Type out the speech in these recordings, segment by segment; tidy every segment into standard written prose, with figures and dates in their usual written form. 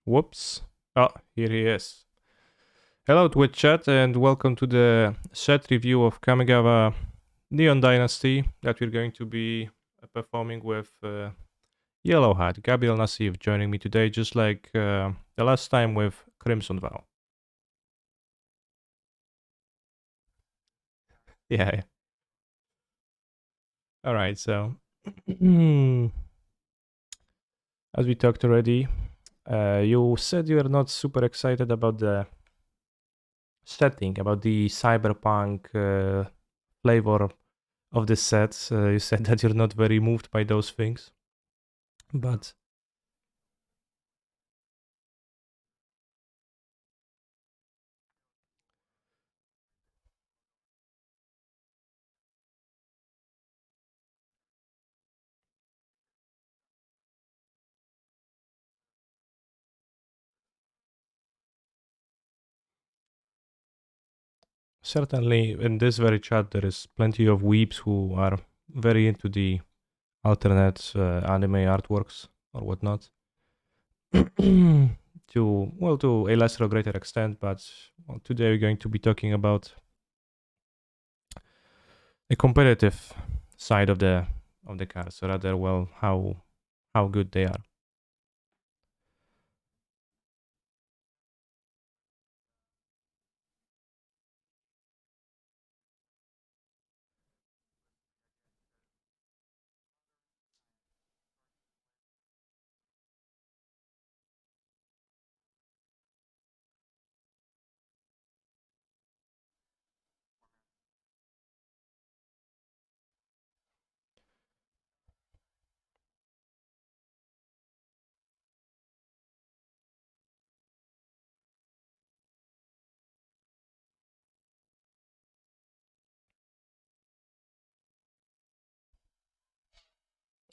Whoops. Oh, here he is. Hello Twitch chat and welcome to the set review of Kamigawa Neon Dynasty that we're going to be performing with Yellowhat. Gabriel Nassif joining me today just like the last time with Crimson Vow. Yeah. Alright, so as we talked already, you said you are not super excited about the setting, about the cyberpunk flavor of the set. You said that you're not very moved by those things, but certainly in this very chat there is plenty of weeps who are very into the alternate anime artworks or whatnot. To a lesser or greater extent, but today we're going to be talking about a competitive side of the cards, so rather how good they are.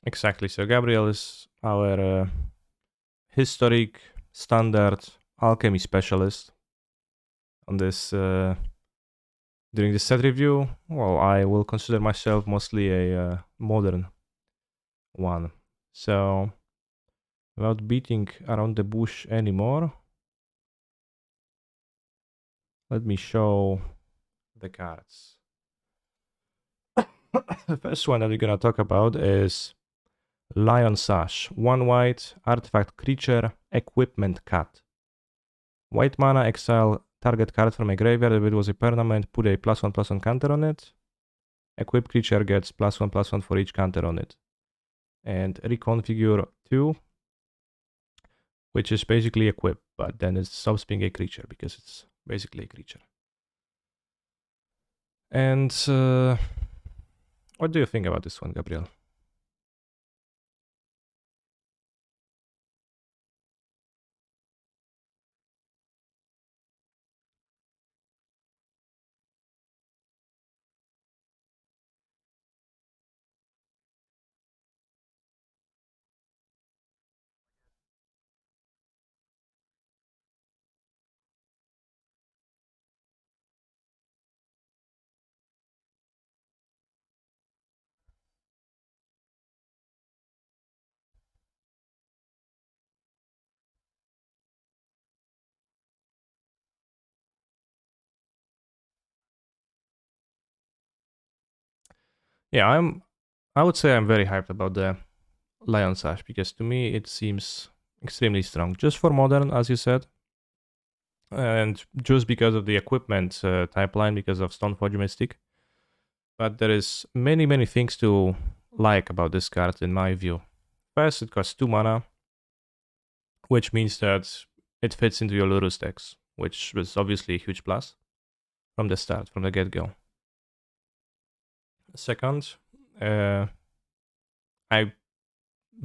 Exactly. So Gabriel is our historic standard alchemy specialist on this during this set review. Well, I will consider myself mostly a modern one. So without beating around the bush anymore, let me show the cards. The first one that we're gonna talk about is Lion Sash, 1 white artifact creature equipment cat. White mana, exile target card from a graveyard. If it was a permanent, put a +1/+1 counter on it. Equipped creature gets +1/+1 for each counter on it. And reconfigure 2, which is basically equipped, but then it stops being a creature because it's basically a creature. And what do you think about this one, Gabriel? Yeah, I would say I'm very hyped about the Lion Sash because to me it seems extremely strong. Just for modern, as you said, and just because of the equipment type line, because of Stoneforge Mystic. But there is many things to like about this card in my view. First, it costs 2 mana, which means that it fits into your Lurus decks, which was obviously a huge plus from the start, from the get-go. Second, I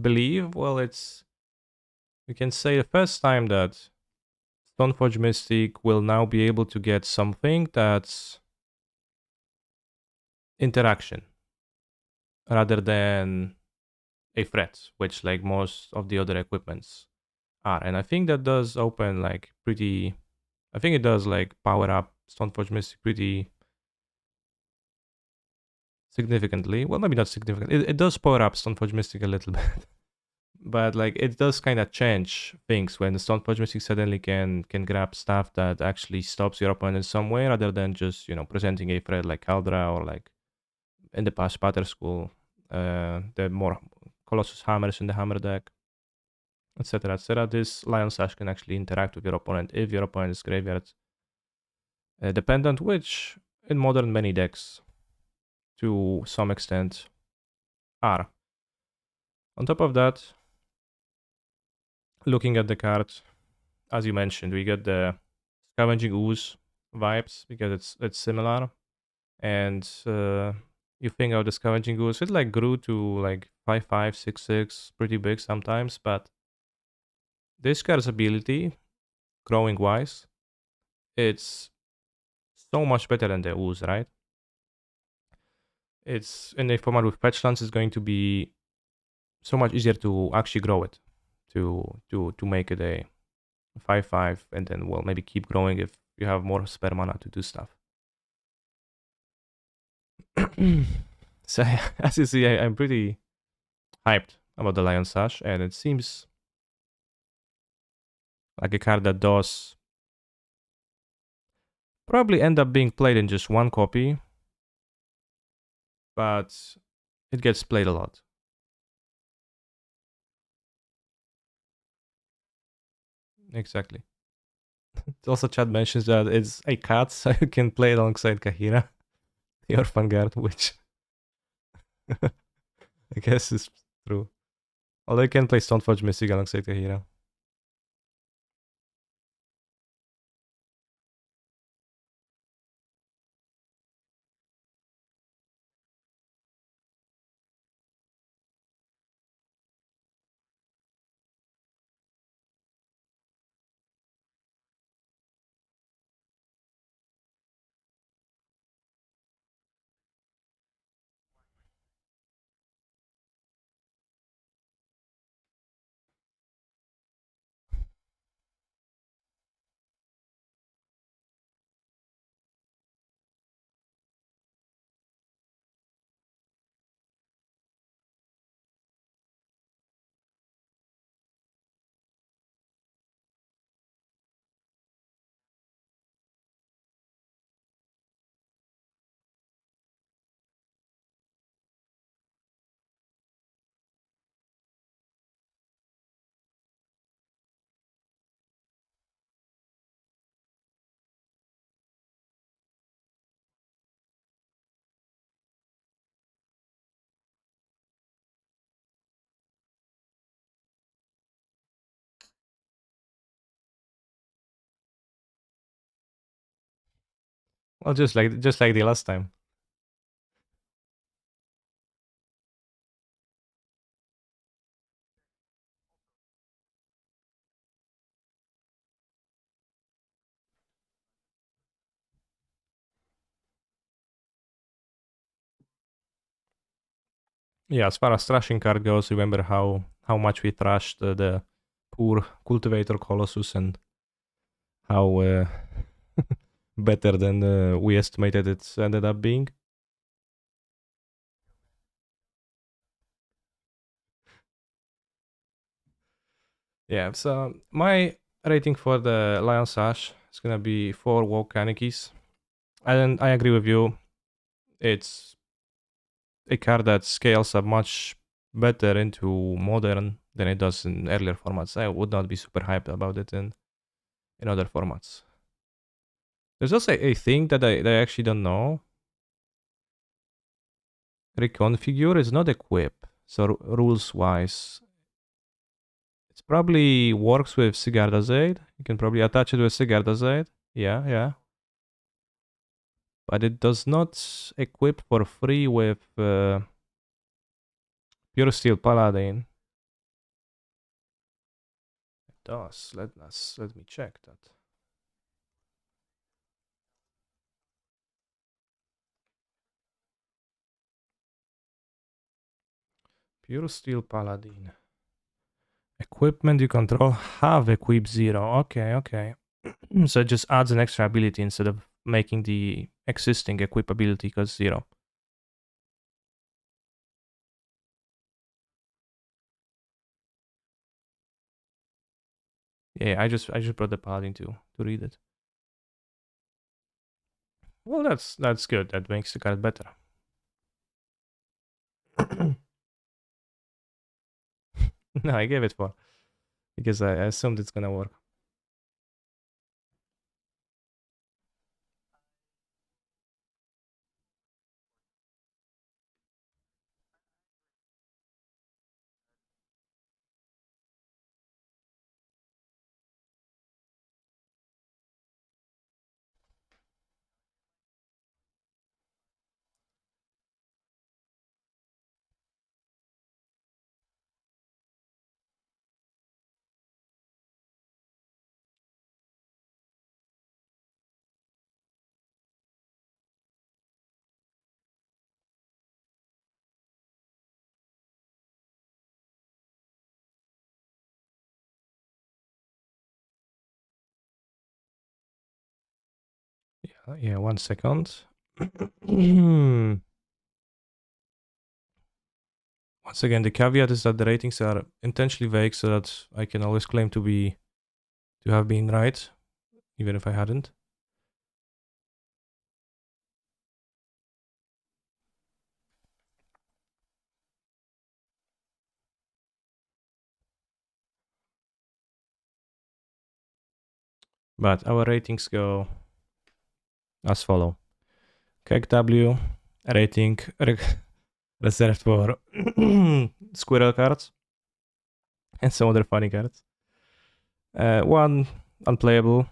believe, well, we can say the first time that Stoneforge Mystic will now be able to get something that's interaction rather than a threat, which like most of the other equipments are. And I think that does open like pretty. I think it does like power up Stoneforge Mystic pretty significantly. Well, maybe not significant. It does power up Stoneforge Mystic a little bit. but like it does kind of change things when the Stone Purge Mystic suddenly can grab stuff that actually stops your opponent in some way, rather than just presenting a threat like Caldra, or like in the past Pater School, the more Colossus Hammers in the Hammer deck, etc. etc. This Lion Sash can actually interact with your opponent if your opponent is graveyard dependent, which in modern many decks to some extent are. On top of that, looking at the card, as you mentioned, we get the Scavenging Ooze vibes because it's similar, and you think of the Scavenging Ooze, it like grew to like 5/5, 6/6, pretty big sometimes, but this card's ability, growing wise, it's so much better than the Ooze, right? It's in a format with fetch lands, it's going to be so much easier to actually grow it, to make it a 5/5, and then maybe keep growing if you have more spare mana to do stuff. So as you see, I'm pretty hyped about the Lion Sash, and it seems like a card that does probably end up being played in just one copy, but it gets played a lot. Exactly. Also, Chad mentions that it's a cat, so you can play it alongside Kahira, the Orphan Guard, which I guess is true. Although you can play Stoneforge Mystic alongside Kahira. Well, just like the last time. Yeah, as far as thrashing card goes, remember how much we thrashed the poor Cultivator Colossus, and how better than we estimated it ended up being. Yeah, so my rating for the Lion Sash is gonna be 4 Woke Kanekis. And I agree with you. It's a card that scales up much better into modern than it does in earlier formats. I would not be super hyped about it in other formats. There's also a thing that I actually don't know. Reconfigure is not equip, so rules wise, it probably works with Sigarda's Aid. You can probably attach it with Sigarda's Aid. Yeah, yeah. But it does not equip for free with Pure Steel Paladin. It does. Let me check that. Pure Steel Paladin. Equipment you control have equip 0. Okay, okay. So it just adds an extra ability instead of making the existing equip ability cost 0. Yeah, I just brought the paladin to read it. Well, that's good. That makes the card better. No, I gave it 4 because I assumed it's gonna work. Yeah, 1 second. Once again, the caveat is that the ratings are intentionally vague so that I can always claim to have been right, even if I hadn't. But our ratings go as follow. Keg W rating reserved for squirrel cards and some other funny cards. 1 unplayable.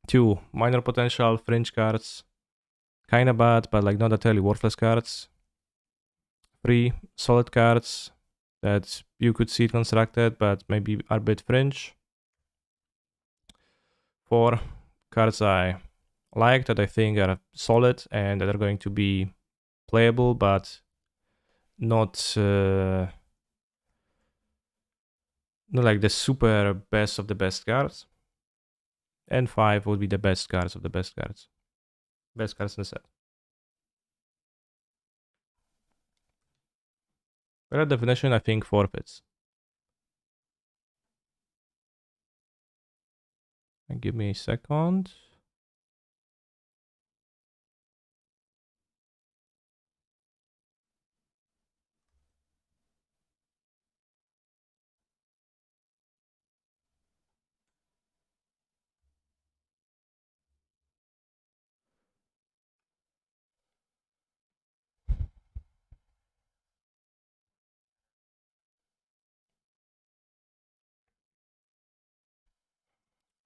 2 minor potential fringe cards, kinda bad, but like not entirely worthless cards. 3 solid cards that you could see it constructed, but maybe are a bit fringe. 4 cards I like that I think are solid and that are going to be playable, but not not like the super best of the best cards. And 5 would be the best cards of the best cards. Best cards in the set. By that definition, I think 4 fits. And give me a second.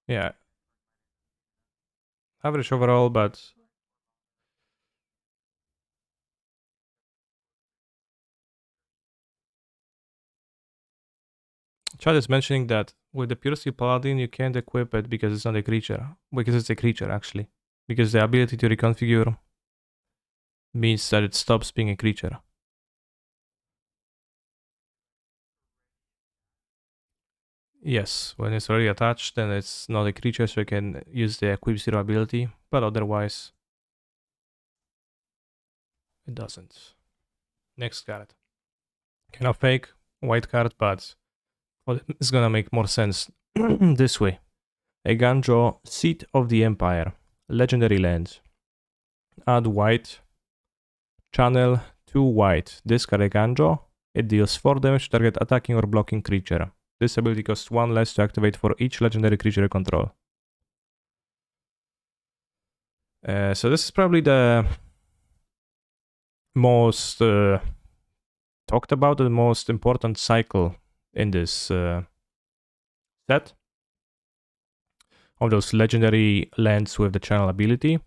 Yeah, average overall, but Chad is mentioning that with the Pure Steel Paladin, you can't equip it because it's not a creature. Because it's a creature, actually. Because the ability to reconfigure means that it stops being a creature. Yes, when it's already attached, then it's not a creature, so you can use the Equip Zero ability, but otherwise, it doesn't. Next card. Kind of fake, white card, but it's gonna make more sense this way. A Ganjo, Seat of the Empire, legendary land. Add white, channel 2 white, discard a Ganjo. It deals 4 damage to target attacking or blocking creature. This ability costs 1 less to activate for each legendary creature you control. So this is probably the most talked about, the most important cycle in this set of those legendary lands with the channel ability,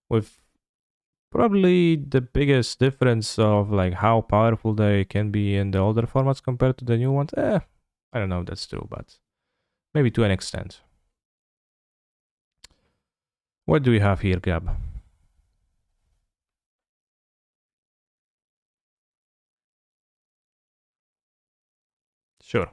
with probably the biggest difference of like how powerful they can be in the older formats compared to the new ones. I don't know if that's true, but maybe to an extent. What do we have here, Gab? Sure.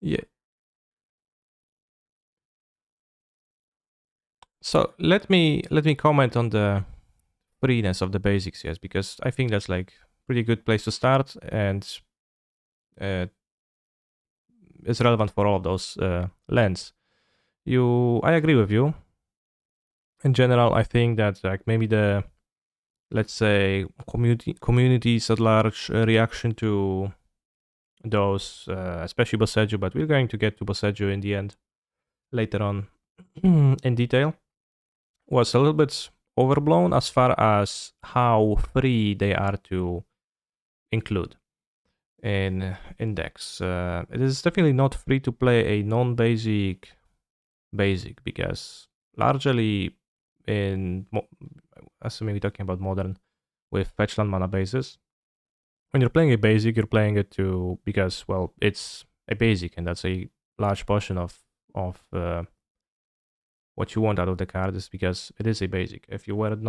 Yeah. So let me comment on the freeness of the basics, yes, because I think that's like pretty good place to start, and uh, it's relevant for all of those lands. I agree with you. In general, I think that like maybe the, let's say, communities at large reaction to those, especially Boseju, but we're going to get to Boseju in the end later on in detail, was a little bit overblown as far as how free they are to include in index. It is definitely not free to play a non-basic basic because largely assuming we're talking about modern with fetchland mana bases, when you're playing a basic, you're playing it to because well, it's a basic and that's a large portion of what you want out of the card is because it is a basic. If it was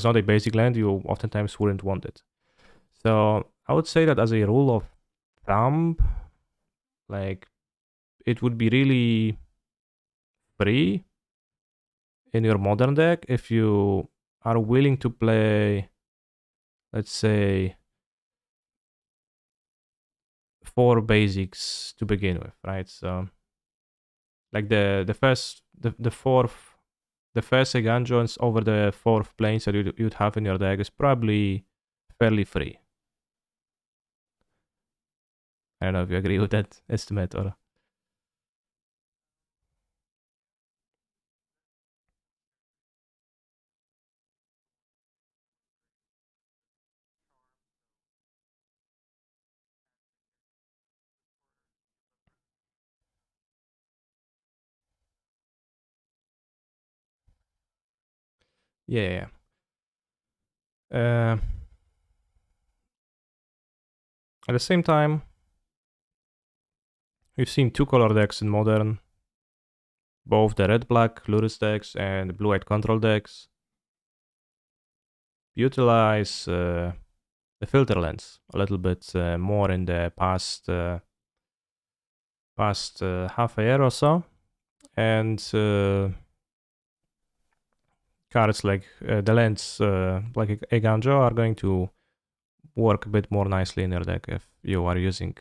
not a basic land, you oftentimes wouldn't want it. So I would say that as a rule of thumb, like it would be really free in your modern deck if you are willing to play, let's say, 4 basics to begin with, right? So like the first Eganjons over the fourth planes that you'd have in your deck is probably fairly free. I don't know if you agree with that estimate or. Yeah. Uh, at the same time, we've seen 2 color decks in modern, both the red-black Lurus decks and blue-white control decks utilize the filter lens a little bit more in the past half a year or so, and cards like the lens like Eganjo are going to work a bit more nicely in your deck if you are using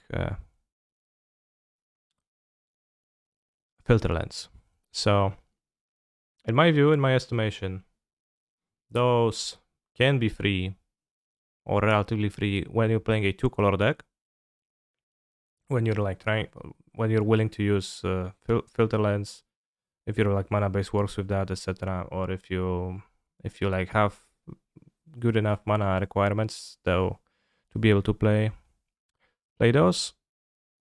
filter lens. So, in my view, in my estimation, those can be free or relatively free when you're playing a 2 color deck. When you're like when you're willing to use filter lens, if your like mana base works with that, etc., or if you like have good enough mana requirements though to be able to play those,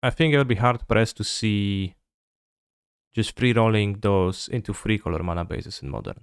I think it would be hard pressed to see just free rolling those into 3 color mana bases in modern.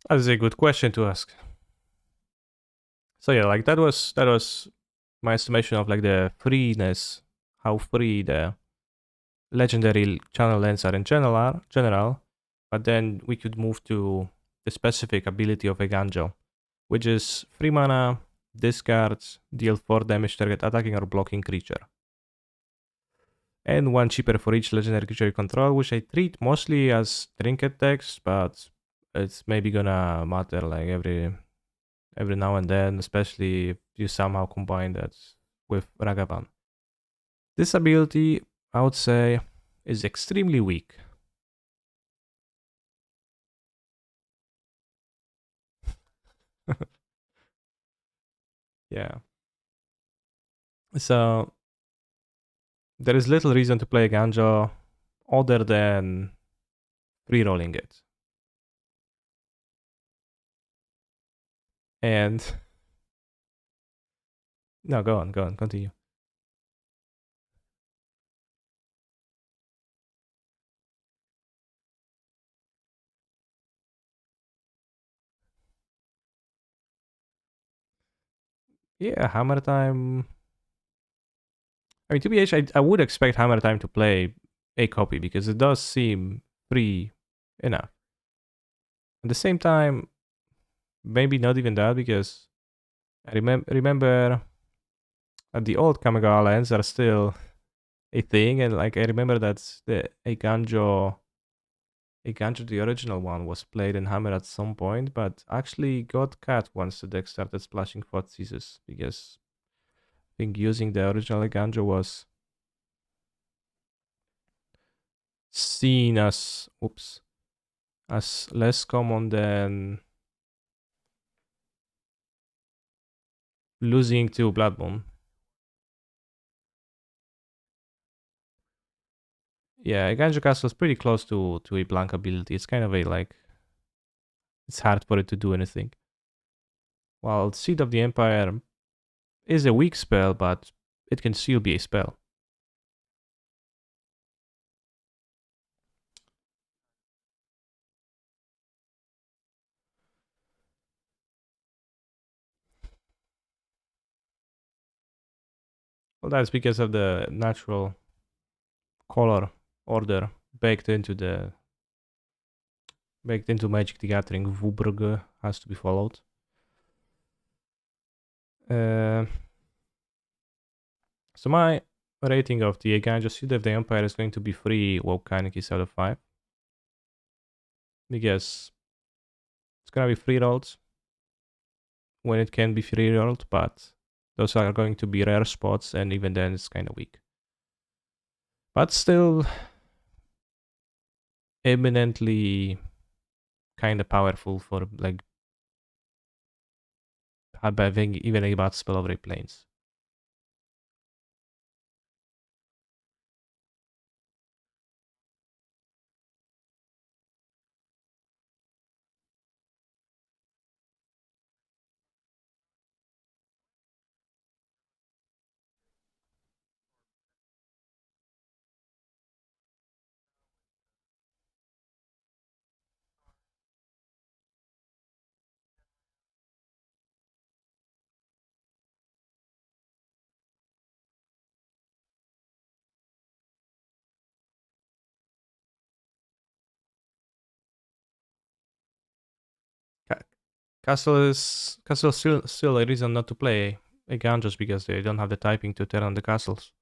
That's a good question to ask. So yeah, like that was my estimation of like the freeness, how free the legendary channel lands are in general, but then we could move to the specific ability of a Ganjo, which is 3 mana, discards, deal 4 damage target attacking or blocking creature. And 1 cheaper for each legendary creature you control, which I treat mostly as trinket decks, but it's maybe gonna matter like every now and then, especially if you somehow combine that with Ragavan. This ability, I would say, is extremely weak. Yeah. So there is little reason to play Ganjo other than re-rolling it. And no, go on, continue. Yeah, Hammer Time. I mean, to be honest, I would expect Hammer Time to play a copy because it does seem free enough. At the same time, maybe not even that because I remember the old Kamigawa lands are still a thing, and like I remember that a Ganjo, the original one, was played in Hammer at some point, but actually got cut once the deck started splashing Thoughtseize because I think using the original Ganjo was seen as less common than losing to Blood Moon. Yeah, Ganjo Castle is pretty close to a blank ability. It's kind of a like it's hard for it to do anything. While Seed of the Empire is a weak spell, but it can still be a spell. Well, that's because of the natural color order baked into Magic the Gathering. Vubrg has to be followed. Uh, so my rating of the Ganjo Seed of the Empire is going to be 3 Volcanicus out of 5. Because it's gonna be free rolls when it can be free rolled, but those are going to be rare spots, and even then it's kind of weak. But still eminently kind of powerful for like having even a bad spell over planes. Castle is still a reason not to play again just because they don't have the typing to turn on the castles.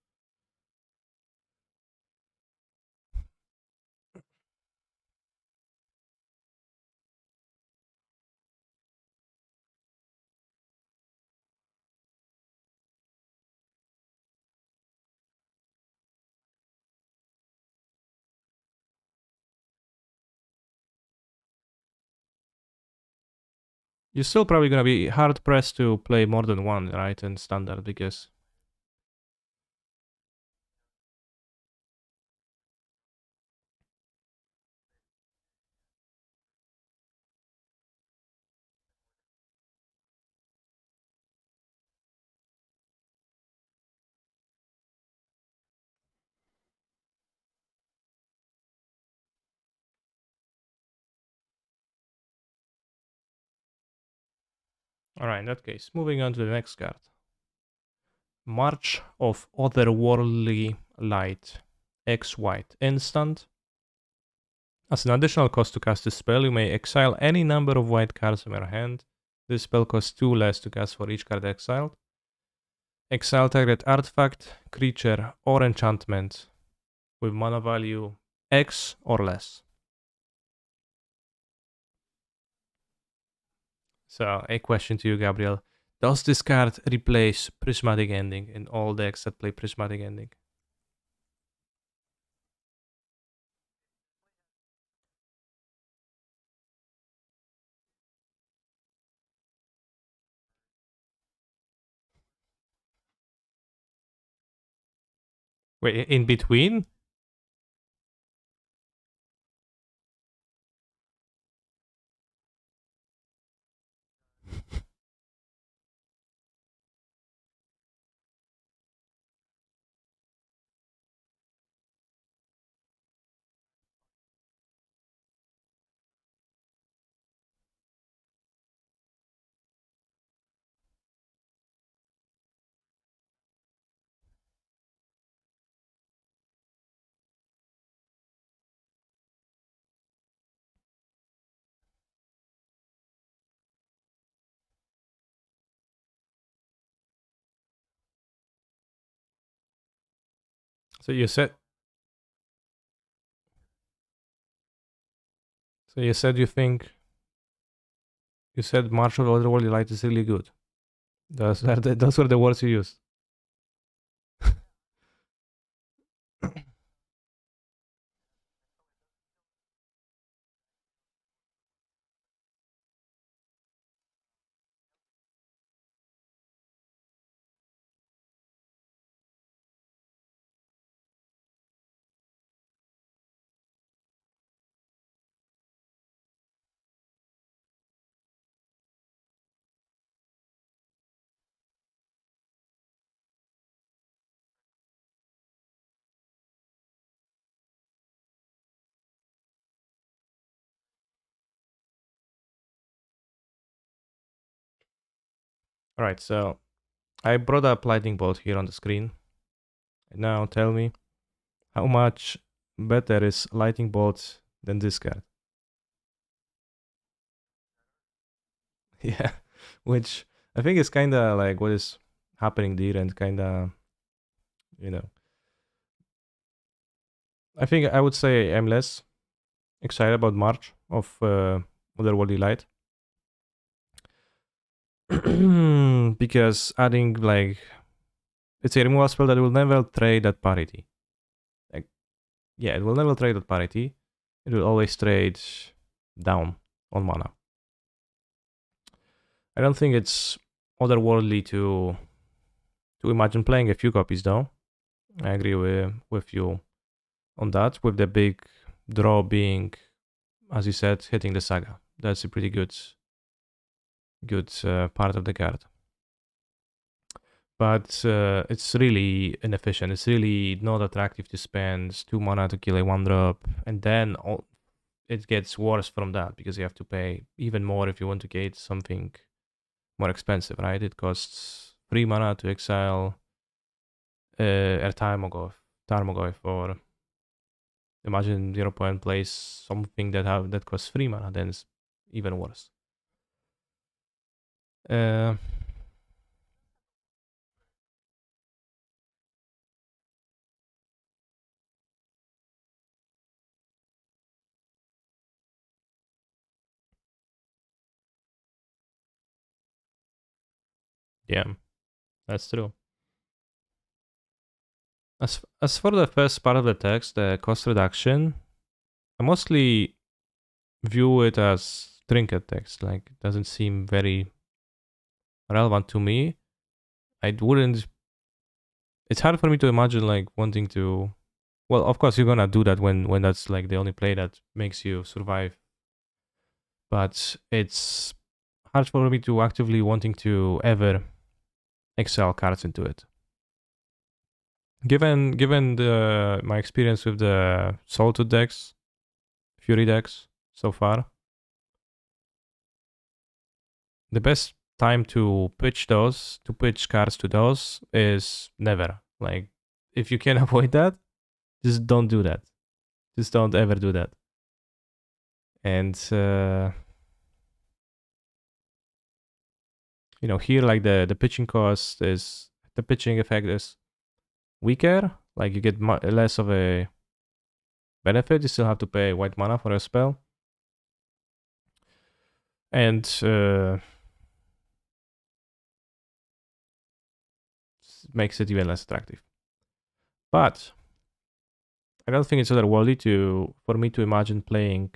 You're still probably gonna be hard pressed to play more than one, right, in standard because alright, in that case, moving on to the next card. March of Otherworldly Light. X white. Instant. As an additional cost to cast this spell, you may exile any number of white cards from your hand. This spell costs 2 less to cast for each card exiled. Exile target artifact, creature, or enchantment with mana value X or less. So, a question to you, Gabriel. Does this card replace Prismatic Ending in all decks that play Prismatic Ending? Wait, in between? So you said you think you said March of Otherworldly Light is really good. Those were the words you used. All right, so I brought up Lightning Bolt here on the screen. Now tell me, how much better is Lightning Bolt than this card? Yeah, which I think is kind of like what is happening there, and kind of, you know, I think I would say I'm less excited about March of Otherworldly Light. Because adding like it's a removal spell that will never trade at parity. Like, yeah, it will never trade at parity. It will always trade down on mana. I don't think it's otherworldly to imagine playing a few copies though. I agree with you on that. With the big draw being, as you said, hitting the saga. That's a pretty good part of the card. But it's really inefficient. It's really not attractive to spend 2 mana to kill a 1-drop, and then it gets worse from that because you have to pay even more if you want to get something more expensive, right? It costs 3 mana to exile a Tarmogoyf, or imagine your opponent plays something that costs 3 mana, then it's even worse. Uh, yeah, that's true. As for the first part of the text, the cost reduction, I mostly view it as trinket text. Like, it doesn't seem very relevant to me. I wouldn't. It's hard for me to imagine like wanting to. Well, of course you're gonna do that when that's like the only play that makes you survive. But it's hard for me to actively wanting to ever excel cards into it. Given my experience with the Solitude decks, Fury decks so far, the best time to pitch cards to those is never. Like, if you can avoid that, just don't do that. Just don't ever do that. And here, like, the pitching cost is, the pitching effect is weaker. Like, you get less of a benefit. You still have to pay white mana for a spell, and makes it even less attractive. But I don't think it's otherworldly for me to imagine playing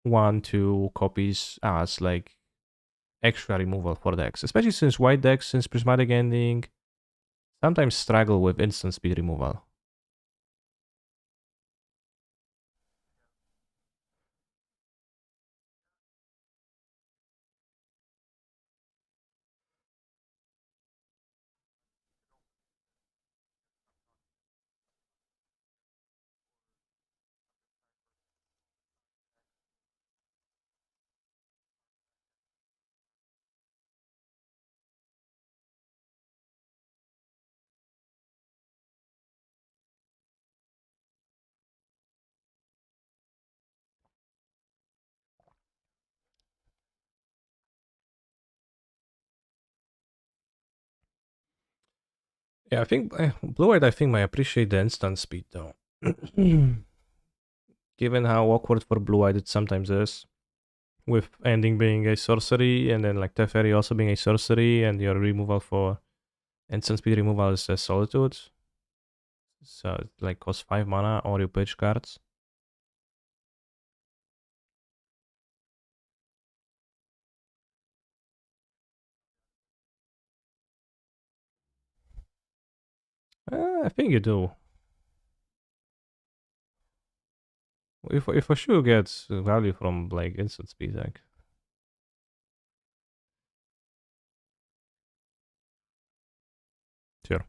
1-2 copies as like extra removal for decks, especially since white decks, since Prismatic Ending, sometimes struggle with instant speed removal. Yeah, I think blue-white. I think might appreciate the instant speed though, given how awkward for blue-white it sometimes is, with ending being a sorcery and then like Teferi also being a sorcery, and your removal for instant speed removal is a solitude. So it like costs 5 mana or you pitch cards. I think you do. If for sure gets value from like instant speed, like sure.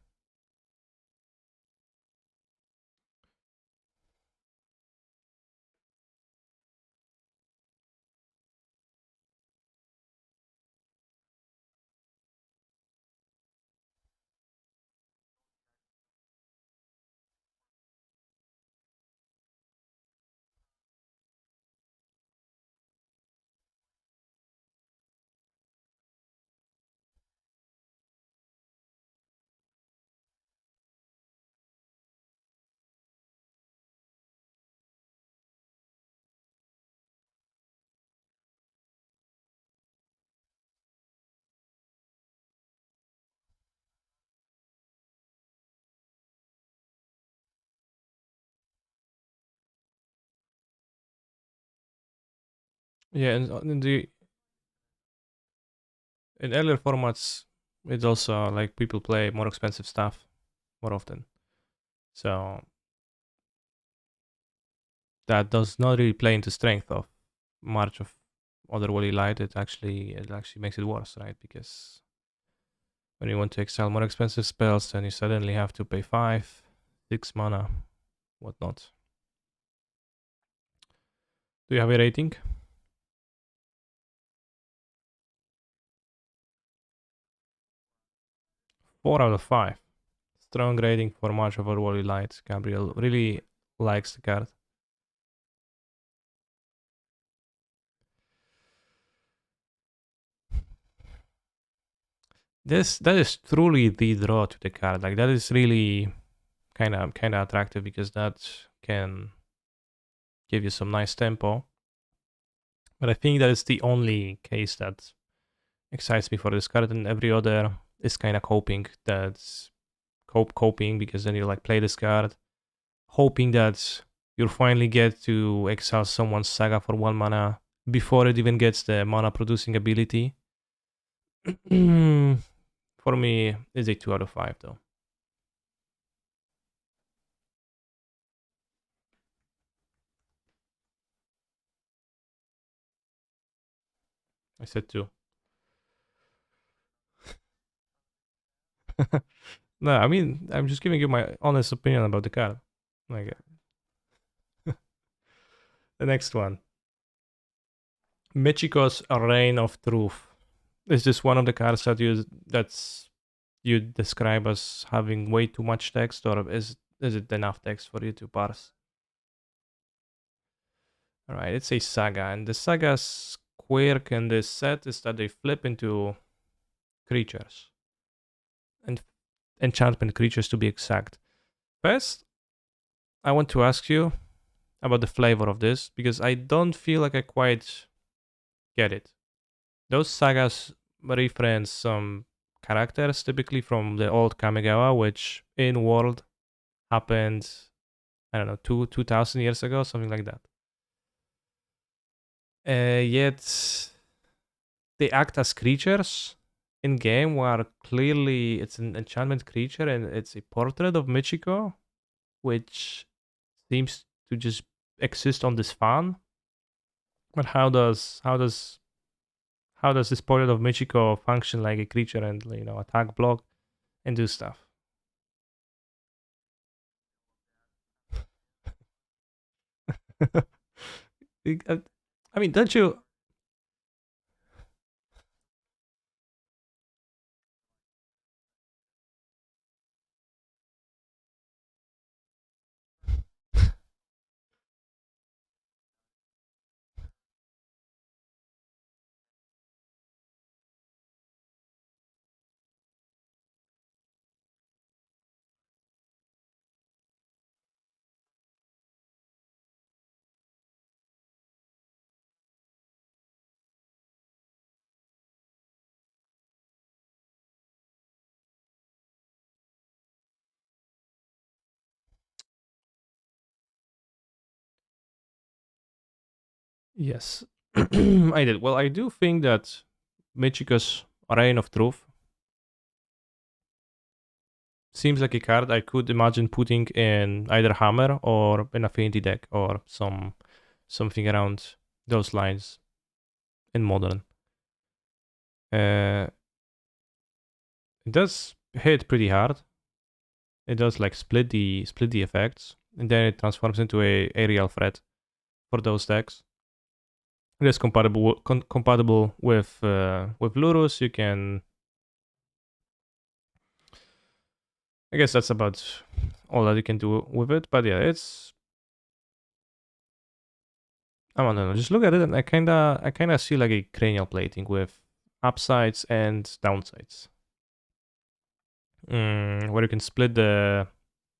Yeah, and in earlier formats, it's also like people play more expensive stuff more often. So that does not really play into strength of March of Otherworldly Light. It actually makes it worse, right? Because when you want to exile more expensive spells, then you suddenly have to pay 5, 6 mana, whatnot. Do you have a rating? 4 out of 5. Strong rating for March of Otherworldly Light. Gabriel really likes the card. That is truly the draw to the card. Like that is really kind of attractive because that can give you some nice tempo. But I think that is the only case that excites me for this card, and every other is kind of coping because then you like play this card, hoping that you'll finally get to exile someone's saga for 1 mana before it even gets the mana producing ability. For me, it's a 2 out of 5 though. I said 2. No, I mean, I'm just giving you my honest opinion about the card. Like, the next one. Michiko's Reign of Truth. Is this one of the cards that you describe as having way too much text, or is it enough text for you to parse? All right, it's a saga, and the saga's quirk in this set is that they flip into creatures and enchantment creatures to be exact. First, I want to ask you about the flavor of this because I don't feel like I quite get it. Those sagas reference some characters, typically from the old Kamigawa, which in world happened, I don't know, 2,000 years ago, something like that. Yet they act as creatures in game where clearly it's an enchantment creature and it's a portrait of Michiko, which seems to just exist on this fan. But how does this portrait of Michiko function like a creature and attack, block, and do stuff? I I mean, don't you? Yes, I did. Well, I do think that Michiko's Reign of Truth seems like a card I could imagine putting in either Hammer or an Affinity deck or something around those lines in Modern. Uh, it does hit pretty hard. It does like split the effects, and then it transforms into a real threat for those decks. It is compatible with Lurus. You can. I guess that's about all that you can do with it. But yeah, it's. I don't know. Just look at it, and I kinda see like a cranial plating with upsides and downsides. Where you can split the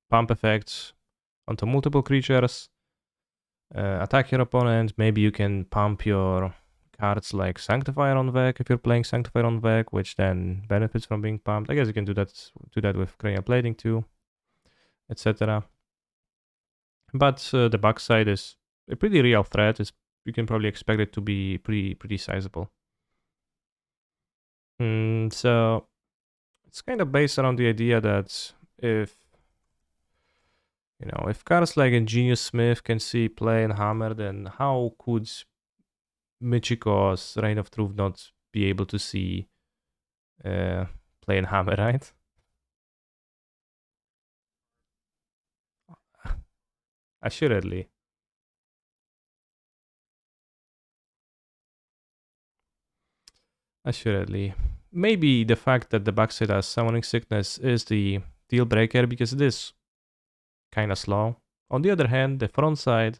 pump effects onto multiple creatures, attack your opponent. Maybe you can pump your cards like Sanctifier on Vec if you're playing Sanctifier on Vec, which then benefits from being pumped. I guess you can do that with cranial plating too, etc. But the backside is a pretty real threat. You can probably expect it to be pretty sizable. So it's kind of based around the idea that if cards like Ingenious Smith can see play and Hammer, then how could Michiko's Reign of Truth not be able to see uh, play and Hammer, right? Assuredly. Assuredly. Maybe the fact that the backside has Summoning Sickness is the deal breaker because it is kind of slow. On the other hand, the front side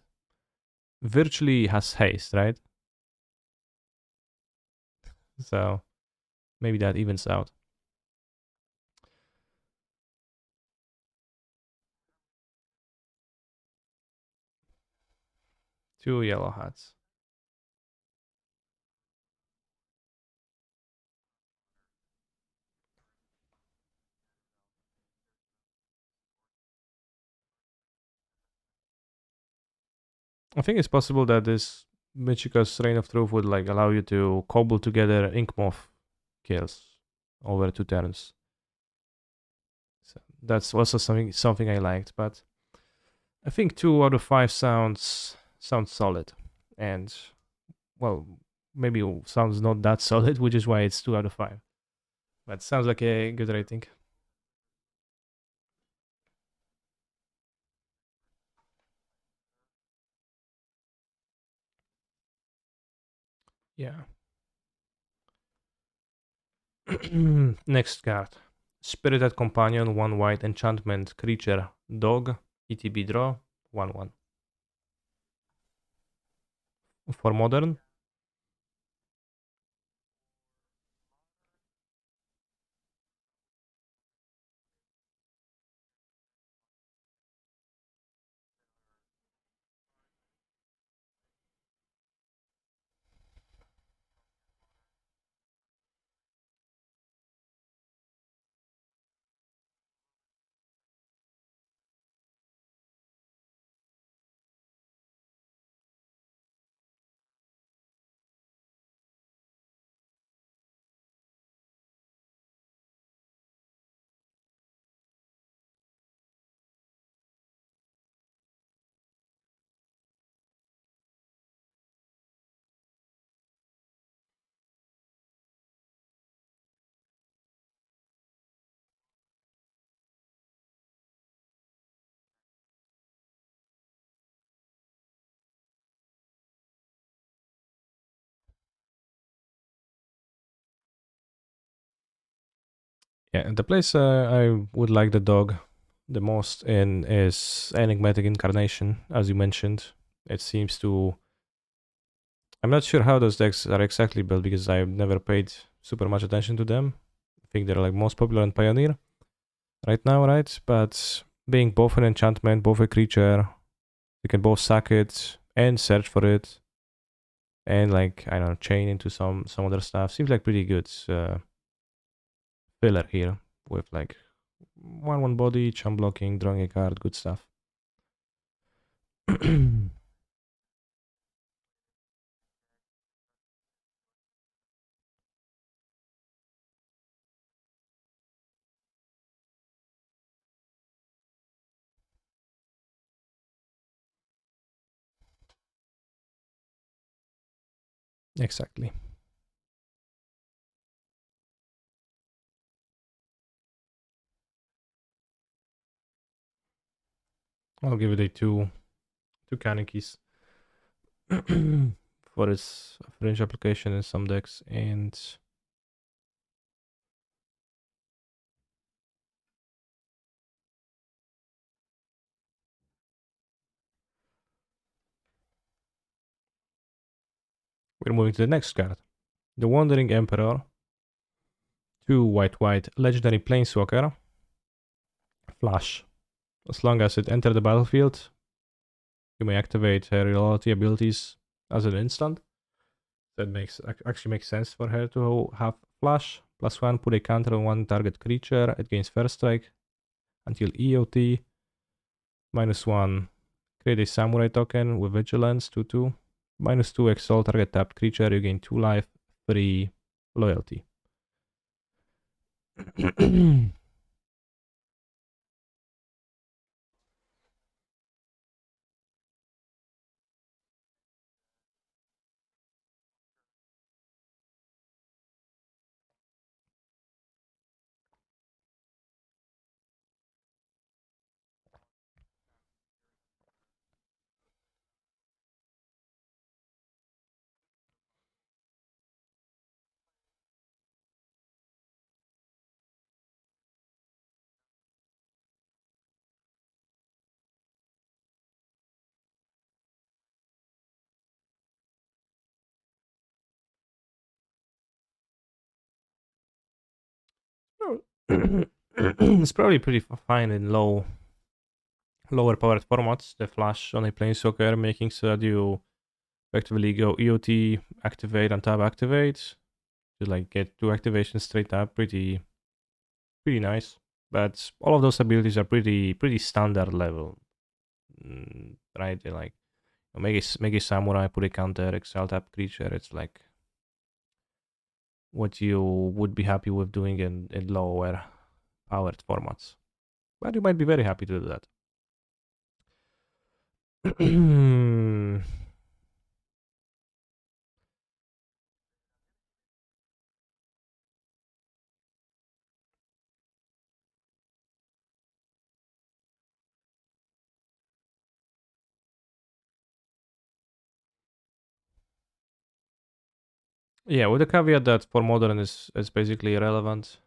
virtually has haste, right? So maybe that evens out. Two yellow hats. I think it's possible that this Michiko's Reign of Truth would like allow you to cobble together Inkmoth kills over 2 turns. So that's also something I liked, but I think 2 out of 5 sounds solid, and well, maybe sounds not that solid, which is why it's 2 out of 5. But sounds like a good rating. Yeah. Next card. Spirited Companion, 1 white enchantment creature, dog, ETB draw, 1/1. For modern, Yeah, the place I would like the dog the most in is Enigmatic Incarnation, as you mentioned. It seems to. I'm not sure how those decks are exactly built because I've never paid super much attention to them. I think they're like most popular in Pioneer right now, right? But being both an enchantment, both a creature, you can both sack it and search for it, and like I don't know, chain into some other stuff. Seems like pretty good filler here with like 1/1 body, chump blocking, drawing a card, good stuff. Exactly. I'll give it a two Kanekis for its fringe application in some decks, and we're moving to the next card. The Wandering Emperor. 2 white legendary planeswalker. Flash. As long as it enters the battlefield, you may activate her reality abilities as an instant. That actually makes sense for her to have flash. +1, put a counter on one target creature. It gains first strike until EOT. -1, create a samurai token with vigilance 2/2. -2, exalt target tapped creature. You gain 2 life, 3 loyalty. It's probably pretty fine in lower powered formats. The flash on a planeswalker making so that you effectively go EOT, activate, and tab activate to like get 2 activations straight up. Pretty nice. But all of those abilities are pretty standard level, right? They're like make a samurai, put a counter, exile tap creature. It's like what you would be happy with doing in lower powered formats. But you might be very happy to do that. Yeah, with the caveat that for modern is basically irrelevant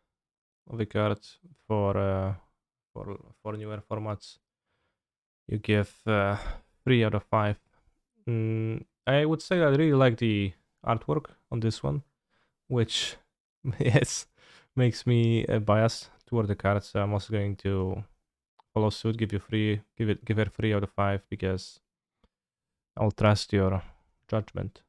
of the card for for newer formats. You give 3 out of 5. I would say I really like the artwork on this one, which yes makes me biased toward the card. So I'm also going to follow suit, give her 3 out of 5 because I'll trust your judgment.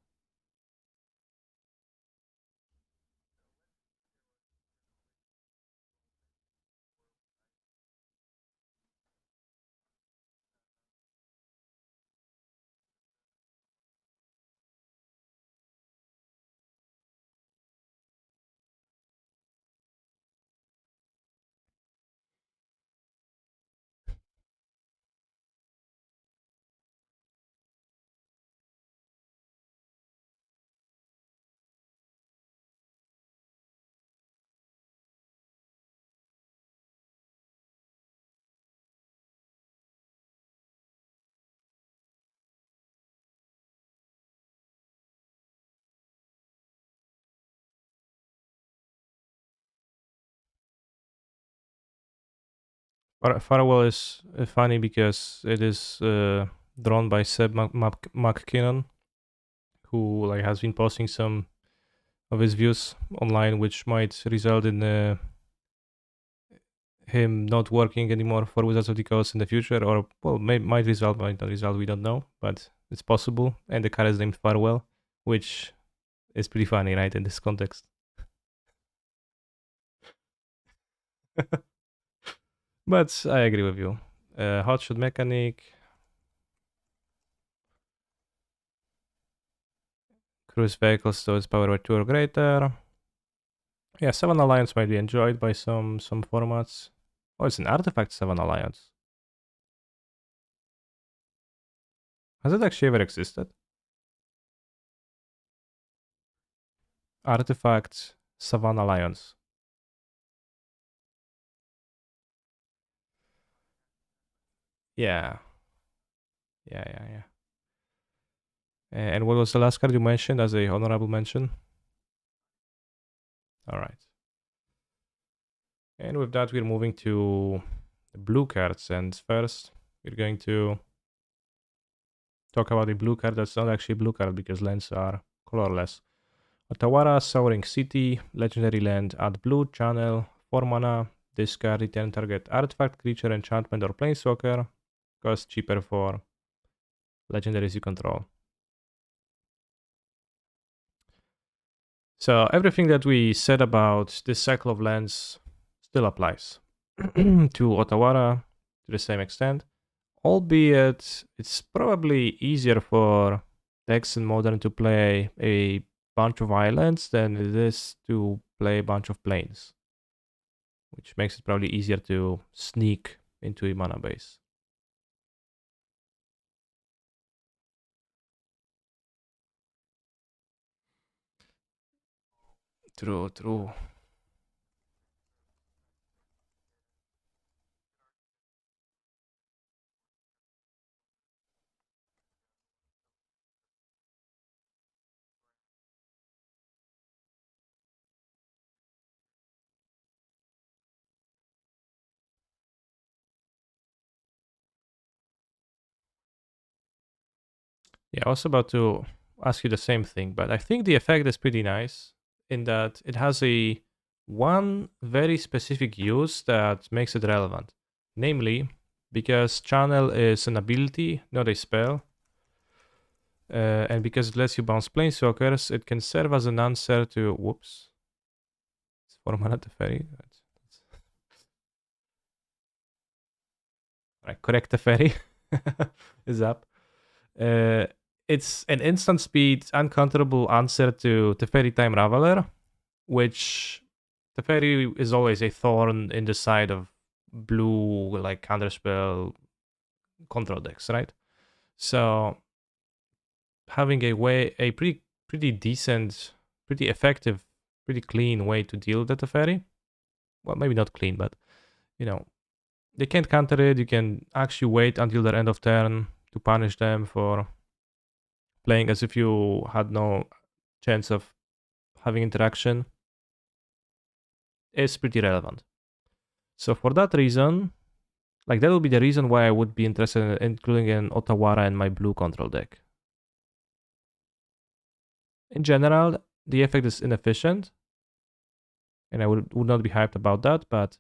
Farewell is funny because it is drawn by Seb McKinnon, who like has been posting some of his views online, which might result in him not working anymore for Wizards of the Coast in the future, or well, might result, might not result. We don't know, but it's possible. And the card is named Farewell, which is pretty funny, right, in this context. But I agree with you. Hotshot mechanic, cruise vehicles, so it's power 2 or greater. Yeah, 7 Alliance might be enjoyed by some formats. Oh, it's an artifact 7 Alliance. Has it actually ever existed? Artifact Savannah Lions. Yeah. Yeah. And what was the last card you mentioned as a honorable mention? All right. And with that, we're moving to the blue cards. And first, we're going to talk about a blue card that's not actually a blue card because lands are colorless. Otawara, Soaring City, legendary land, add blue, channel, 4 mana, discard, return target artifact, creature, enchantment, or planeswalker. Cost cheaper for legendaries you control. So everything that we said about this cycle of lands still applies to Otawara to the same extent, albeit it's probably easier for decks in Modern to play a bunch of islands than it is to play a bunch of planes, which makes it probably easier to sneak into a mana base. True. Yeah, I was about to ask you the same thing, but I think the effect is pretty nice in that it has a one very specific use that makes it relevant. Namely, because channel is an ability, not a spell, and because it lets you bounce planeswalkers, it can serve as an answer to whoops. It's 4 mana to ferry. Right, correct the ferry is up. Uh, it's an instant speed, uncounterable answer to Teferi Time Raveler, which Teferi is always a thorn in the side of blue, like counterspell control decks, right? So having a pretty decent, pretty effective, pretty clean way to deal with the Teferi. Well, maybe not clean, but you know, they can't counter it. You can actually wait until their end of turn to punish them for playing as if you had no chance of having interaction is pretty relevant. So for that reason, like that would be the reason why I would be interested in including an Otawara in my blue control deck. In general, the effect is inefficient, and I would not be hyped about that, but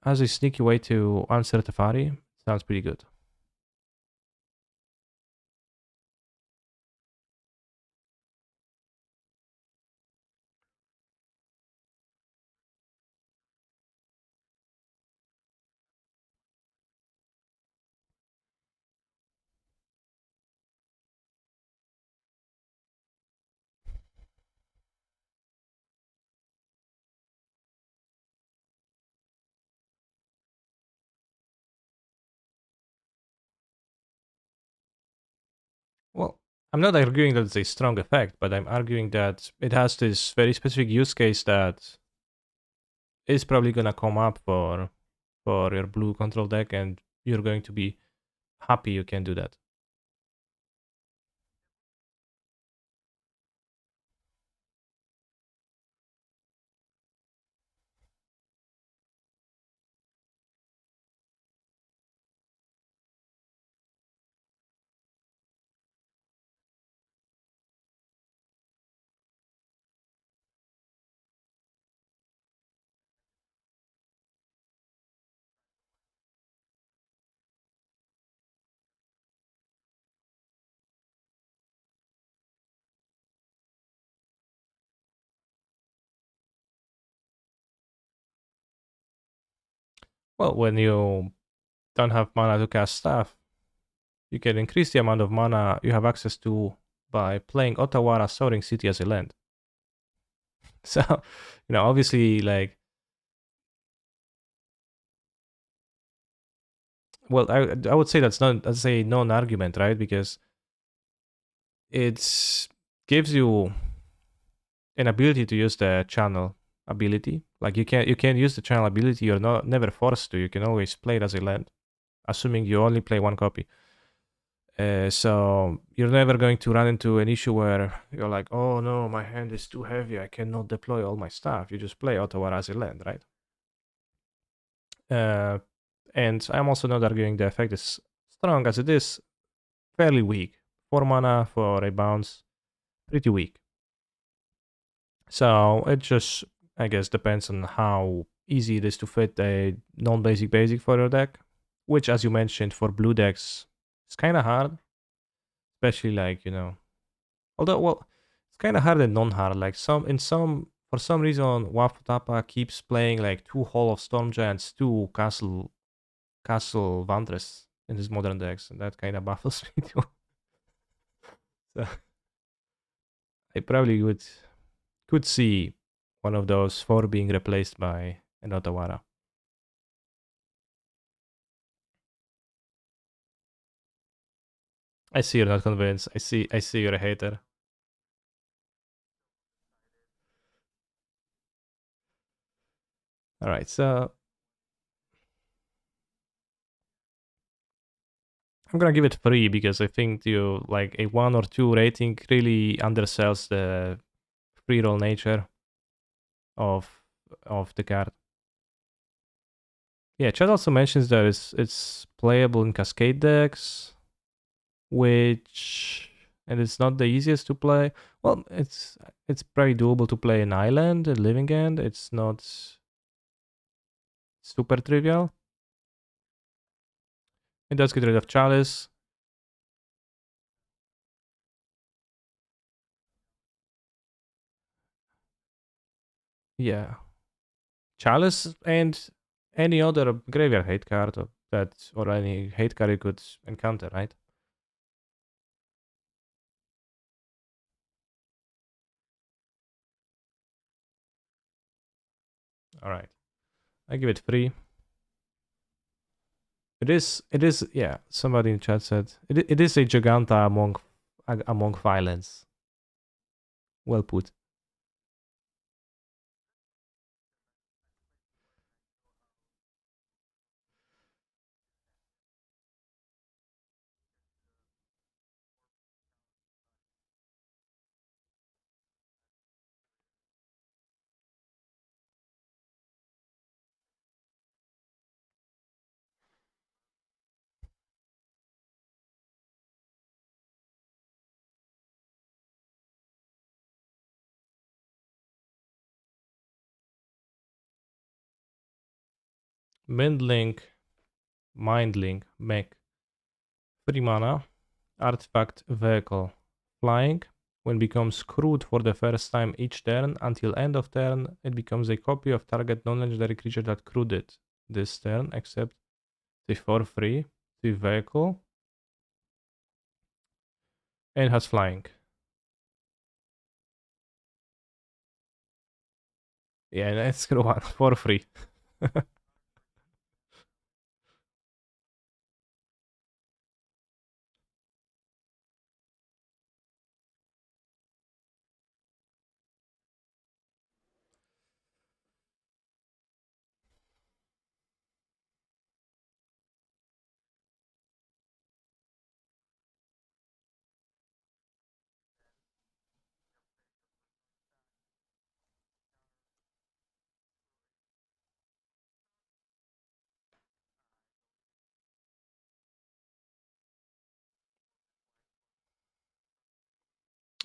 as a sneaky way to answer Tefari, sounds pretty good. Well, I'm not arguing that it's a strong effect, but I'm arguing that it has this very specific use case that is probably gonna come up for your blue control deck, and you're going to be happy you can do that. Well, when you don't have mana to cast staff, you can increase the amount of mana you have access to by playing Otawara Soaring City as a land. So, obviously, like, well, I would say that's a non-argument, right? Because it gives you an ability to use the channel ability. Like you can use the channel ability. You're not never forced to. You can always play it as a land, assuming you only play one copy. So you're never going to run into an issue where you're like, oh no, my hand is too heavy. I cannot deploy all my stuff. You just play Ottawa as a land, right? Uh, and I'm also not arguing the effect is strong as it is fairly weak. 4 mana for a bounce, pretty weak. So it just, I guess, depends on how easy it is to fit a non-basic basic for your deck, which, as you mentioned, for blue decks, it's kind of hard, especially like although well, it's kind of hard and non-hard. Like for some reason, Wafutapa keeps playing like 2 Hall of Storm Giants, 2 Castle Vantress in his modern decks, and that kind of baffles me too. So I probably could see one of those 4 being replaced by an Otawara. I see you're not convinced. I see you're a hater. All right, so I'm gonna give it 3 because I think you like a 1 or 2 rating really undersells the free roll nature of the card. Yeah, Chad also mentions that it's playable in Cascade decks, which and it's not the easiest to play. Well, it's pretty doable to play an island, a living end. It's not super trivial. It does get rid of Chalice. Yeah, Chalice and any other graveyard hate card or any hate card you could encounter, right? All right, I give it 3. It is, yeah. Somebody in chat said it is a Giganta among violence. Well put. Mindlink, mech, 3 mana, artifact, vehicle, flying. When becomes crewed for the first time each turn until end of turn, it becomes a copy of target non-legendary creature that crewed it this turn, except the for free, the vehicle, and has flying. Yeah, let's go one for free.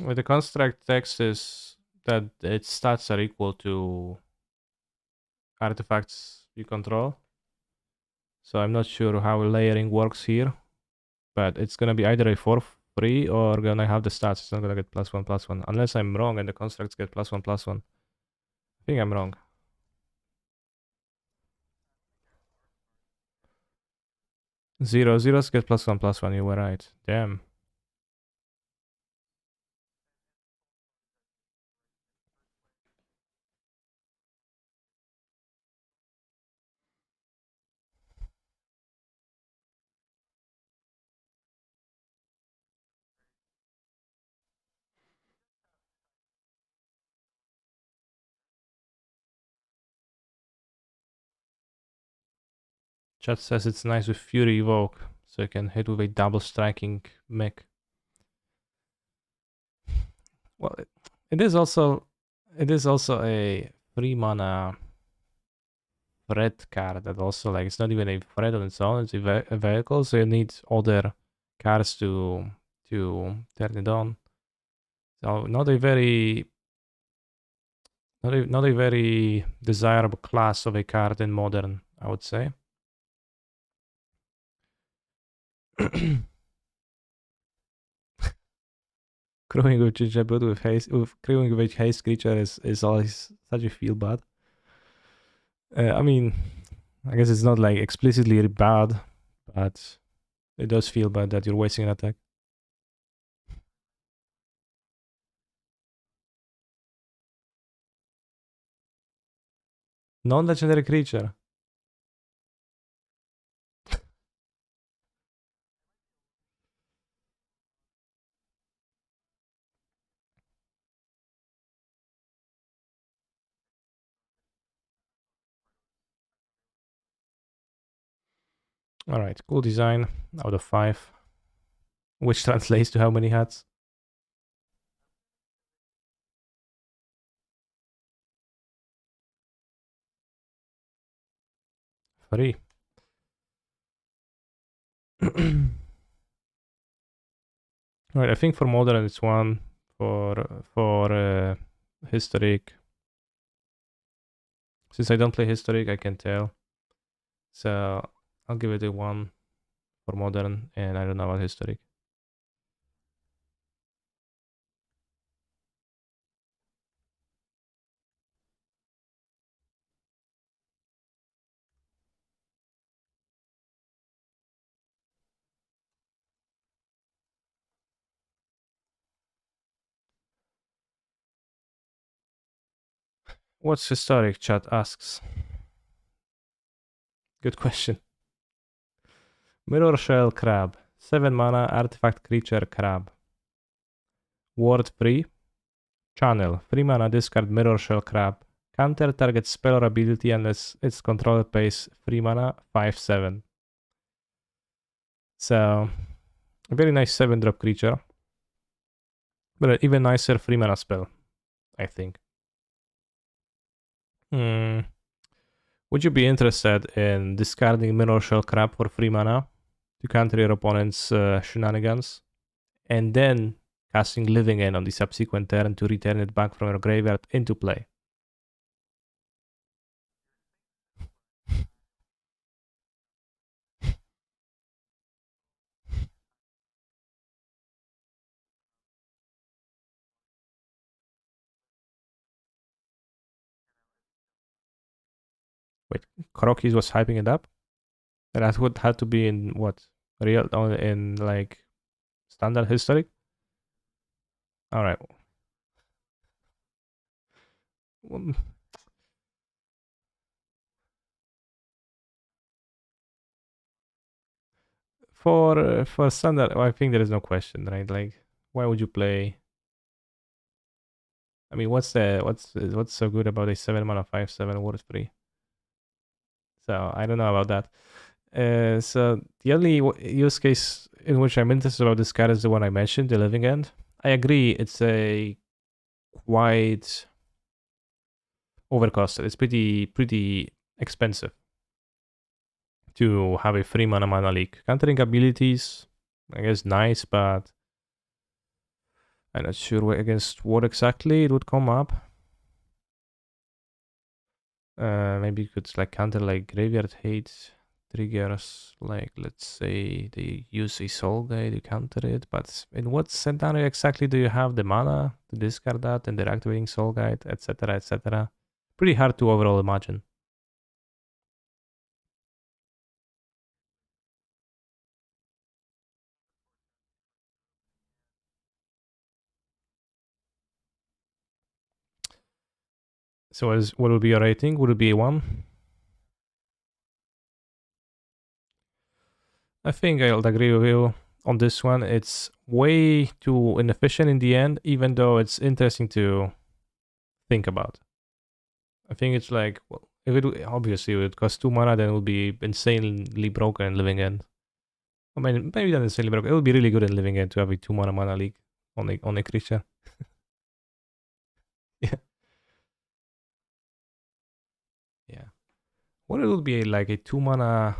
With the construct text is that its stats are equal to artifacts you control. So I'm not sure how layering works here, but it's gonna be either a for free or gonna have the stats. It's not gonna get +1/+1 unless I'm wrong and the constructs get +1/+1. I think I'm wrong. Zeros get +1/+1. You were right. Damn. Chat says it's nice with Fury Evoke, so you can hit with a double striking mech. Well, it is also a 3 mana threat card that also, like, it's not even a threat on its own. It's a vehicle, so you need other cards to turn it on. So not a very desirable class of a card in modern, I would say. Crewing with Gingerbread with haste, crewing with haste creature is always such a feel bad. I mean, I guess it's not like explicitly bad, but it does feel bad that you're wasting an attack. Non-legendary creature. All right, cool design out of 5, which translates to how many hats? 3. All right, I think for modern it's 1. For historic, since I don't play historic, I can tell. So I'll give it a 1 for modern, and I don't know about historic. What's historic? Chat asks. Good question. Mirror Shell Crab. 7 mana, artifact creature crab. Ward free. Channel. 3 mana, discard Mirror Shell Crab. Counter target spell or ability unless its controller pays 3 mana, 5/7. So, a very nice 7-drop creature. But an even nicer 3 mana spell, I think. Would you be interested in discarding Mirror Shell Crab for 3 mana to counter your opponent's shenanigans, and then casting Living End on the subsequent turn to return it back from your graveyard into play? Wait, Krokis was hyping it up? That would have to be in what? Real, in like standard historic? Alright. For standard, I think there is no question, right? Like, why would you play? I mean, what's so good about a 7 mana 5/7 ward free? So I don't know about that. So the only use case in which I'm interested about this card is the one I mentioned, the Living End. I agree, it's a quite overcosted. It's pretty expensive to have a 3 mana leak. Countering abilities, I guess nice, but I'm not sure against what exactly it would come up. Maybe you could like counter like Graveyard Hate triggers, like let's say they use a Soul Guide to counter it, but in what scenario exactly do you have the mana to discard that and they're activating Soul Guide, etc., etc.? Pretty hard to overall imagine. So what would be your rating? Would it be a 1? I think I'll agree with you on this one. It's way too inefficient in the end, even though it's interesting to think about. I think it's like, well, if it obviously would cost 2 mana, then it would be insanely broken in Living End. I mean, maybe not insanely broken. It would be really good in Living End to have a 2 mana league on a creature. Yeah. Yeah. What it would be like a 2 mana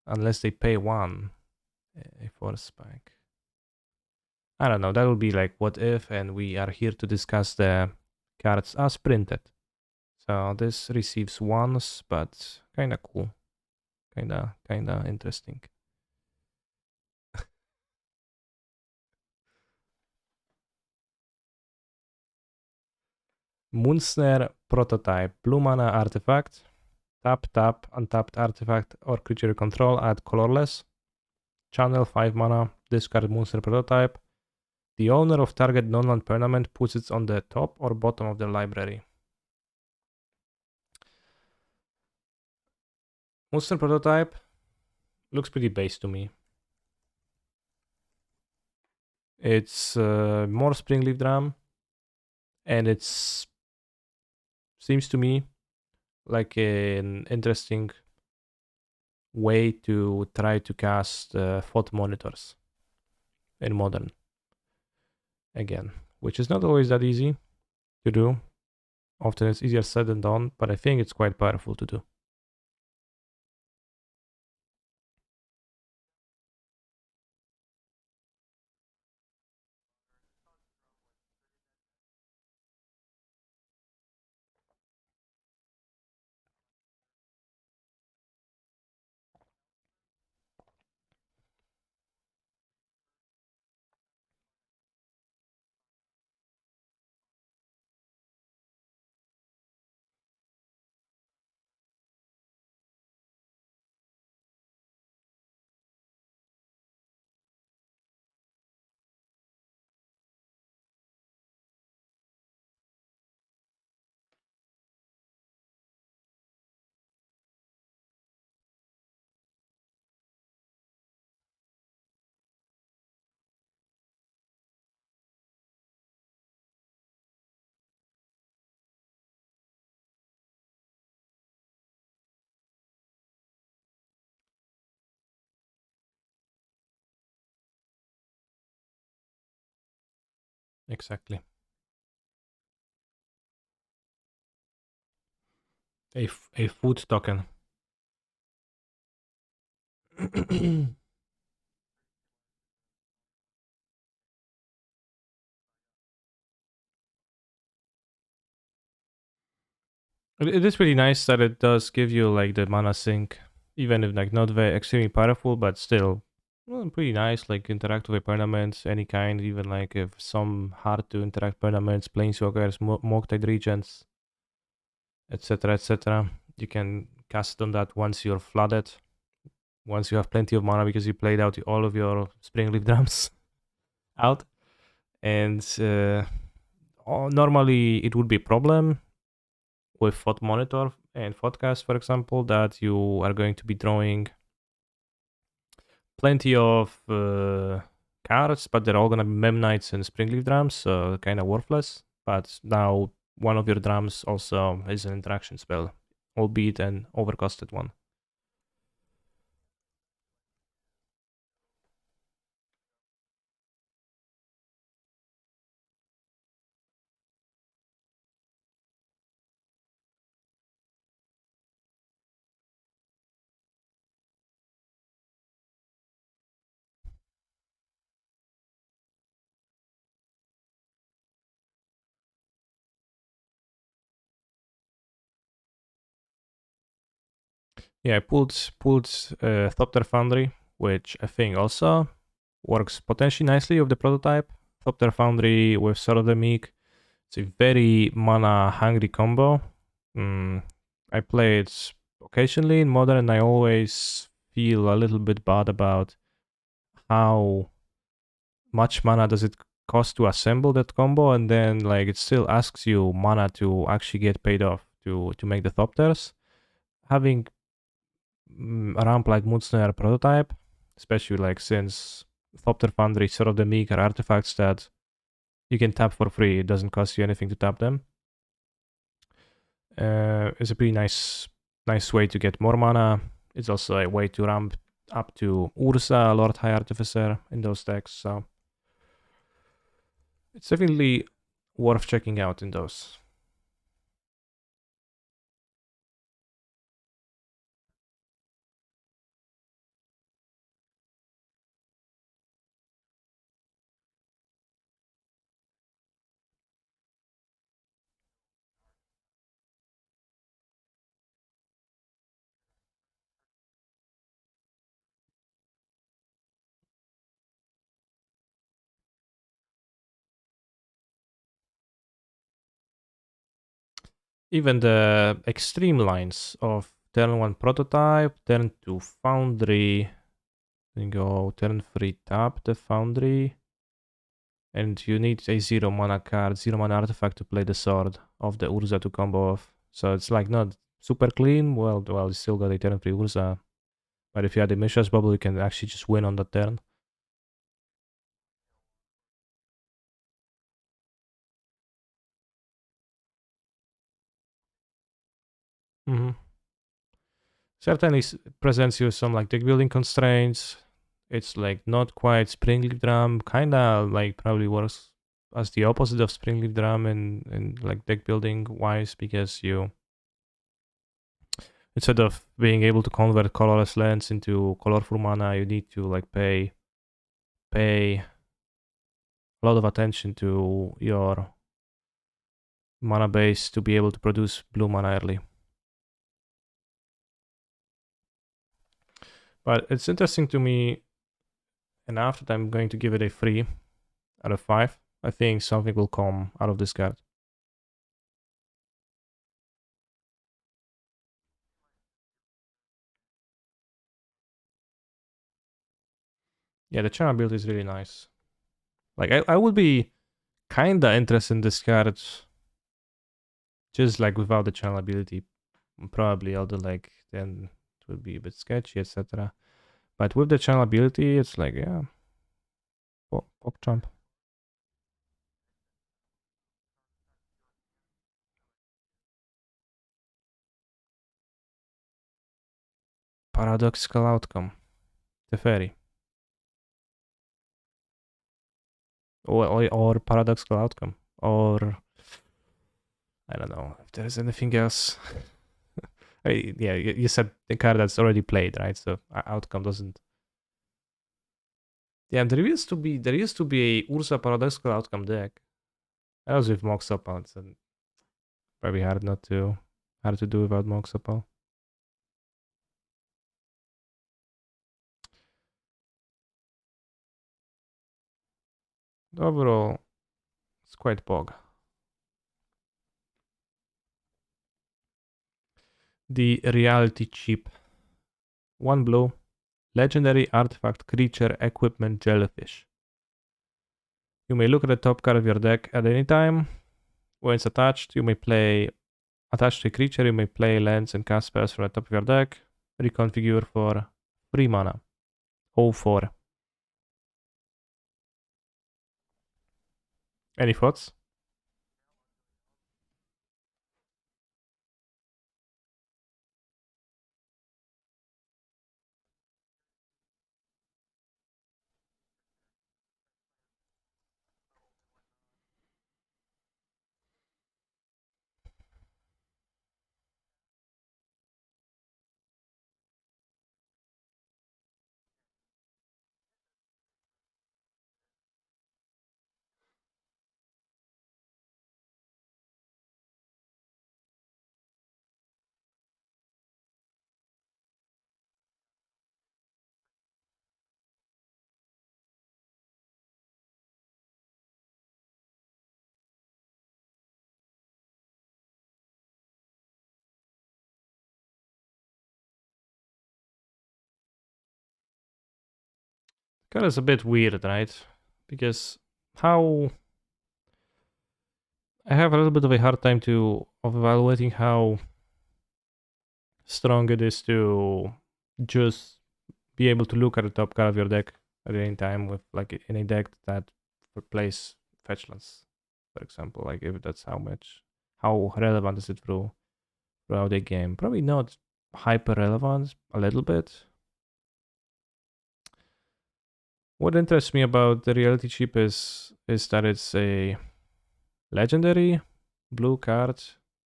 unless they pay 1 a force spike. I don't know. That would be like what if, and we are here to discuss the cards as printed. So this receives ones, but kinda cool. Kinda interesting. Moonsnare Prototype. Blue mana artifact. Tap, tap, untapped artifact or creature you control, add colorless. Channel 5 mana, discard Moonsnare Prototype. The owner of target non-land permanent puts it on the top or bottom of their library. Moonsnare Prototype looks pretty base to me. It's more Springleaf Drum, and it's seems to me like an interesting way to try to cast FOT monitors in Modern. Again, which is not always that easy to do. Often it's easier said than done, but I think it's quite powerful to do. Exactly. A food token. It is pretty nice that it does give you like the mana sink, even if like not very extremely powerful, but still pretty nice. Like interact with permanents, any kind, even like if some hard to interact permanents, planeswalkers, Morktide Regents, etc., etc. You can cast on that once you're flooded, once you have plenty of mana because you played out all of your Springleaf Drums out, and normally it would be a problem with FOT monitor and podcast, for example, that you are going to be drawing plenty of cards, but they're all gonna be Mem Knights and Springleaf Drums, so kind of worthless. But now one of your drums also is an interaction spell, albeit an overcosted one. Yeah, I pulled Thopter Foundry, which I think also works potentially nicely with the prototype. Thopter Foundry with Sword of the Meek. It's a very mana hungry combo. I play it occasionally in Modern, and I always feel a little bit bad about how much mana does it cost to assemble that combo, and then like it still asks you mana to actually get paid off to make the Thopters. Having a ramp like Moonsnare prototype, especially like since Thopter Foundry is sort of the meager artifacts that you can tap for free, it doesn't cost you anything to tap them. It's a pretty nice way to get more mana. It's also a way to ramp up to Ursa, Lord High Artificer in those decks, so it's definitely worth checking out in those. Even the extreme lines of turn 1 prototype, turn 2 foundry, then go turn 3 tap the foundry, and you need a 0 mana card, 0 mana artifact to play the sword of the Urza to combo off. So it's like not super clean. Well, you still got a turn 3 Urza, but if you had a Mishra's Bubble, you can actually just win on that turn. Mm-hmm. Certainly presents you some like deck building constraints. It's like not quite Springleaf Drum, kinda like probably works as the opposite of Springleaf Drum in like deck building wise, because you, instead of being able to convert colorless lands into colorful mana, you need to like pay a lot of attention to your mana base to be able to produce blue mana early. But it's interesting to me, and after that I'm going to give it a 3 out of 5. I think something will come out of this card. Yeah, the channel build is really nice. Like I would be kinda interested in this card just like without the channel ability. Probably, although like then it would be a bit sketchy, etc. But with the channel ability, it's like, yeah, pop jump. Paradoxical outcome. Teferi. Or paradoxical outcome. Or I don't know if there's anything else. Yeah, you said the card that's already played, right? So outcome doesn't. Yeah, there used to be a Ursa paradoxical outcome deck. That was with Mox Opal. It's probably hard to do without Mox Opal. Overall, it's quite bog. The reality chip. 1 blue. Legendary artifact creature equipment jellyfish. You may look at the top card of your deck at any time. When it's attached, you may play attached to a creature, you may play lands and cast spells from the top of your deck. Reconfigure for 3 mana. 0-4. Any thoughts? Card is a bit weird, right? Because how I have a little bit of a hard time of evaluating how strong it is to just be able to look at the top card of your deck at any time with like in a deck that plays fetchlands, for example. Like if that's how relevant is it throughout the game? Probably not hyper relevant, a little bit. What interests me about the reality chip is that it's a legendary blue card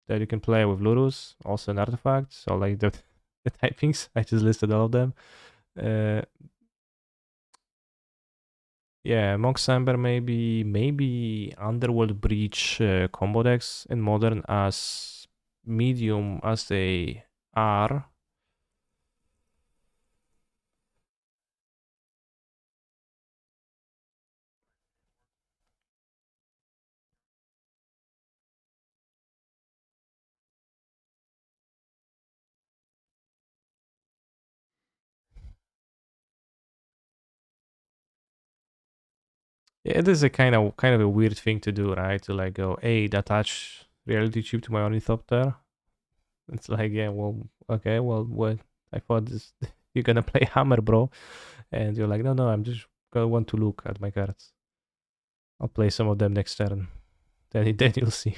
that you can play with Lurus, also an artifact. So like the typings, I just listed all of them. Uh, yeah, Monk's Amber maybe Underworld Breach combo decks in Modern as medium as they are. Yeah, it is a kind of a weird thing to do, right? To like go, hey, attach reality chip to my Ornithopter. It's like, yeah, well, okay, well, what? I thought this you're gonna play Hammer, bro, and you're like, no, I'm just gonna want to look at my cards. I'll play some of them next turn. Then you'll see.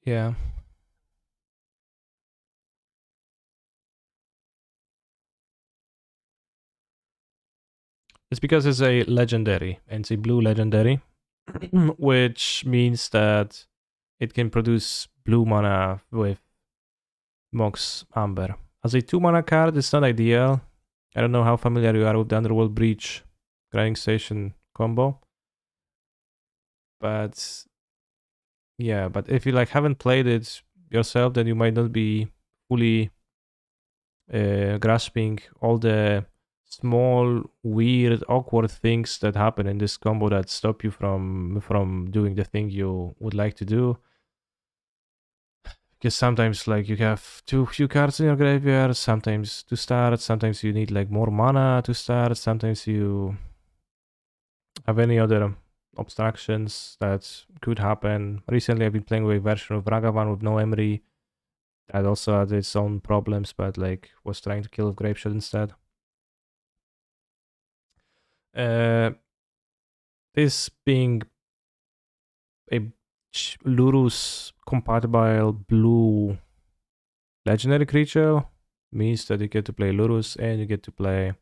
Yeah, it's because it's a legendary and it's a blue legendary, which means that it can produce blue mana with Mox Amber. As a 2 mana card, it's not ideal. I don't know how familiar you are with the Underworld Breach grinding station combo, but yeah, but if you like haven't played it yourself, then you might not be fully grasping all the small, weird, awkward things that happen in this combo that stop you from doing the thing you would like to do. Because sometimes like you have too few cards in your graveyard, sometimes to start, sometimes you need like more mana to start, sometimes you have any other obstructions that could happen. Recently I've been playing with a version of Ragavan with no Emery that also had its own problems, but like was trying to kill with Grapeshot instead. Uh, this being a Lurus compatible blue legendary creature means that you get to play Lurus and you get to play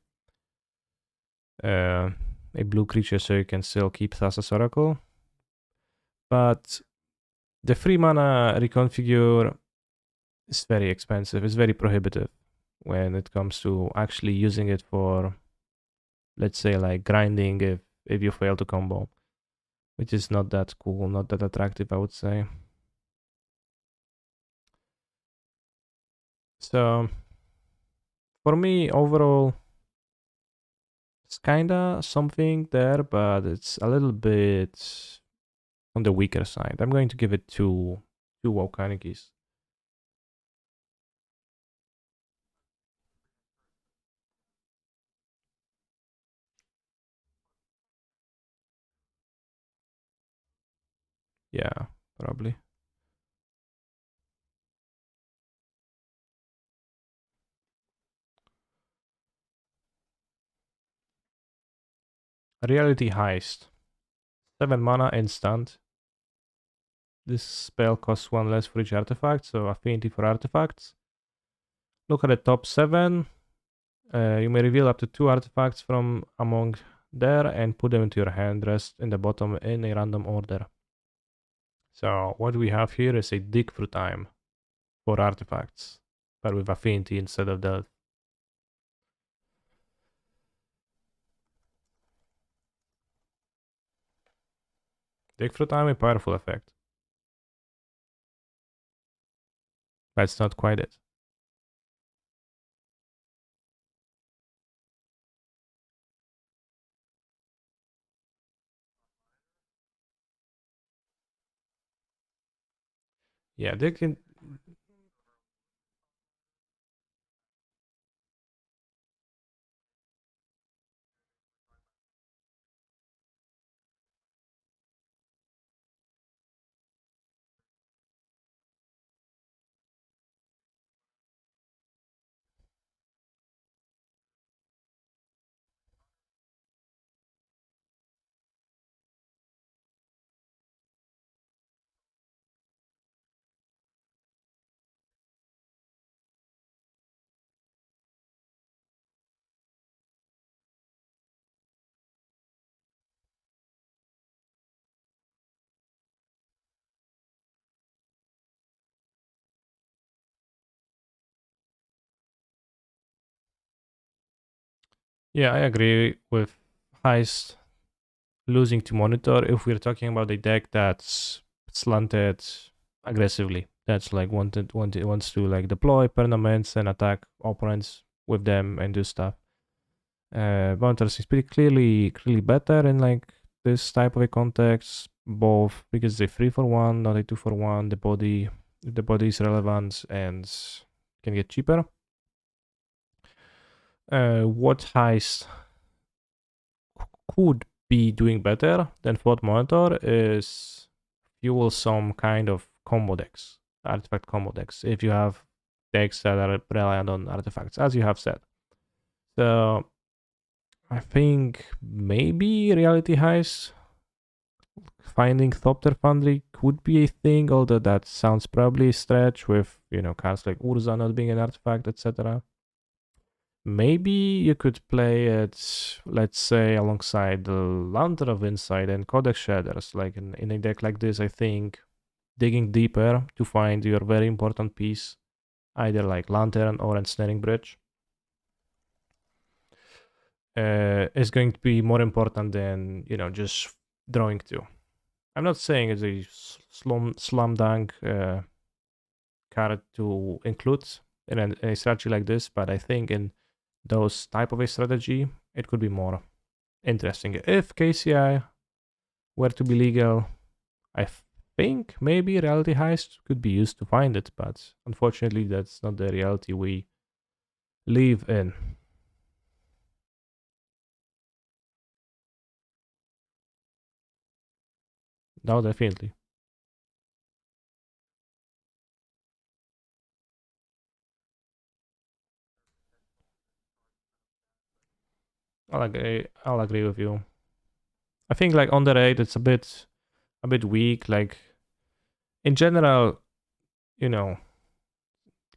a blue creature so you can still keep Thassa's Oracle. But the 3 mana reconfigure is very expensive. It's very prohibitive when it comes to actually using it for, let's say, like grinding if you fail to combo, which is not that cool, not that attractive, I would say. So for me, overall, it's kinda something there, but it's a little bit on the weaker side. I'm going to give it two Volcanic's. Yeah, probably. Reality Heist. 7 mana instant. This spell costs 1 less for each artifact, so affinity for artifacts. Look at the top 7. You may reveal up to 2 artifacts from among there and put them into your hand, rest in the bottom in a random order. So what we have here is a dig through time for artifacts, but with affinity instead of the. Dig through time, a powerful effect. That's not quite it. Yeah, they can. Yeah, I agree with Heist losing to Monitor if we're talking about a deck that's slanted aggressively. That's like wants to like deploy permanents and attack opponents with them and do stuff. Monitors is pretty clearly better in like this type of a context, both because they 3-for-1, not a 2-for-1. The body is relevant and can get cheaper. What Heist could be doing better than Thought Monitor is fuel some kind of combo decks, artifact combo decks, if you have decks that are reliant on artifacts, as you have said. So I think maybe Reality Heist finding Thopter Foundry could be a thing, although that sounds probably a stretch with, cards like Urza not being an artifact, etc. Maybe you could play it, let's say, alongside the Lantern of Insight and Codex Shaders. Like in a deck like this, I think digging deeper to find your very important piece, either like Lantern or Ensnaring Bridge, is going to be more important than, just drawing two. I'm not saying it's a slam dunk card to include in a strategy like this, but I think in those type of a strategy, it could be more interesting. If KCI were to be legal, I think maybe Reality Heist could be used to find it, but unfortunately, that's not the reality we live in. No, definitely. I'll agree with you. I think like on the rate, it's a bit weak. Like in general, you know,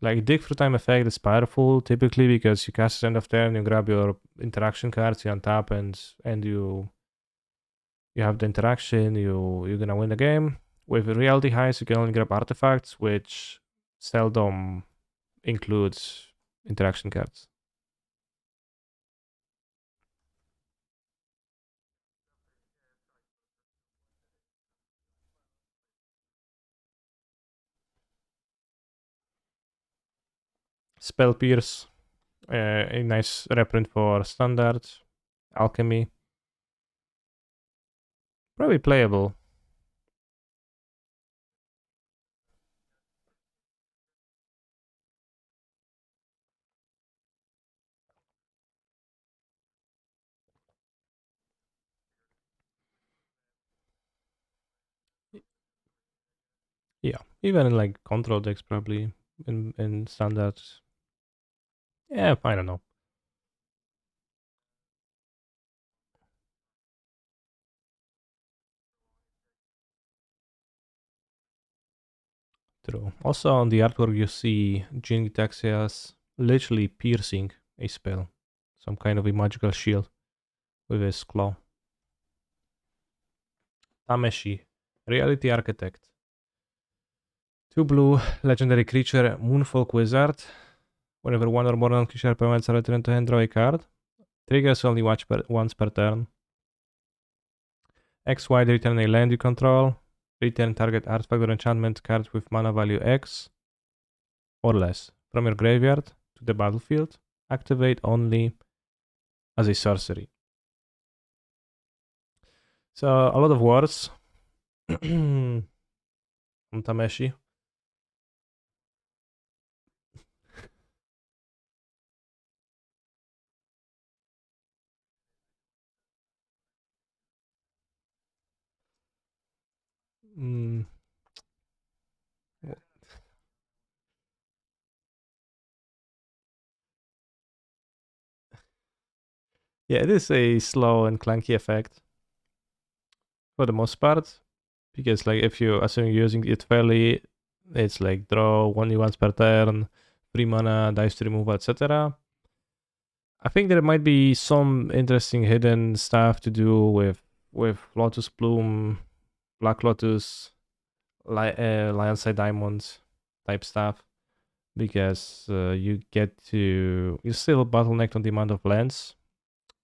like dig through time effect is powerful typically because you cast it end of turn, you grab your interaction cards, you untap and you have the interaction, you're gonna win the game. With reality highs, you can only grab artifacts, which seldom includes interaction cards. Spell Pierce, a nice reprint for standard. Alchemy, probably playable. Yeah, even in like control decks, probably in standard. Yeah, I don't know. True. Also on the artwork, you see Jin Taxias literally piercing a spell, some kind of a magical shield with his claw. Tameshi, Reality Architect. 2 blue, legendary creature, Moonfolk Wizard. Whenever one or more non-creature permanents are returned to hand, draw a card. Triggers only once per turn. XY, return a land you control. Return target artifact or enchantment card with mana value X or less from your graveyard to the battlefield. Activate only as a sorcery. So a lot of words. Tameshi. Mm. Yeah, it is a slow and clunky effect for the most part. Because like if you assume you're using it fairly, it's like draw only once per turn, free mana, dice to remove, etc. I think there might be some interesting hidden stuff to do with Lotus Bloom, Black Lotus, Lion's Eye Diamond type stuff, because you're still bottlenecked on the amount of lands.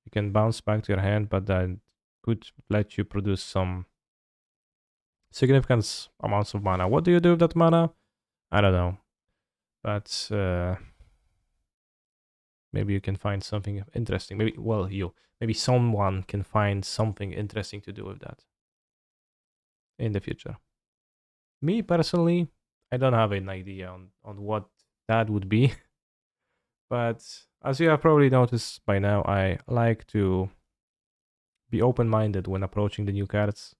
You can bounce back to your hand, but that could let you produce some significant amounts of mana. What do you do with that mana? I don't know, but maybe you can find something interesting. Maybe someone can find something interesting to do with that in the future. Me personally, I don't have an idea on what that would be, but as you have probably noticed by now, I like to be open-minded when approaching the new cards,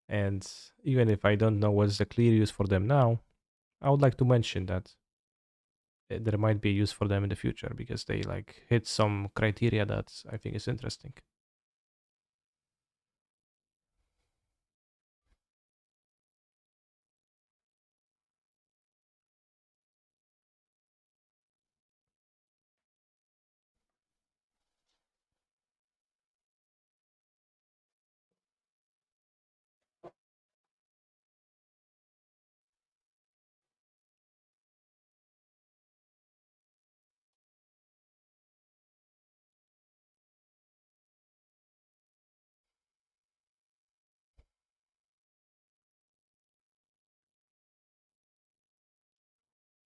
and even if I don't know what's the clear use for them now, I would like to mention that there might be use for them in the future because they like hit some criteria that I think is interesting.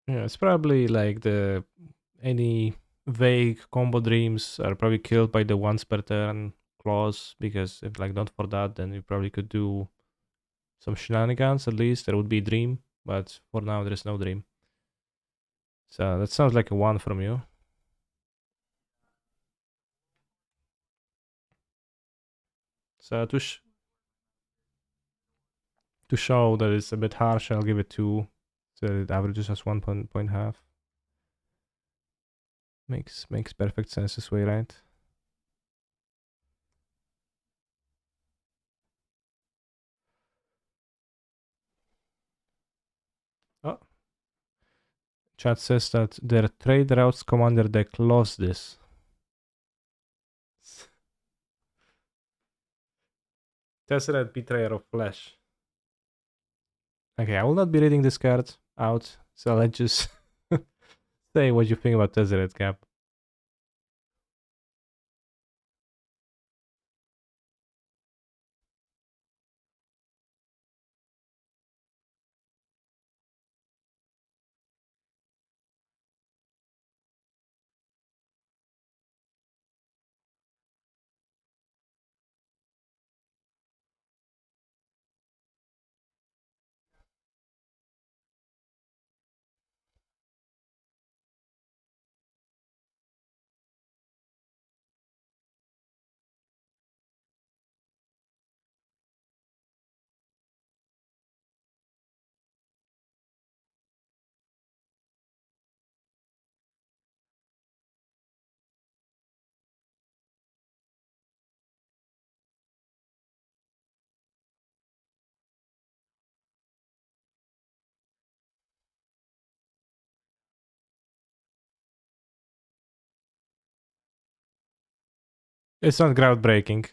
Yeah, it's probably like the any vague combo dreams are probably killed by the once per turn clause, because if like not for that, then you probably could do some shenanigans. At least there would be dream, but for now there is no dream. So that sounds like a one from you. So to show that it's a bit harsh, I'll give it two. So it averages as 1 point half. Makes perfect sense this way, right? Oh, chat says that their trade routes commander deck lost this. Tesseract Betrayer of Flesh. Okay, I will not be reading this card out, so let's just say what you think about Tesseract Cap. It's not groundbreaking.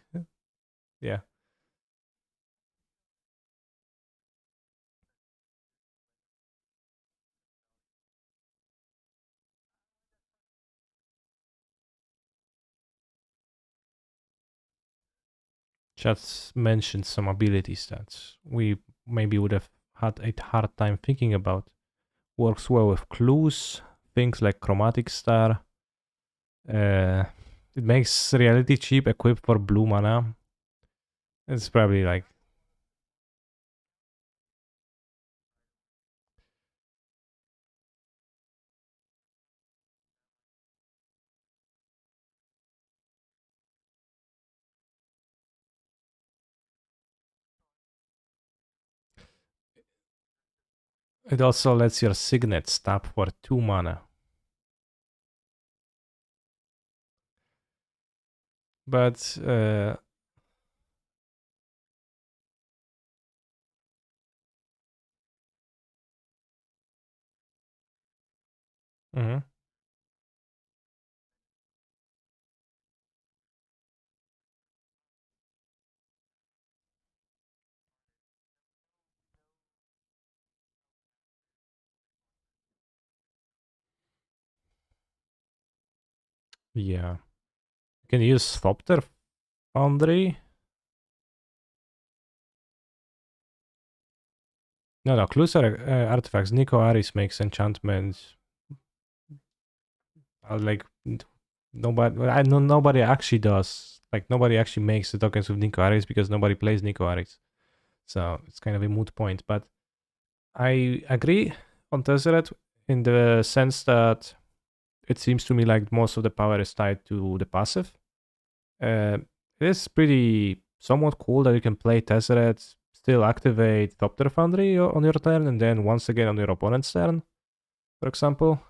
Yeah. Chat mentioned some abilities that we maybe would have had a hard time thinking about. Works well with clues, things like chromatic star. It makes reality cheap equipped for blue mana. It's probably like it also lets your signet stop for 2 mana. But mhm. Yeah. You can use Thopter Foundry. No, clues are artifacts. Nico Aris makes enchantments. Like nobody, I know nobody actually does. Like nobody actually makes the tokens with Nico Aris because nobody plays Nico Aris. So it's kind of a moot point. But I agree on Tezzeret in the sense that it seems to me like most of the power is tied to the passive. Uh, it is pretty somewhat cool that you can play Tezzeret, still activate Thopter Foundry on your turn, and then once again on your opponent's turn, for example.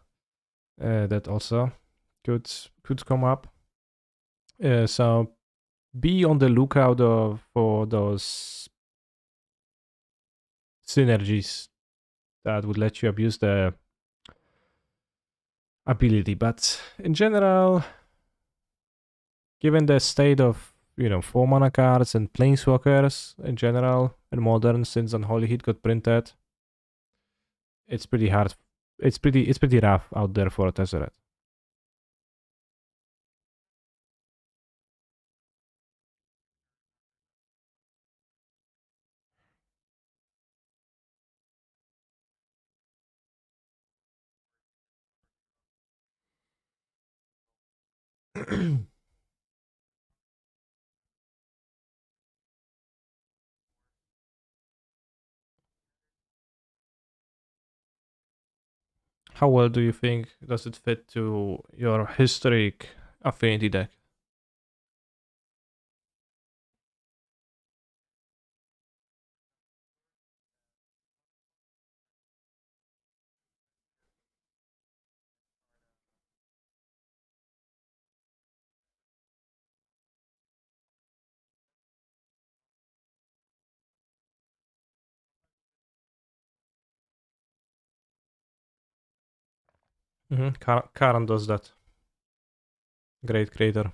That also could come up. So be on the lookout for those synergies that would let you abuse the ability. But in general, given the state of 4 mana cards and planeswalkers in general in modern since Unholy Heat got printed, it's pretty hard. It's pretty rough out there for a Tezzeret. How well do you think does it fit to your historic affinity deck? Karan does that. Great creator.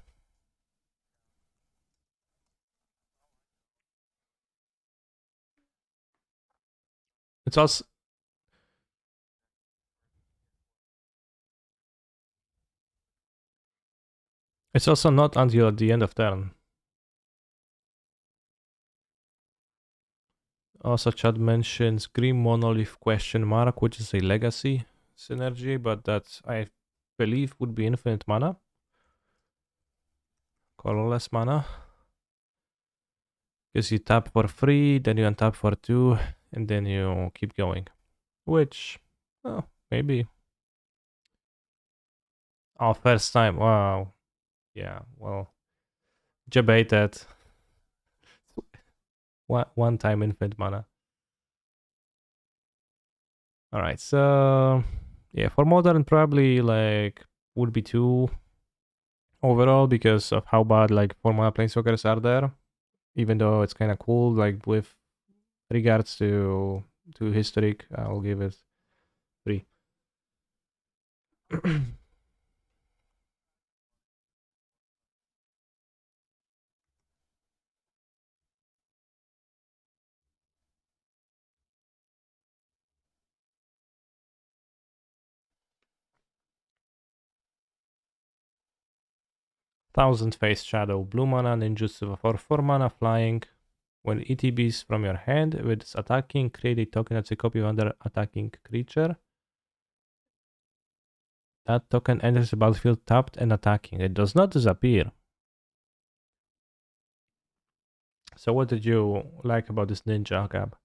It's also not until the end of turn. Also, Chad mentions Green Monolith question mark, which is a legacy synergy, but that I believe would be infinite mana, colorless mana. Because you tap for 3, then you untap for 2, and then you keep going. Which, oh, maybe. Oh, first time. Wow. Yeah, well, debated. One time infinite mana. All right, so yeah, for modern probably like would be 2 overall because of how bad like 4 mana planeswalkers are there. Even though it's kind of cool, like with regards to historic, I'll give it 3. Thousand Face Shadow, blue mana, ninjutsu for 4 mana, flying. When ETBs from your hand with attacking, create a token that's a copy of another attacking creature. That token enters the battlefield tapped and attacking. It does not disappear. So what did you like about this ninja, Gab?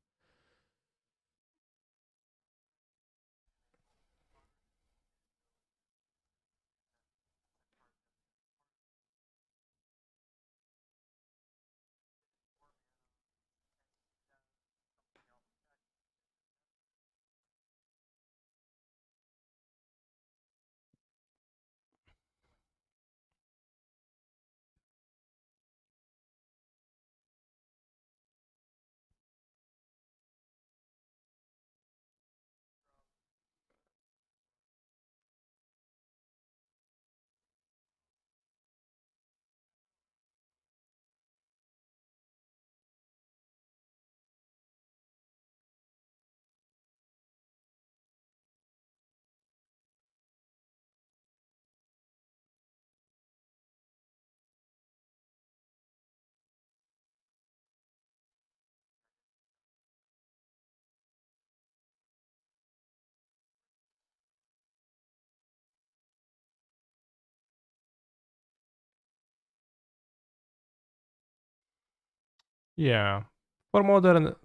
Yeah. For modern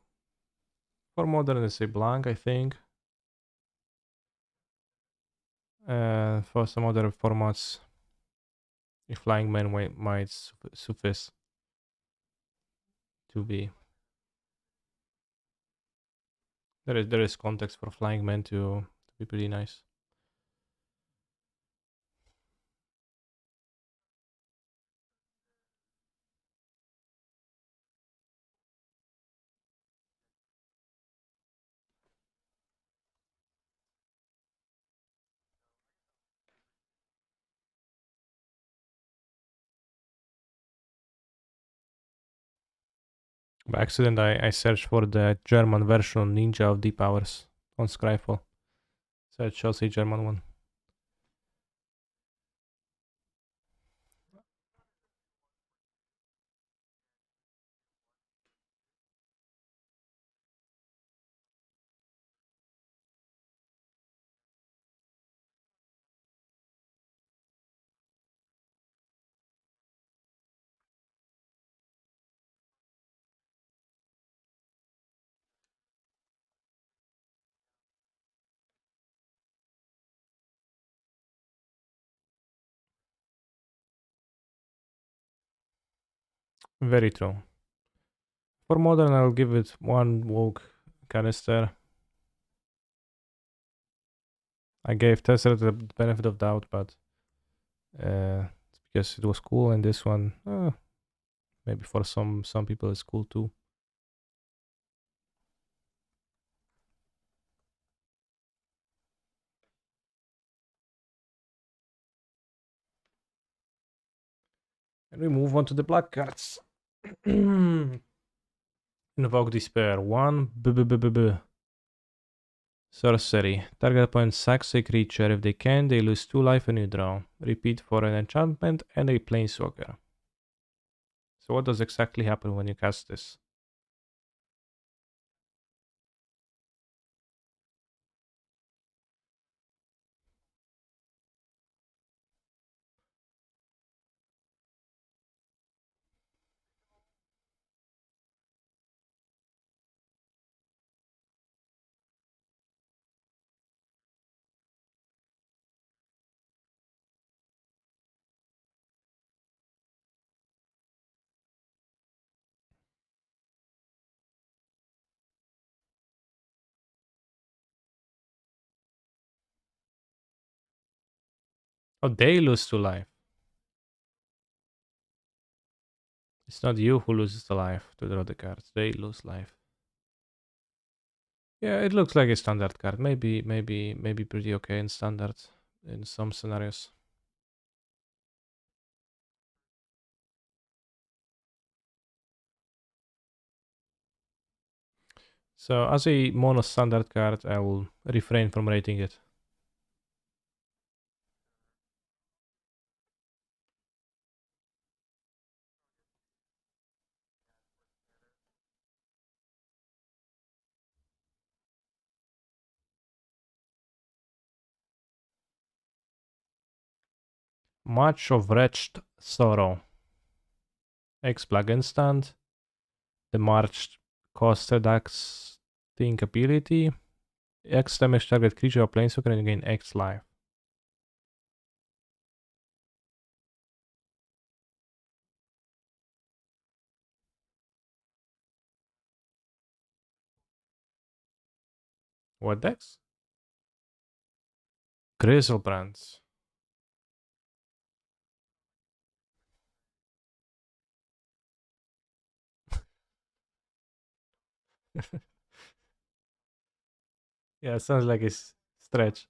it's a blank, I think. For some other formats, a flying man might suffice to be. There is context for flying man to be pretty nice. By accident, I searched for the German version Ninja of Deep Hours on Scryfall. So it shows a German one. Very true. For modern, I'll give it one woke canister. I gave Tesla the benefit of doubt, but it's because it was cool, and this one, maybe for some people, it's cool too. And we move on to the black cards. Invoke Despair. 1 b. Sorcery. Target opponent sacks a creature. If they can, they lose 2 life and you draw. Repeat for an enchantment and a planeswalker. So what does exactly happen when you cast this? Oh, they lose 2 life. It's not you who loses the life to draw the cards. They lose life. Yeah, it looks like a standard card. Maybe pretty okay in standard in some scenarios. So as a mono standard card, I will refrain from rating it. Much of Wretched Sorrow. X Black Instant. The March cost reducing ability. X damage target creature or planeswalker and gain X life. What decks? Grizzlebrands. Yeah, sounds like it's stretch.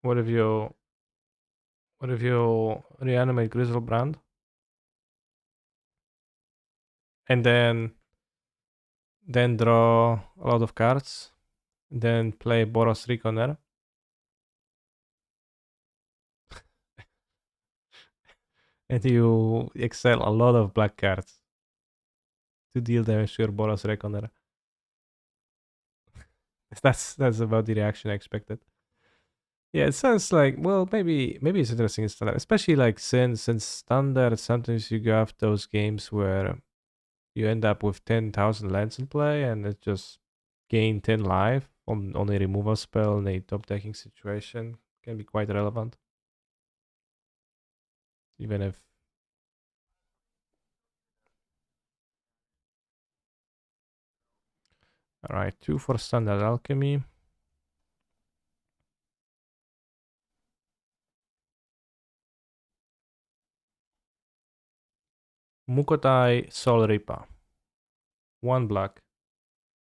What if you reanimate Grizzlebrand and then draw a lot of cards, then play Boros Reconner, and you excel a lot of black cards to deal damage to your Boros Reconner. That's about the reaction I expected. Yeah, it sounds like, well, maybe it's interesting in standard, especially like since in standard sometimes you have those games where you end up with 10,000 lands in play and it just gain 10 life on a removal spell in a top decking situation can be quite relevant. Even if, alright, 2 for standard alchemy. Mukotai Soul Reaper. 1 black.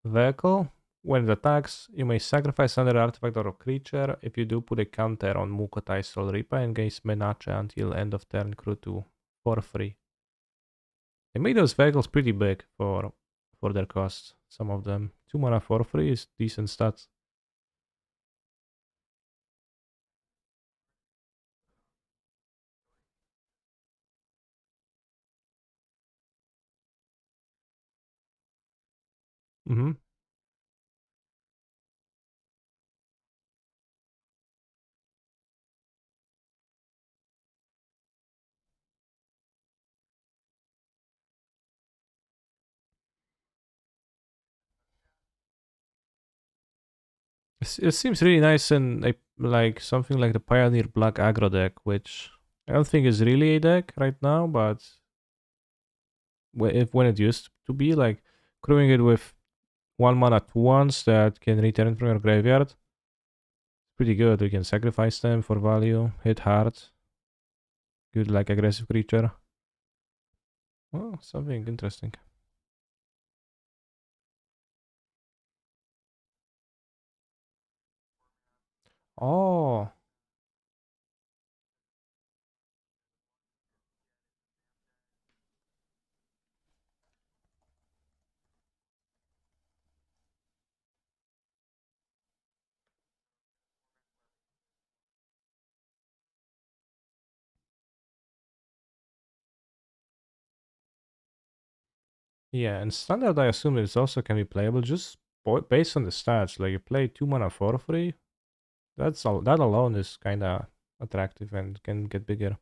Vehicle. When it attacks, you may sacrifice another artifact or a creature. If you do, put a counter on Mukotai Soul Reaper and gain Menache until end of turn crew 2 for free. They made those vehicles pretty big for their cost. Some of them. 2 mana for free is decent stats. Mm-hmm. It seems really nice in like something like the Pioneer Black aggro deck, which I don't think is really a deck right now, but when it used to be, like crewing it with 1 mana 2/1s that can return from your graveyard, pretty good. We can sacrifice them for value, hit hard, good like aggressive creature. Well, something interesting. Oh, yeah, and standard I assume it also can be playable just based on the stats. Like you play 2 mana for free, that alone is kind of attractive and can get bigger.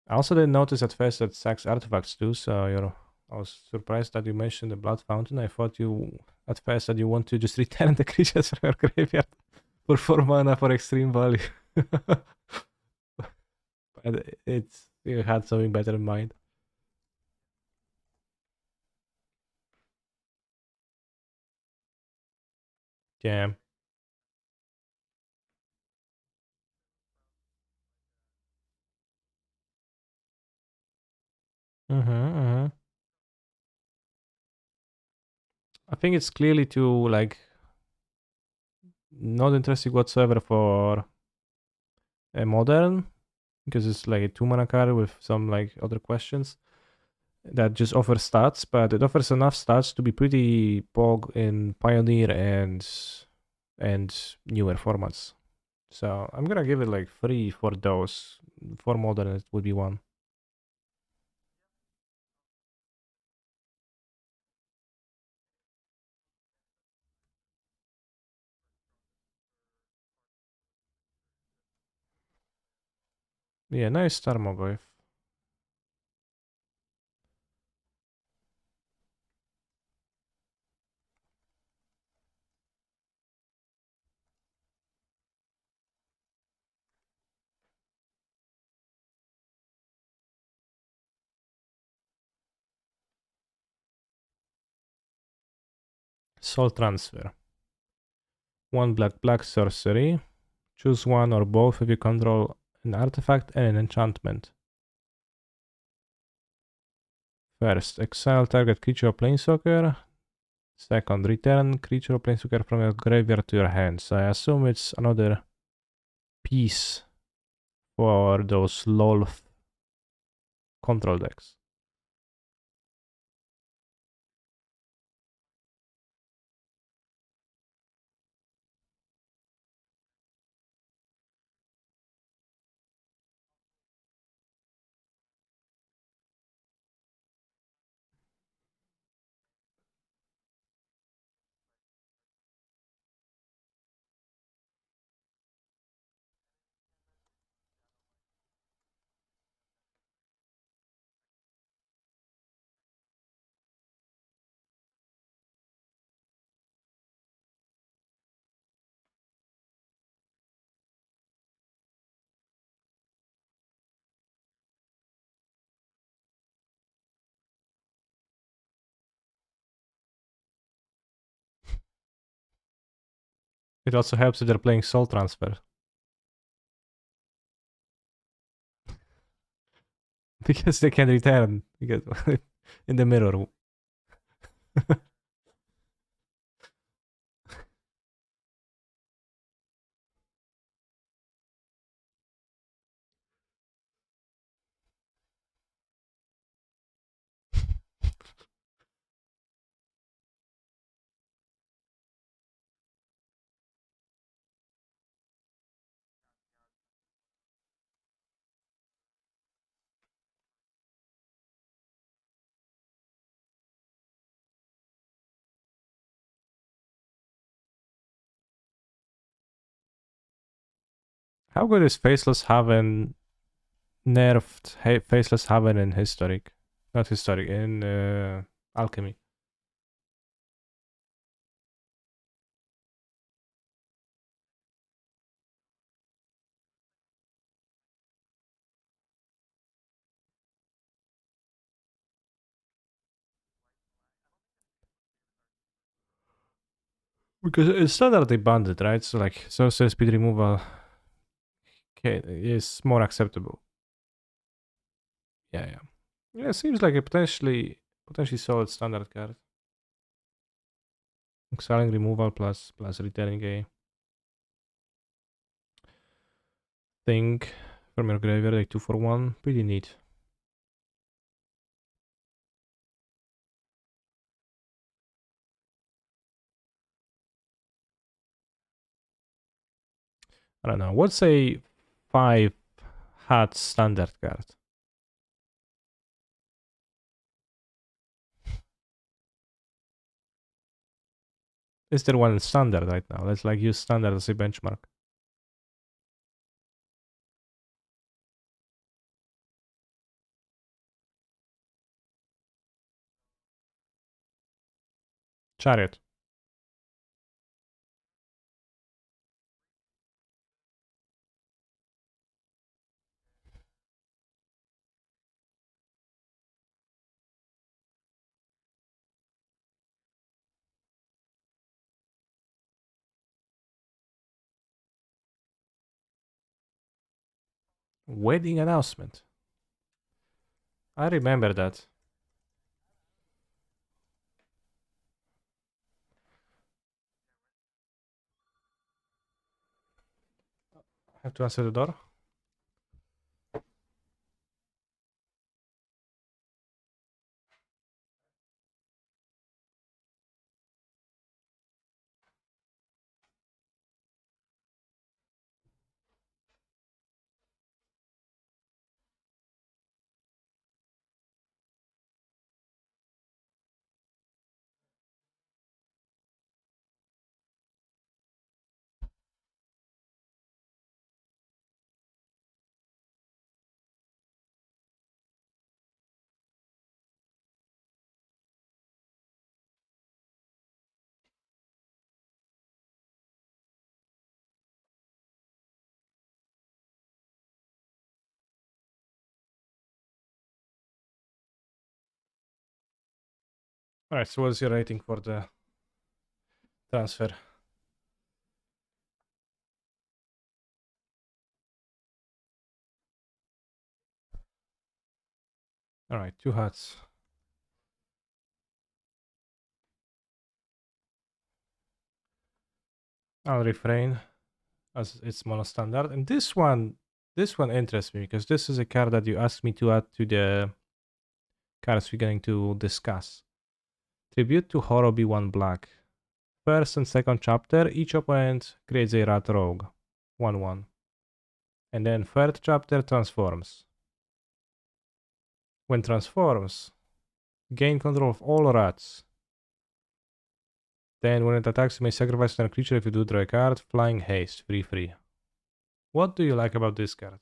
I also didn't notice at first that sacks artifacts too, so I was surprised that you mentioned the Blood Fountain. I thought you at first that you want to just return the creatures from your graveyard for 4 mana for extreme value. But it's you had something better in mind. Yeah. Mm-hmm. I think it's clearly too like not interesting whatsoever for a modern because it's like a 2-mana card with some like other questions that just offer stats, but it offers enough stats to be pretty pog in Pioneer and newer formats. So I'm gonna give it like 3 for those. For Modern it would be 1. Yeah, nice Tarmogoyf. Soul Transfer. 1 black sorcery. Choose one or both if you control an artifact and an enchantment. First, exile target creature or planeswalker. Second, return creature or planeswalker from your graveyard to your hands. I assume it's another piece for those LOL control decks. It also helps if they're playing Soul Transfer. Because they can return because in the mirror. How good is Faceless Haven nerfed Faceless Haven in Historic? Not Historic, in Alchemy. Because it's standard they banned it, right? So like sorcerer speed removal is more acceptable. Yeah. Yeah, seems like a potentially solid standard card. Exiling removal plus returning a thing from your graveyard, like 2 for 1. Pretty neat. I don't know. What's a 5 hat standard card? Is there one standard right now? Let's like use standard as a benchmark. Chariot. Wedding announcement. I remember that. I have to answer the door. Alright, so what's your rating for the transfer? Alright, 2 hats. I'll refrain as it's mono standard. And this one interests me because this is a card that you asked me to add to the cards we're going to discuss. Tribute to Horobi 1 black. First and second chapter, each opponent creates a rat rogue. 1-1. And then third chapter transforms. When transforms, gain control of all rats. Then when it attacks, you may sacrifice another creature. If you do, draw a card. Flying haste, 3/3. What do you like about this card?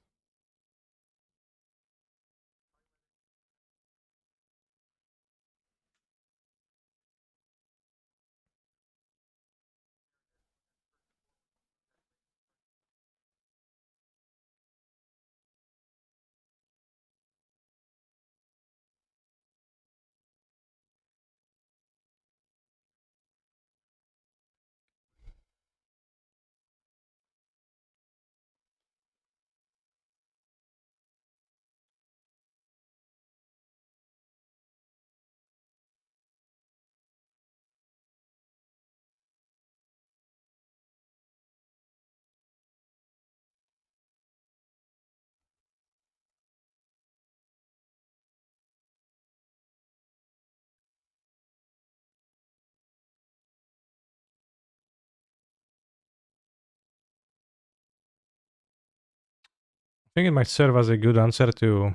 I think it might serve as a good answer to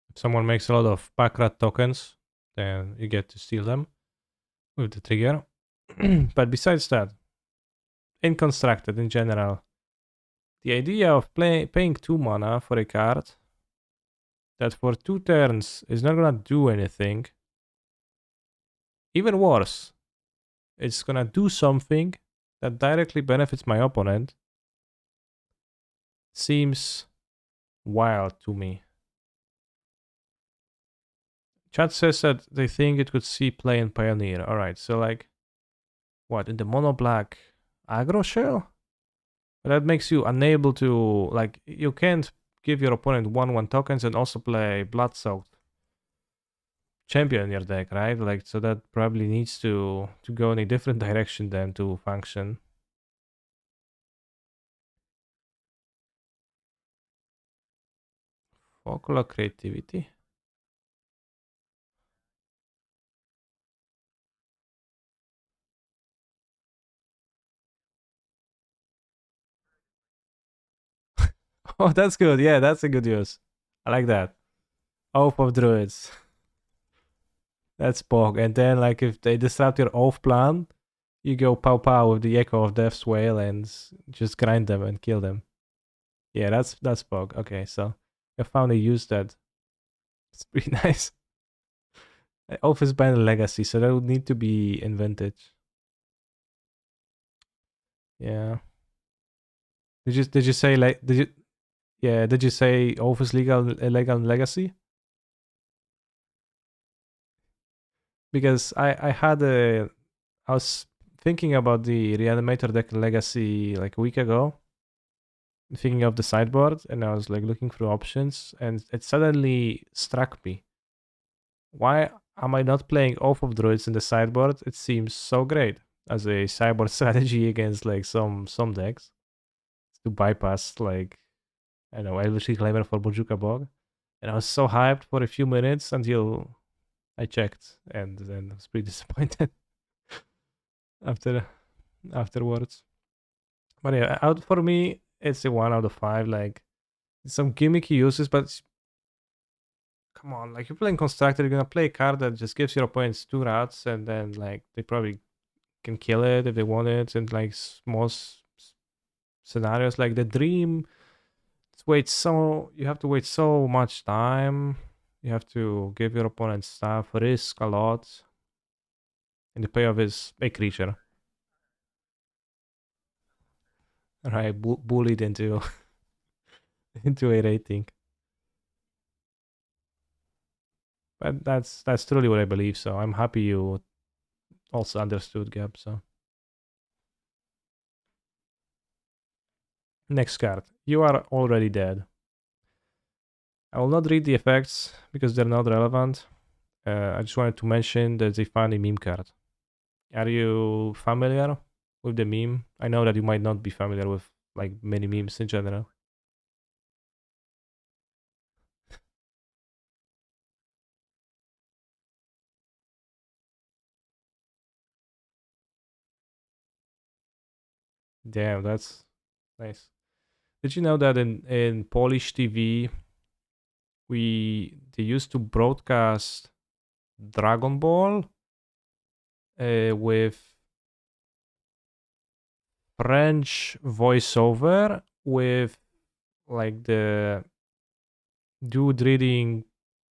if someone makes a lot of pack rat tokens, then you get to steal them with the trigger. But besides that, in constructed in general, the idea of paying 2 mana for a card that for 2 turns is not gonna do anything. Even worse, it's gonna do something that directly benefits my opponent. Seems wild to me. Chat says that they think it could see play in Pioneer. Alright, so like, what, in the mono black aggro shell? That makes you unable to, like, you can't give your opponent 1/1 tokens and also play Blood Soaked champion in your deck, right? Like, so that probably needs to go in a different direction than to function. Folklore creativity. Oh, that's good. Yeah, that's a good use. I like that. Oath of Druids. That's Pog. And then, like, if they disrupt your Oath plan, you go pow pow with the Echo of Death's Wail and just grind them and kill them. Yeah, that's Pog. Okay, so I finally used that. It's pretty nice. Oath is by the Legacy, so that would need to be in Vintage. Yeah. Did you say like did you say Oath is legal in Legacy? Because I was thinking about the Reanimator deck in Legacy like a week ago, thinking of the sideboard, and I was like looking through options, and it suddenly struck me. Why am I not playing Oath of Druids in the sideboard? It seems so great as a sideboard strategy against like some decks to bypass like I don't know Elvish Reclaimer for Bojuka Bog. And I was so hyped for a few minutes until I checked, and then I was pretty disappointed after afterwards. But yeah, out for me, it's a 1 out of 5. Like some gimmicky uses, but come on, like you're playing constructed, you're gonna play a card that just gives your opponents 2 rats, and then like they probably can kill it if they want it. And like most scenarios, like the dream, you have to wait so much time. You have to give your opponent stuff, risk a lot, and the payoff is a creature. Right, bullied into into a rating. But that's truly what I believe. So I'm happy you also understood, Gab. So next card. You are already dead. I will not read the effects because they're not relevant. I just wanted to mention that they found a meme card. Are you familiar with the meme? I know that you might not be familiar with like many memes in general. Damn, that's nice. Did you know that in Polish TV they used to broadcast Dragon Ball with French voiceover with like the dude reading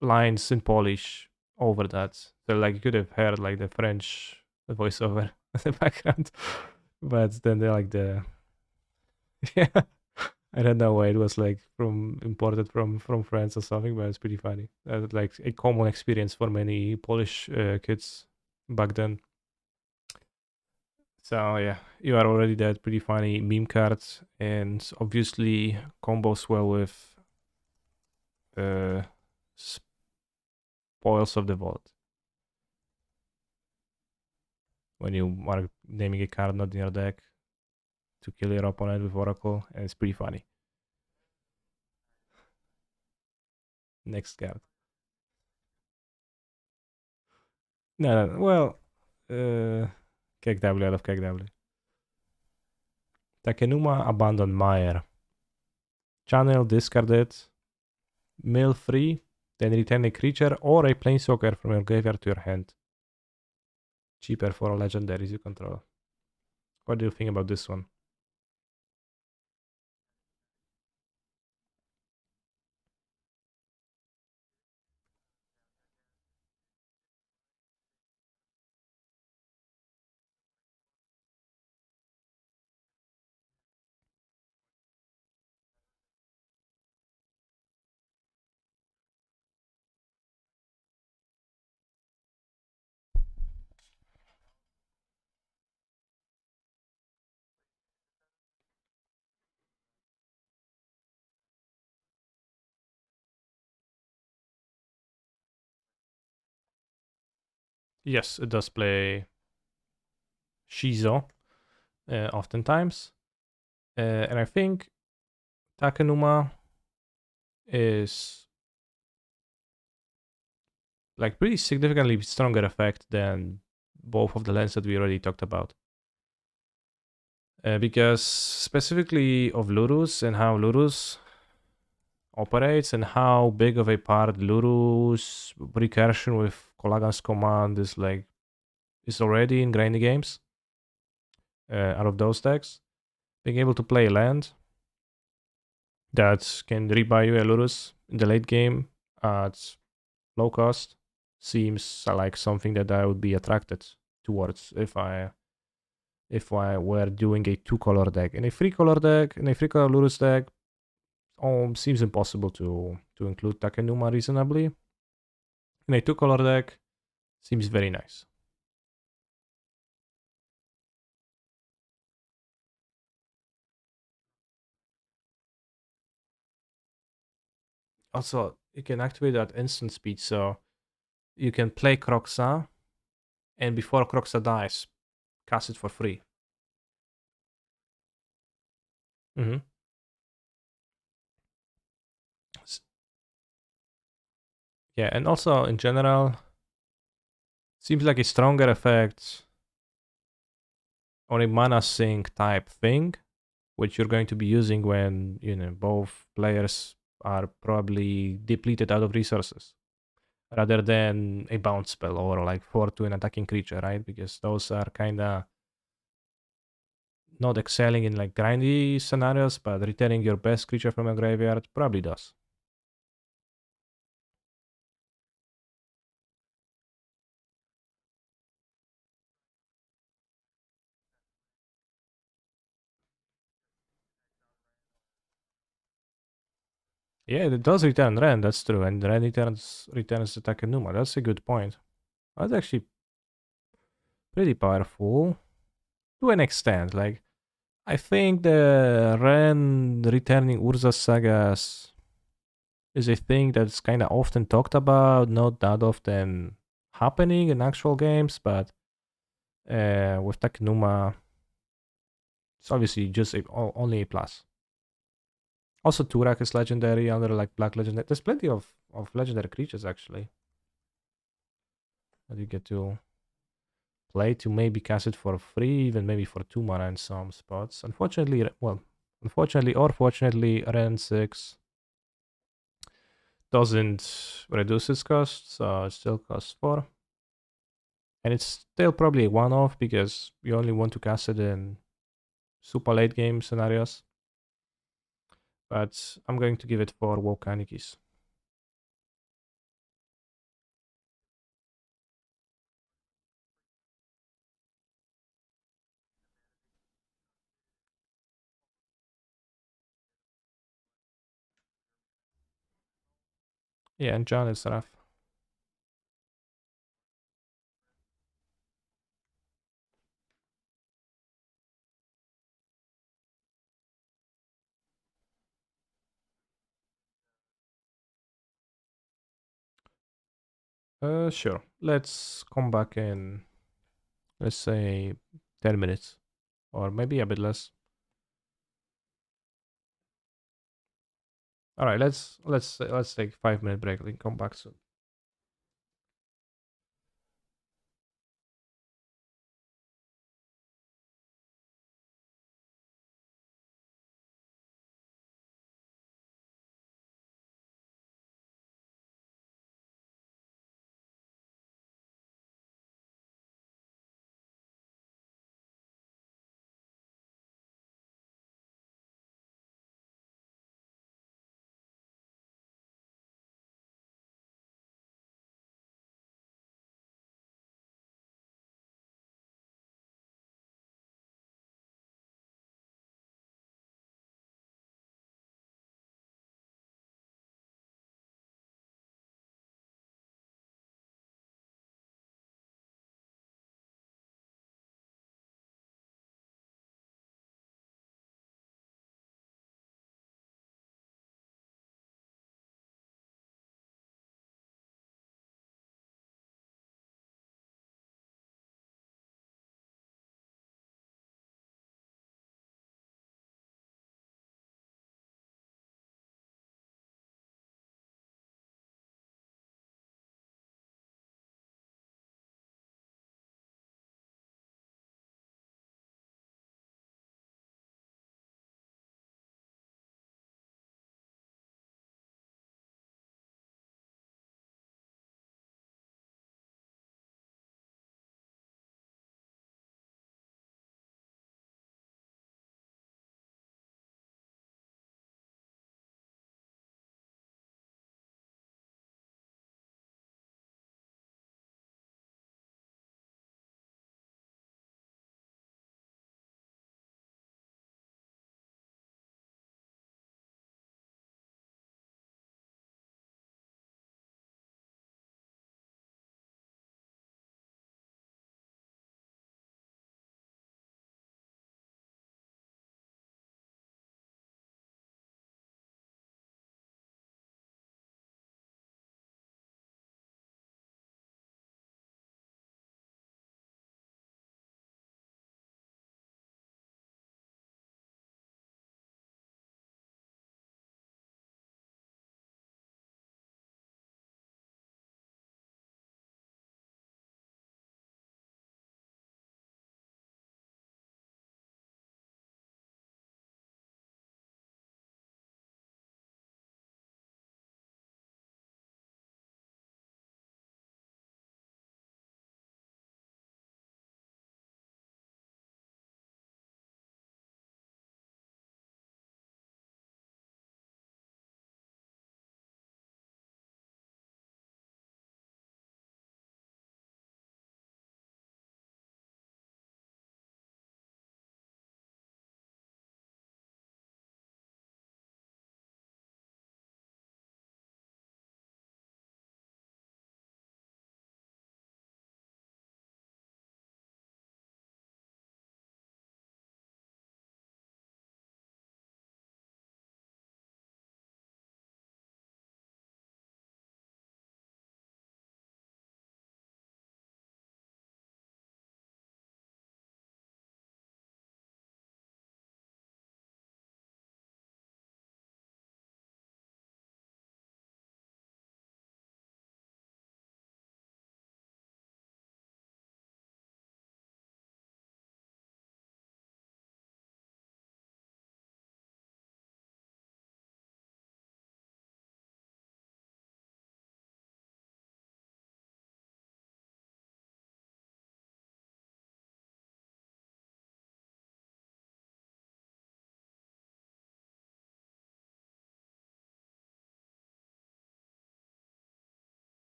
lines in Polish over that. So like you could have heard like the French voiceover in the background, but then they like the yeah. I don't know why it was like from imported from France or something, but it's pretty funny. Like a common experience for many Polish kids back then. So yeah, you are already that pretty funny meme cards, and obviously combos well with uh, spoils of the vault. When you are naming a card not in your deck to kill your opponent with Oracle, and it's pretty funny. Next card. No, well, KW out of KW. Takenuma Abandoned Mire. Channel discarded, mill free, then return a creature or a planeswalker from your graveyard to your hand. Cheaper for legendaries you control. What do you think about this one? Yes, it does play Shizo oftentimes. And I think Takenuma is like pretty significantly stronger effect than both of the lands that we already talked about. Because specifically of Lurus and how Lurus operates and how big of a part Lurus recursion with Kolagan's command is already in grindy games out of those decks. Being able to play a land that can rebuy you a Lurus in the late game at low cost seems like something that I would be attracted towards if I were doing a two color deck. In a three color deck, in a three color Lurus deck, seems impossible to include Takenuma reasonably. In a two color deck, seems very nice. Also, you can activate that instant speed, so you can play Croxa, and before Croxa dies, cast it for free. Mm-hmm. Yeah, and also in general, seems like a stronger effect on a mana sink type thing, which you're going to be using when both players are probably depleted out of resources, rather than a bounce spell or like 4 to an attacking creature, right? Because those are kind of not excelling in like grindy scenarios, but returning your best creature from a graveyard probably does. Yeah, it does return Ren, that's true, and Ren returns the Takenuma. That's a good point. That's actually pretty powerful to an extent. Like, I think the Ren returning Urza sagas is a thing that's kind of often talked about, not that often happening in actual games, but with Takenuma, it's obviously just only a plus. Also, Turak is legendary under like Black Legendary. There's plenty of legendary creatures actually that you get to play to maybe cast it for free, even maybe for 2 mana in some spots. Unfortunately or fortunately, Ren 6 doesn't reduce its cost, so it still costs 4. And it's still probably a one-off because you only want to cast it in super late game scenarios. But I'm going to give it 4 Volcanicus. Yeah, and John is rough. Sure. Let's come back in, let's say, 10 minutes or maybe a bit less. All right, let's take 5 minute break and come back soon.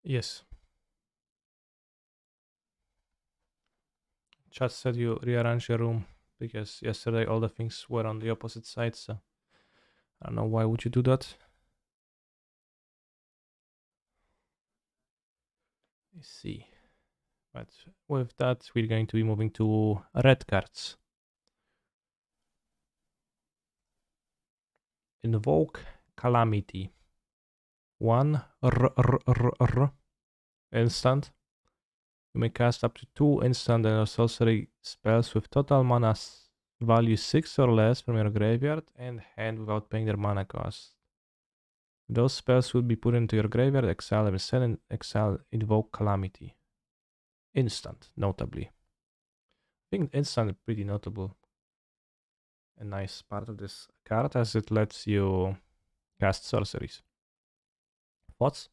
Yes. Chat said you rearrange your room because yesterday all the things were on the opposite side, so I don't know why would you do that. Let's see. But with that, we're going to be moving to red cards. Invoke Calamity. One instant. You may cast up to 2 instant and sorcery spells with total mana value 6 or less from your graveyard and hand without paying their mana cost. Those spells would be put into your graveyard, exile them, send and exile Invoke Calamity. Instant, notably. I think instant is pretty notable. A nice part of this card as it lets you cast sorceries. Thoughts?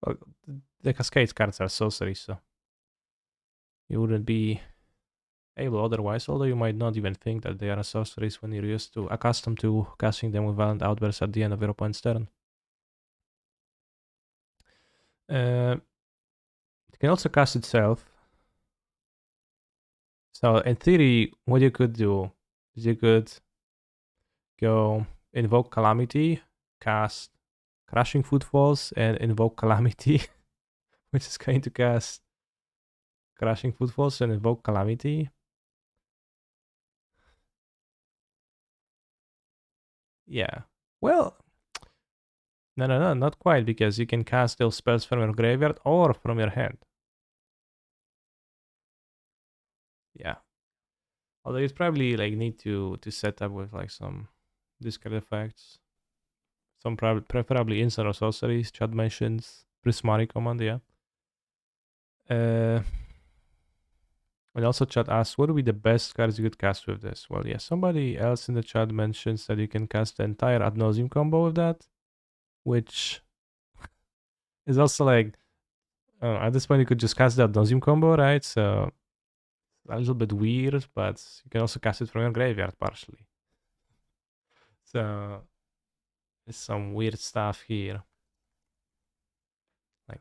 Well, the Cascade cards are sorceries, so you wouldn't be able otherwise, although you might not even think that they are sorceries when you're accustomed to casting them with violent outbursts at the end of your opponent's turn. It can also cast itself. So in theory, what you could do is you could go Invoke Calamity, cast Crushing Footfalls, and Invoke Calamity, which is going to cast Crushing Footfalls and Invoke Calamity. Yeah. Well, no, not quite, because you can cast those spells from your graveyard or from your hand. Yeah. Although you'd probably like need to set up with like some discard effects. Some preferably instant or sorceries. Chad mentions Prismatic Command, yeah. And also chat asks, what would be the best cards you could cast with this? Well, yeah, somebody else in the chat mentions that you can cast the entire Ad Nauseam combo with that, which is also like, at this point you could just cast the Ad Nauseam combo, right? So a little bit weird, but you can also cast it from your graveyard partially. So there's some weird stuff here. Like,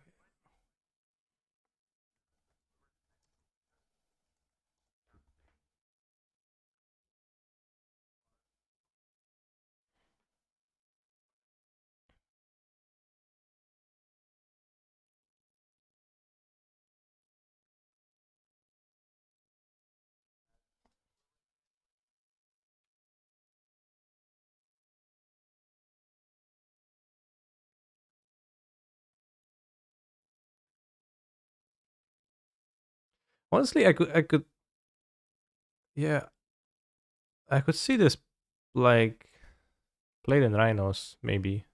honestly, yeah, I could see this like played in Rhinos, maybe.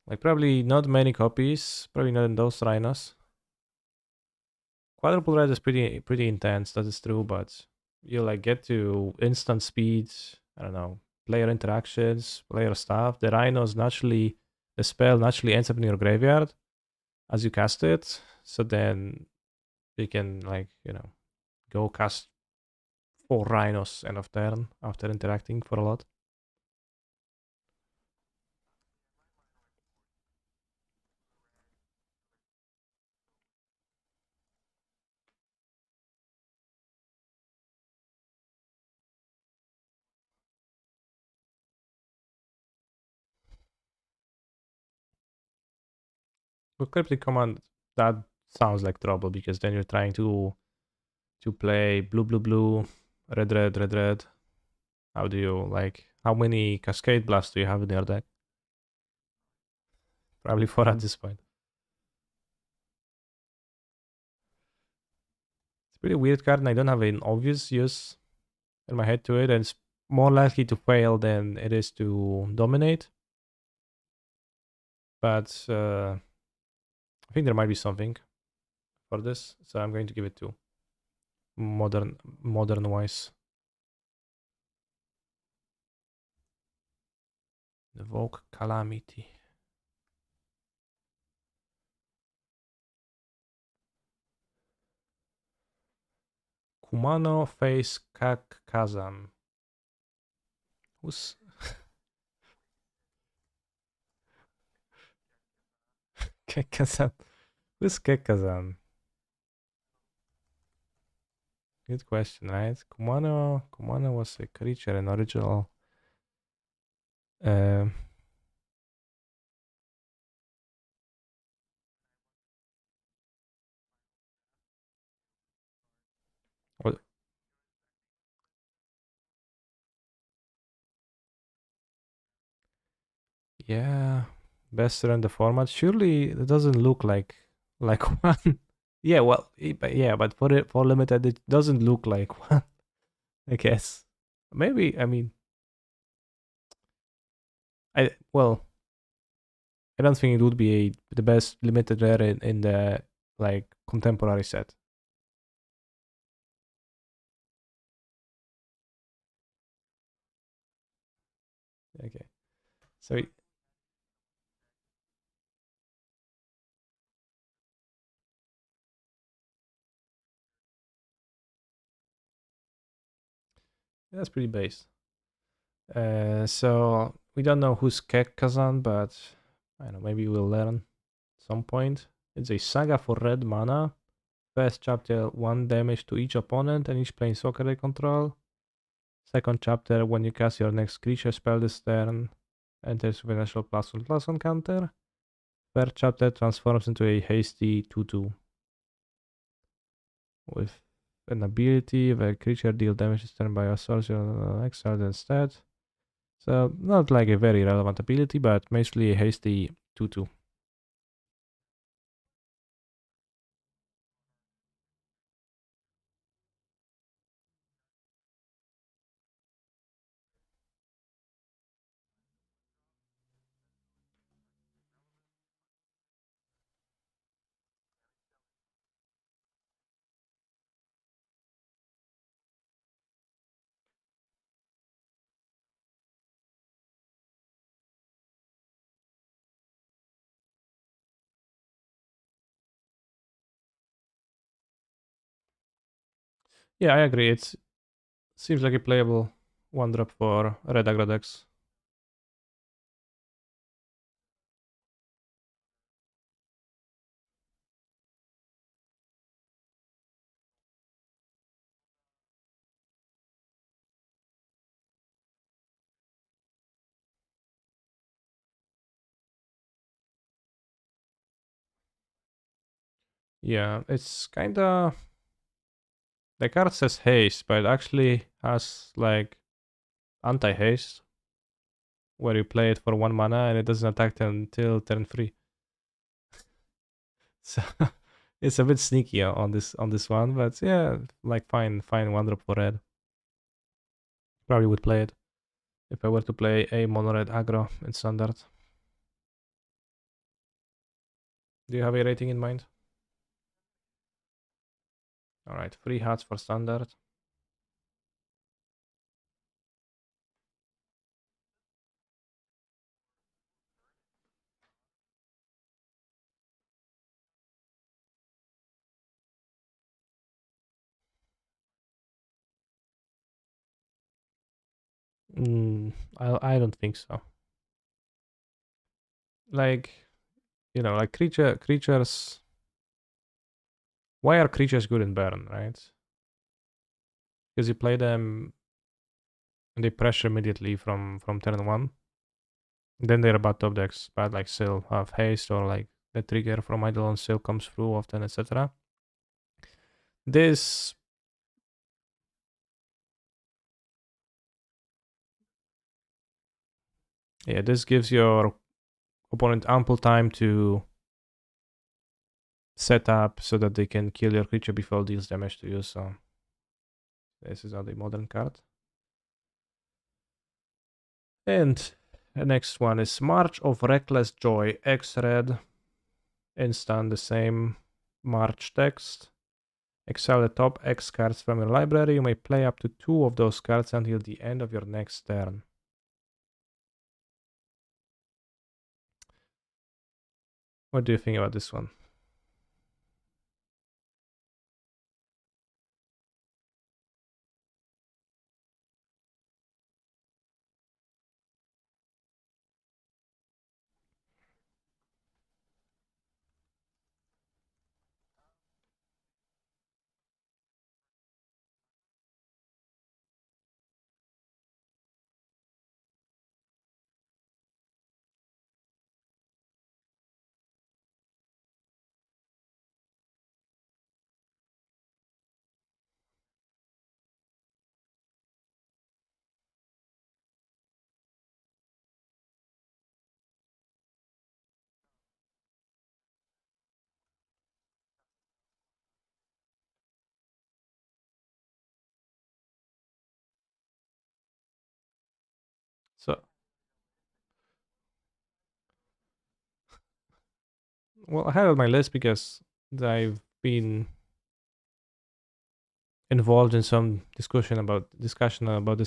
Like probably not many copies, probably not in those Rhinos. Quadruple red is pretty intense, that is true, but you like get to instant speed, I don't know, player interactions, player stuff. The spell naturally ends up in your graveyard as you cast it. So then you can like, go cast 4 rhinos end of turn after interacting for a lot. With Cryptic Command, that sounds like trouble because then you're trying to play blue, red. How do you like? How many Cascade Blasts do you have in your deck? Probably 4 at this point. It's a pretty weird card, and I don't have an obvious use in my head to it, and it's more likely to fail than it is to dominate. But I think there might be something for this, so I'm going to give it 2. modern wise. Invoke Calamity. Kumano face Kazan. Who's Kekazan? Who's Kekazan? Good question, right? Kumano was a creature in original. Um, what? Yeah, best in the format. Surely it doesn't look like one. Yeah, well, but for limited, it doesn't look like one. I guess maybe. I mean, well, I don't think it would be the best limited rare in the like contemporary set. Okay, so that's pretty base. So we don't know who's Kazan, but I don't know, maybe we'll learn at some point. It's a saga for red mana. First chapter, 1 damage to each opponent and each planeswalker they control. Second chapter, when you cast your next creature spell this turn, enters with a natural +1/+1 counter. Third chapter transforms into a hasty 2/2 with an ability where creature deal damage this turn by a sorcerer exiled instead. So not like a very relevant ability, but mostly a hasty 2/2. Yeah, I agree. It seems like a playable 1-drop for red aggro decks. Yeah, it's kinda the card says haste, but it actually has like anti-haste, where you play it for 1 mana and it doesn't attack until turn 3. So it's a bit sneaky on this one, but yeah, like fine 1-drop for red. Probably would play it if I were to play a mono red aggro in standard. Do you have a rating in mind? Alright, 3 hearts for standard. I don't think so. Like, like creatures. Why are creatures good in burn, right? Because you play them and they pressure immediately from turn 1. Then they're about top decks, but like still have haste, or like the trigger from Eidolon still comes through often, etc. This, yeah, this gives your opponent ample time to set up so that they can kill your creature before it deals damage to you. So this is not a modern card. And the next one is March of Reckless Joy, X red, instant, the same March text. Exile the top X cards from your library. You may play up to 2 of those cards until the end of your next turn. What do you think about this one? So, well, I had it on my list because I've been involved in some discussion about this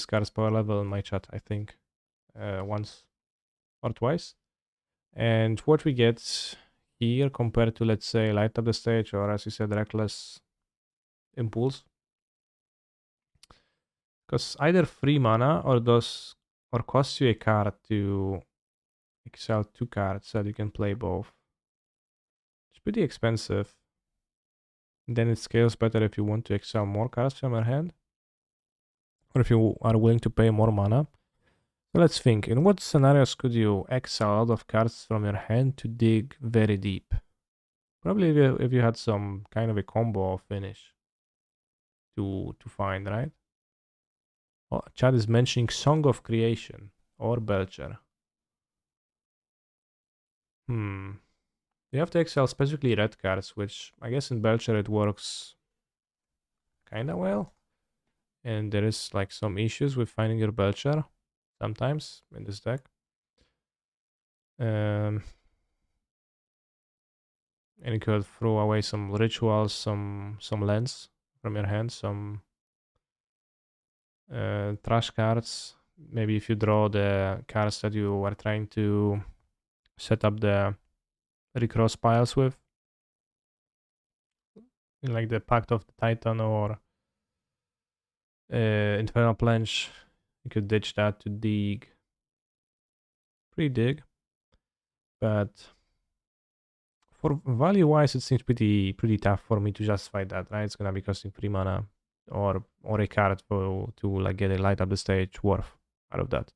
card's power level in my chat. I think once or twice, and what we get here compared to, let's say, Light Up the Stage, or as you said, Reckless Impulse, because either free mana or costs you a card to exile 2 cards so that you can play both. It's pretty expensive. Then it scales better if you want to exile more cards from your hand, or if you are willing to pay more mana. So let's think, in what scenarios could you exile a lot of cards from your hand to dig very deep? Probably if you had some kind of a combo finish to find, right? Oh, Chad is mentioning Song of Creation or Belcher. You have to exile specifically red cards, which I guess in Belcher it works kinda well. And there is like some issues with finding your Belcher sometimes in this deck. And you could throw away some rituals, some lands from your hand, some trash cards. Maybe if you draw the cards that you are trying to set up the recross piles with, like the Pact of the Titan or Infernal Plunge, you could ditch that to dig. Pre-dig. But for value wise, it seems pretty tough for me to justify that, right? It's gonna be costing 3 mana or a card to like get a Light Up the Stage worth out of that.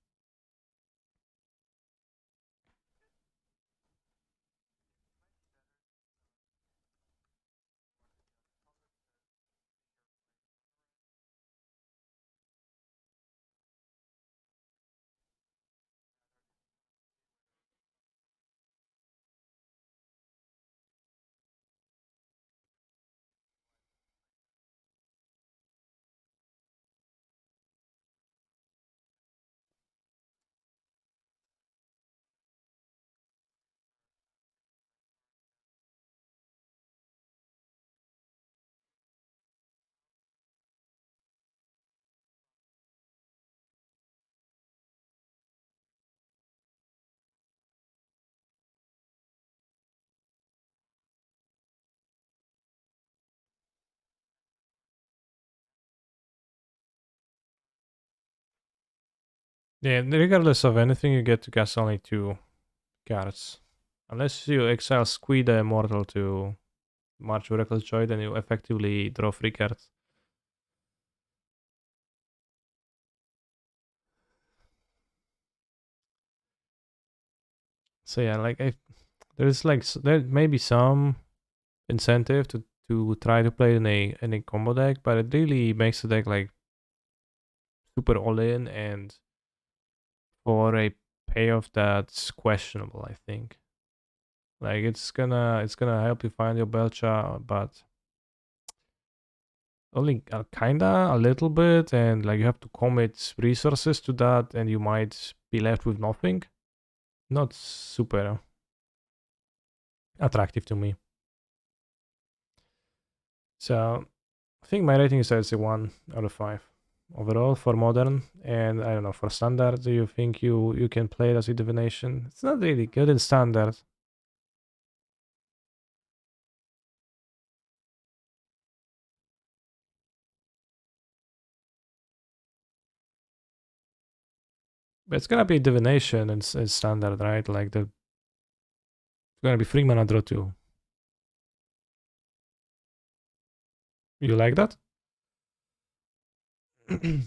Yeah, regardless of anything, you get to cast only 2 cards. Unless you exile Squid the Immortal to March with Reckless Joy, then you effectively draw 3 cards. So yeah, like there's like there may be some incentive to try to play in a combo deck, but it really makes the deck like super all in, and for a payoff that's questionable, I think. Like it's gonna help you find your Belcha, but only kinda a little bit, and like you have to commit resources to that, and you might be left with nothing. Not super attractive to me. So I think my rating is I'd say 1 out of 5 overall for modern, and I don't know, for standard, do you think you can play it as a divination? It's not really good in standard. But it's gonna be divination in standard, right? Like it's gonna be 3 mana draw 2. You like that? 3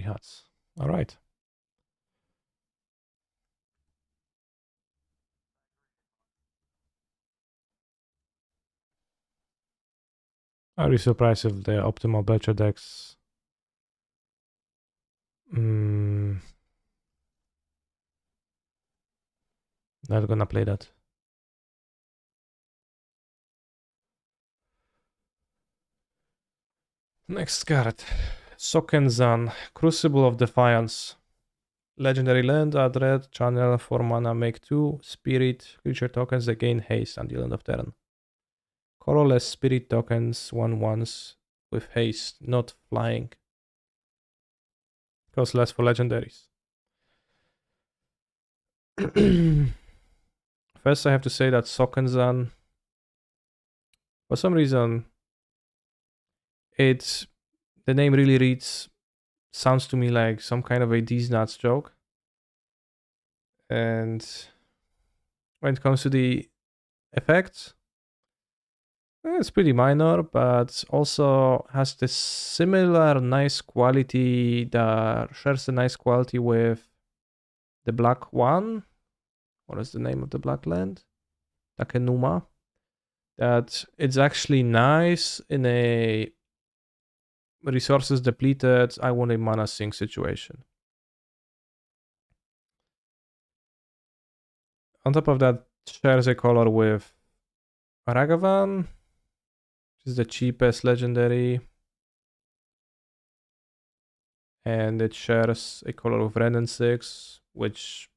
huts. Alright. I'd be surprised if the optimal Belcher decks. Not gonna play that. Next card. Shokenzan, Crucible of Defiance. Legendary land, add red, channel 4 mana, make 2 spirit creature tokens that gain haste until end of turn. Colorless spirit tokens, 1/1s with haste, not flying. Cost less for legendaries. First, I have to say that Shokenzan, for some reason, the name really sounds to me like some kind of a These Nuts joke. And when it comes to the effects, it's pretty minor, but also has this similar nice quality that shares a nice quality with the black one. What is the name of the black land? Takenuma. That it's actually nice in a resources depleted, I want a mana sink situation. On top of that, shares a color with Ragavan, which is the cheapest legendary. And it shares a color with Ren and 6, which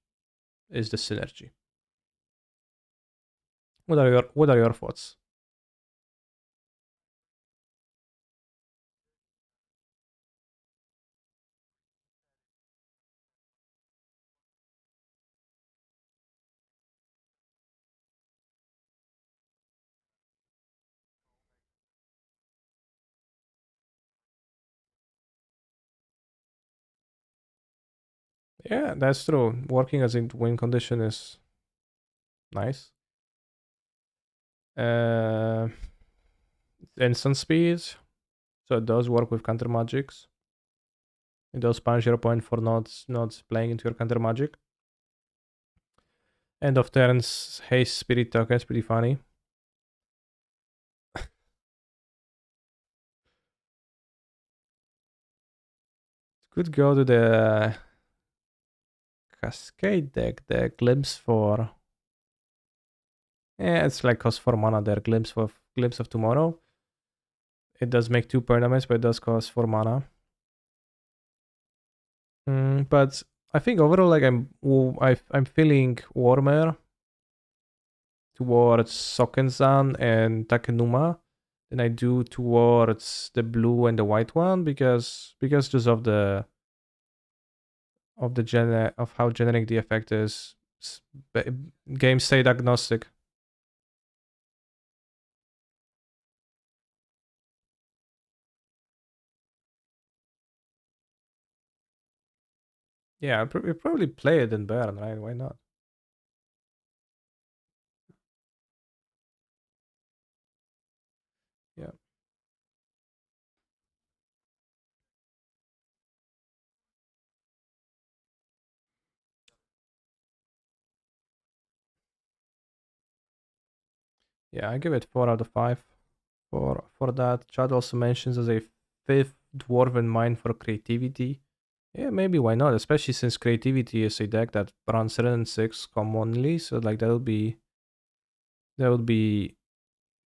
is the synergy. What are your thoughts? Yeah, that's true. Working as in win condition is nice. Uh, instant speed, so it does work with counter magics. It does punch 0 point for not playing into your counter magic. End of turns, haste spirit tokens, pretty funny. Could go to the Cascade deck, the Glimpse for. Yeah, it's like cost 4 mana there, Glimpse of Tomorrow. It does make 2 permanents, but it does cost 4 mana. But I think overall, like I'm feeling warmer towards Sokenzan and Takenuma than I do towards the blue and the white one because just of the of how generic the effect is. Game state agnostic. Yeah, we probably play it in Baron, right? Why not? Yeah. Yeah, I give it 4 out of 5 for that. Chad also mentions as a 5th Dwarven Mine for creativity. Yeah, maybe why not? Especially since creativity is a deck that runs 7 and 6 commonly, so like that would be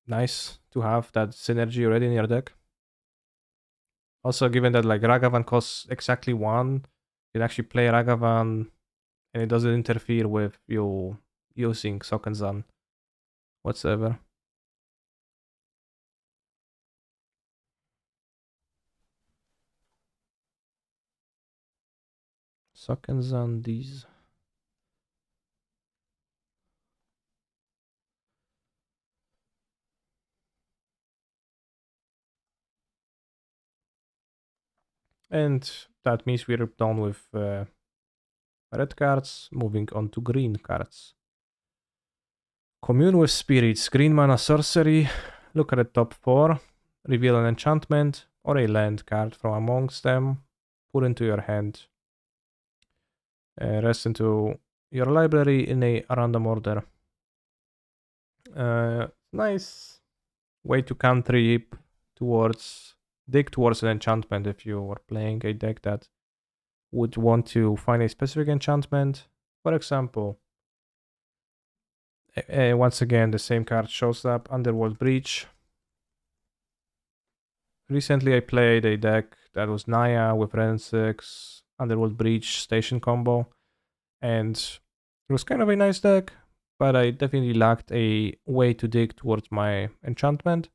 nice to have that synergy already in your deck. Also, given that like Ragavan costs exactly 1, you can actually play Ragavan and it doesn't interfere with your using Shokenzan whatsoever. Shokenzan these. And that means we're done with red cards, moving on to green cards. Commune with spirits, green mana sorcery. Look at the top 4, reveal an enchantment or a land card from amongst them, put into your hand, rest into your library in a random order. Nice way to cantrip towards, dig towards an enchantment if you are playing a deck that would want to find a specific enchantment. For example, once again, the same card shows up, Underworld Breach. Recently, I played a deck that was Naya with Red and 6, Underworld Breach Station combo, and it was kind of a nice deck, but I definitely lacked a way to dig towards my enchantment.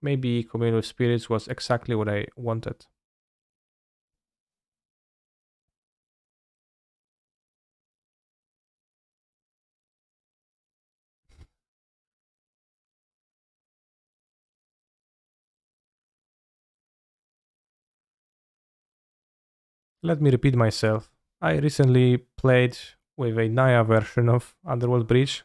Maybe Commune with Spirits was exactly what I wanted. Let me repeat myself. I recently played with a Naya version of Underworld Breach,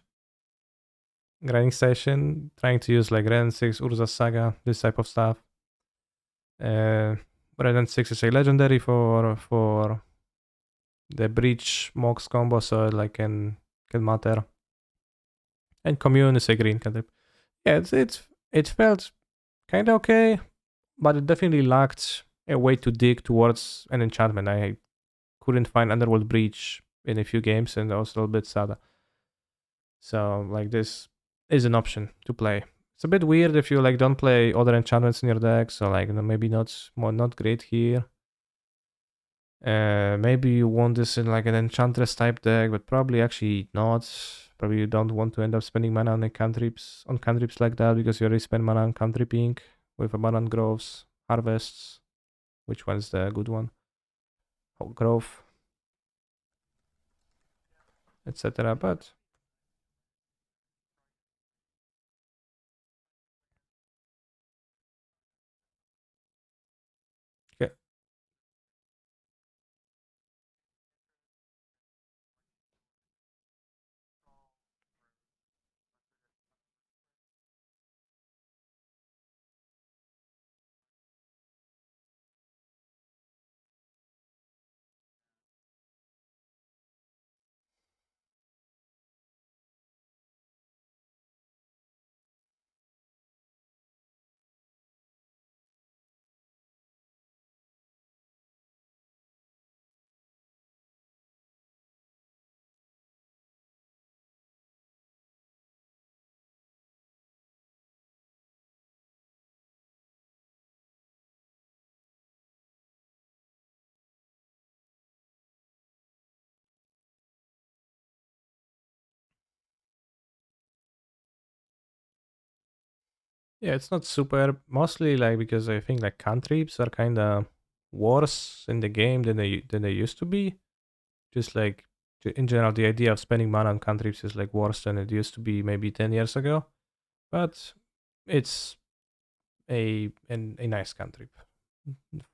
grinding session, trying to use like Ren 6, Urza Saga, this type of stuff. Uh, Ren 6 is a legendary for the Breach Mox combo, so it like can matter. And Commune is a green cantrip. Yeah, it felt kind of okay, but it definitely lacked a way to dig towards an enchantment. I couldn't find Underworld Breach in a few games, and I was a little bit sad. So like this is an option to play. It's a bit weird if you like don't play other enchantments in your deck, so like maybe not great here. Maybe you want this in like an enchantress type deck, but probably actually not. Probably you don't want to end up spending mana on cantrips like that because you already spend mana on cantripping with abundant groves, harvests. Which one's the good one? Oh, grove, etc. But yeah, yeah, it's not super. Mostly like because I think like cantrips are kind of worse in the game than they used to be. Just like in general, the idea of spending mana on cantrips is like worse than it used to be maybe 10 years ago. But it's a nice cantrip.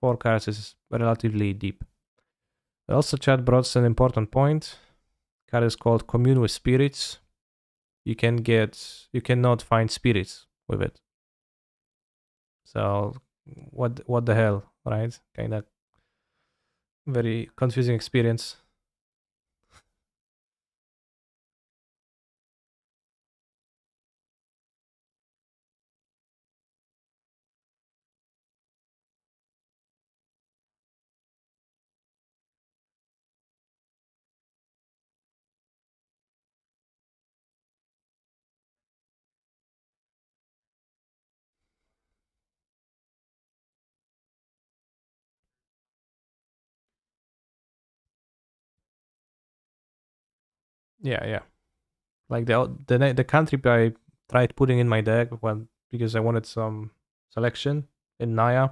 4 cards is relatively deep. Also, chat brought an important point. Card is called Commune with Spirits. You cannot find spirits with it. So what the hell, right? Kind of very confusing experience. Yeah, yeah. Like the cantrip I tried putting in my deck because I wanted some selection in Naya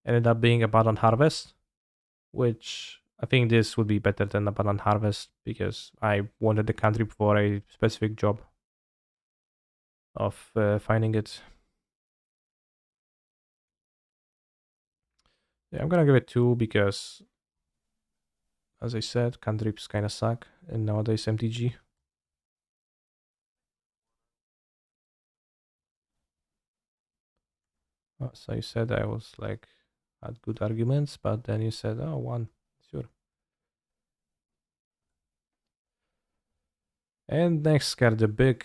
ended up being Abundant Harvest, which I think this would be better than Abundant Harvest because I wanted the cantrip for a specific job of finding it. Yeah, I'm gonna give it 2 because, as I said, cantrips kind of suck in nowadays MTG. So you said I was like had good arguments, but then you said, "Oh, 1, sure." And next card, the big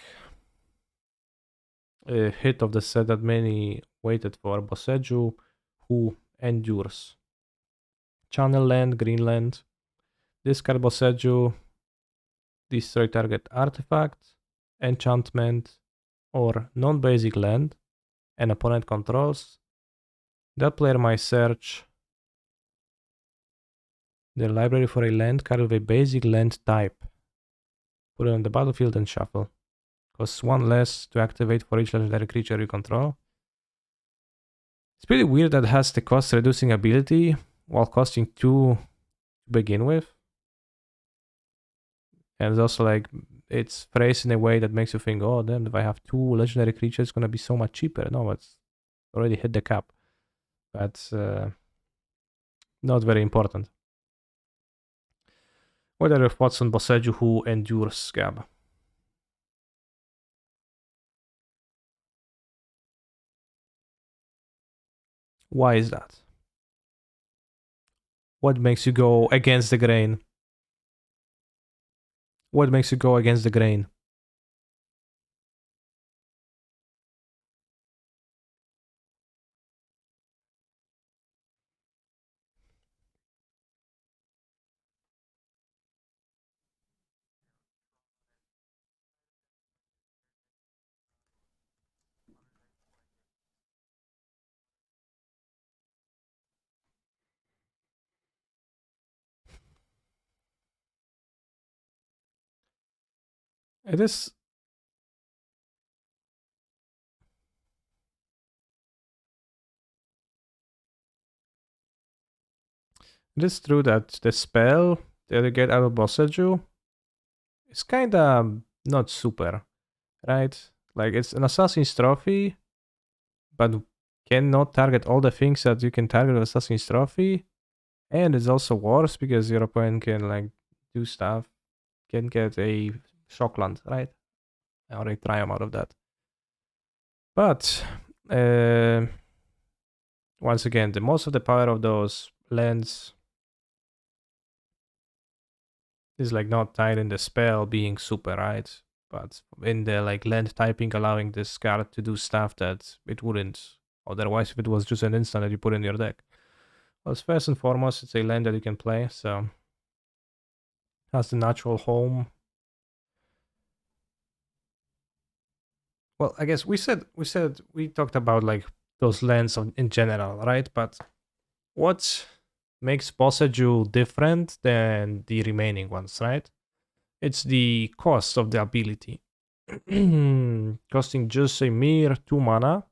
hit of the set that many waited for, Boseju, who endures. Channel land, green land. This card, Boseju, destroy target artifact, enchantment, or non-basic land an opponent controls. That player might search the library for a land card with a basic land type. Put it on the battlefield and shuffle. Costs 1 less to activate for each legendary creature you control. It's pretty weird that it has the cost reducing ability while costing 2 to begin with. And it's also like it's phrased in a way that makes you think, oh damn, if I have 2 legendary creatures, it's gonna be so much cheaper. No, it's already hit the cap. That's not very important. What are your thoughts on Boseju who endures, Gab? Why is that? What makes you go against the grain? What makes you go against the grain? It is true that the spell that you get out of Boseju is kinda not super, right? Like it's an Assassin's Trophy, but cannot target all the things that you can target with Assassin's Trophy. And it's also worse because your opponent can like do stuff, can get a Shockland, right? Or a Triumph out of that. But once again, the most of the power of those lands is like not tied in the spell being super, right? But in the like land typing allowing this card to do stuff that it wouldn't otherwise if it was just an instant that you put in your deck. Well, first and foremost, it's a land that you can play, so has the natural home. Well, I guess we talked about like those lands in general, right? But what makes Boseju different than the remaining ones, right? It's the cost of the ability. Costing just a mere 2 mana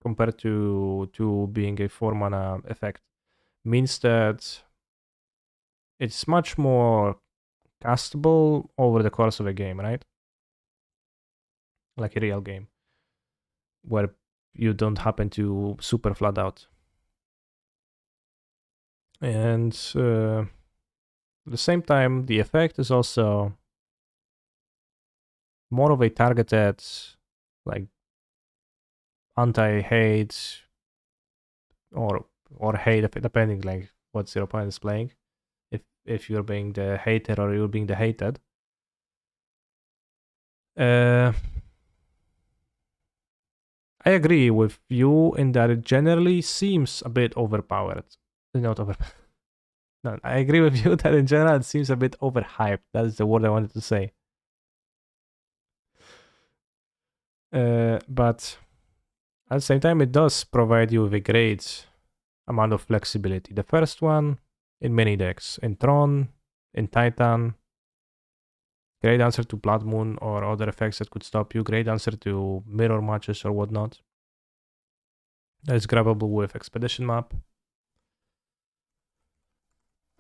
compared to being a 4 mana effect means that it's much more castable over the course of a game, right? Like a real game where you don't happen to super flood out. And at the same time, the effect is also more of a targeted, like anti-hate or hate, depending like what your opponent is playing. If you're being the hater or you're being the hated. I agree with you in that it generally seems a bit overpowered. Not over. No, I agree with you that in general it seems a bit overhyped. That is the word I wanted to say. But at the same time, it does provide you with a great amount of flexibility. The first one in many decks, in Tron, in Titan, Great answer to Blood Moon or other effects that could stop you. Great answer to mirror matches or whatnot. That is grabbable with Expedition Map.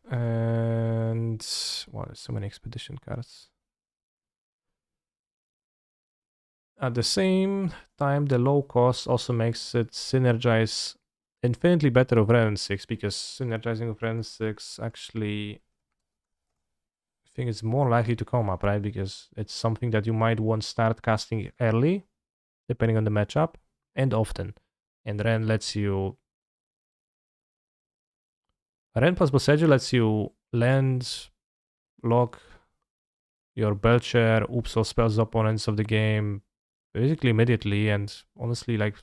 And well, there's so many Expedition cards. At the same time, the low cost also makes it synergize infinitely better with Ren 6, because synergizing with Ren 6 actually, I think it's more likely to come up, right? Because it's something that you might want to start casting early, depending on the matchup, and often. And Ren lets you... Ren plus Boseiju lets you land, lock your Belcher, oops, all spells opponents of the game basically immediately, and honestly, like,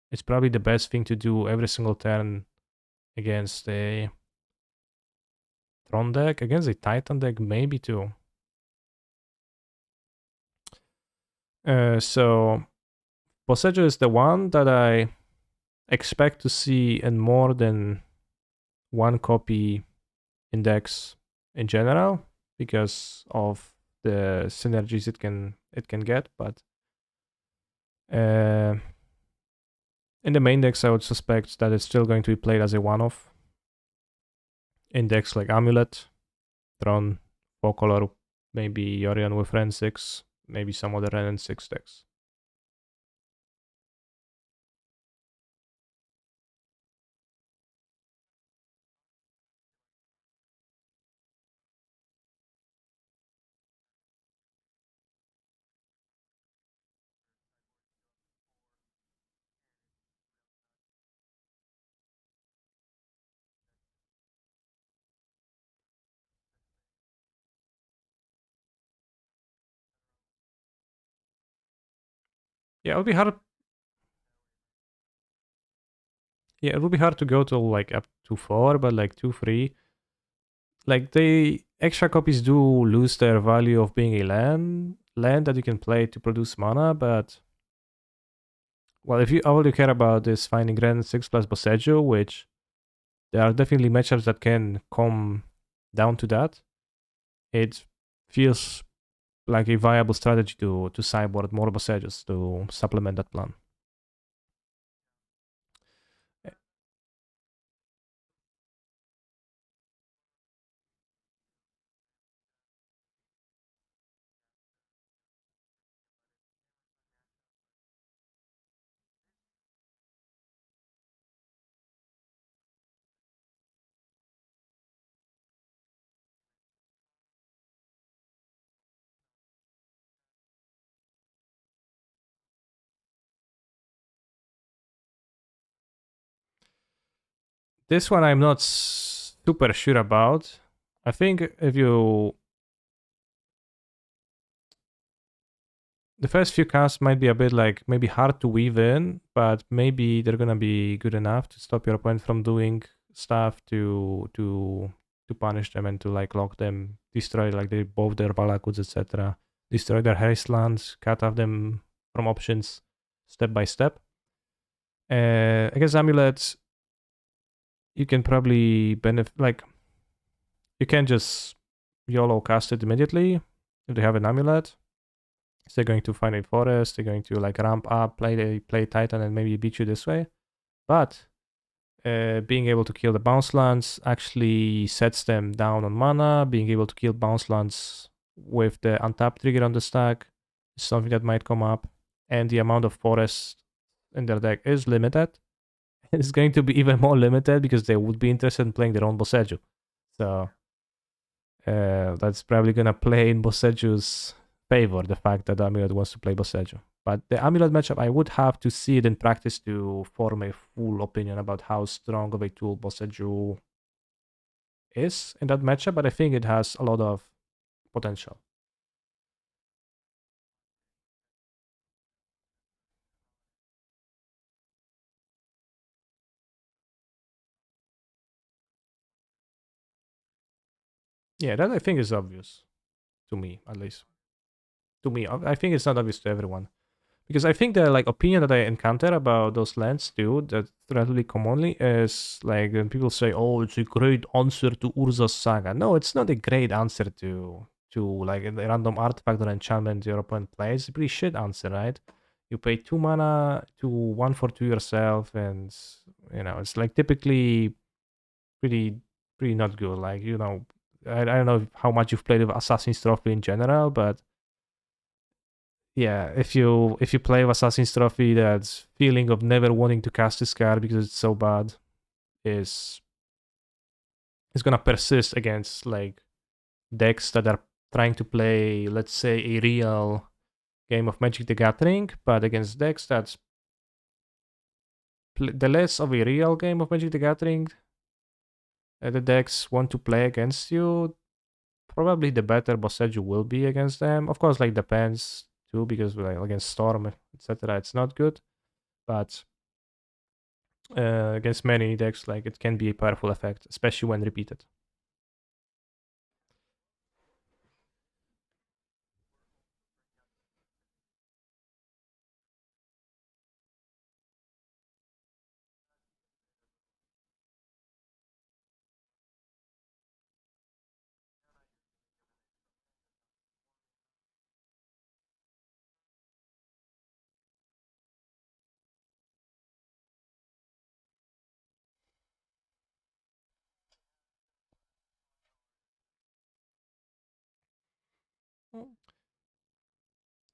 it's probably the best thing to do every single turn against a Tron deck, against a Titan deck, maybe too. So Boseiju is the one that I expect to see in more than one copy index in general, because of the synergies it can get, but in the main decks I would suspect that it's still going to be played as a one-off. In decks like Amulet, Tron, 4-color, maybe Yorion with Ren 6, maybe some other Ren 6 decks. Yeah, it would be hard. Yeah, it would be hard to go to like up to 4, but like 2, 3. Like, the extra copies do lose their value of being a land that you can play to produce mana, but well, if you all you care about is finding Ren 6 plus Boseiju, which there are definitely matchups that can come down to that, it feels like a viable strategy to sideboard more Boseijus to supplement that plan. This one I'm not super sure about. I think if you... The first few casts might be a bit like maybe hard to weave in, but maybe they're gonna be good enough to stop your opponent from doing stuff to punish them and to like lock them, destroy like both their Valakuts, etc. Destroy their Hastelands, cut off them from options step by step. Against Amulets, you can probably benefit, like, you can just YOLO cast it immediately if they have an Amulet. So they're going to find a forest, they're going to like ramp up, play Titan, and maybe beat you this way. But being able to kill the bounce lands actually sets them down on mana. Being able to kill bounce lands with the untap trigger on the stack is something that might come up. And the amount of forest in their deck is limited. It's going to be even more limited because they would be interested in playing their own Boseiju. So that's probably gonna play in Boseju's favor, the fact that Amulet wants to play Boseiju. But the Amulet matchup, I would have to see it in practice to form a full opinion about how strong of a tool Boseiju is in that matchup, but I think it has a lot of potential. Yeah, that I think is obvious. To me, at least. To me, I think it's not obvious to everyone. Because I think the like opinion that I encounter about those lands too, that relatively commonly is like when people say, "Oh, it's a great answer to Urza's Saga." No, it's not a great answer to to like a random artifact or enchantment your opponent plays, it's a pretty shit answer, right? You pay 2 mana to 1 for 2 yourself, and it's like typically pretty pretty not good. Like I don't know how much you've played with Assassin's Trophy in general, but yeah, if you play with Assassin's Trophy, that feeling of never wanting to cast this card because it's so bad is gonna persist against like decks that are trying to play, let's say, a real game of Magic the Gathering, but against decks that's the less of a real game of Magic the Gathering the decks want to play against you, probably the better Boseiju will be against them. Of course, like depends too, because like against Storm, etc., it's not good. But against many decks, like it can be a powerful effect, especially when repeated.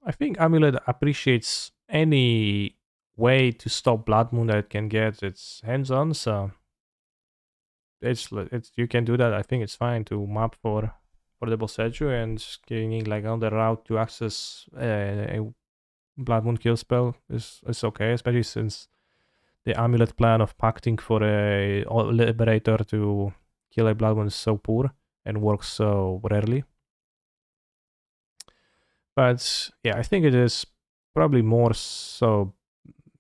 I think Amulet appreciates any way to stop Blood Moon that it can get its hands on, so it's you can do that. I think it's fine to map for the Boseiju and gaining like another route to access a Blood Moon kill spell is okay, especially since the Amulet plan of pacting for a Liberator to kill a Blood Moon is so poor and works so rarely. But yeah, I think it is probably more so.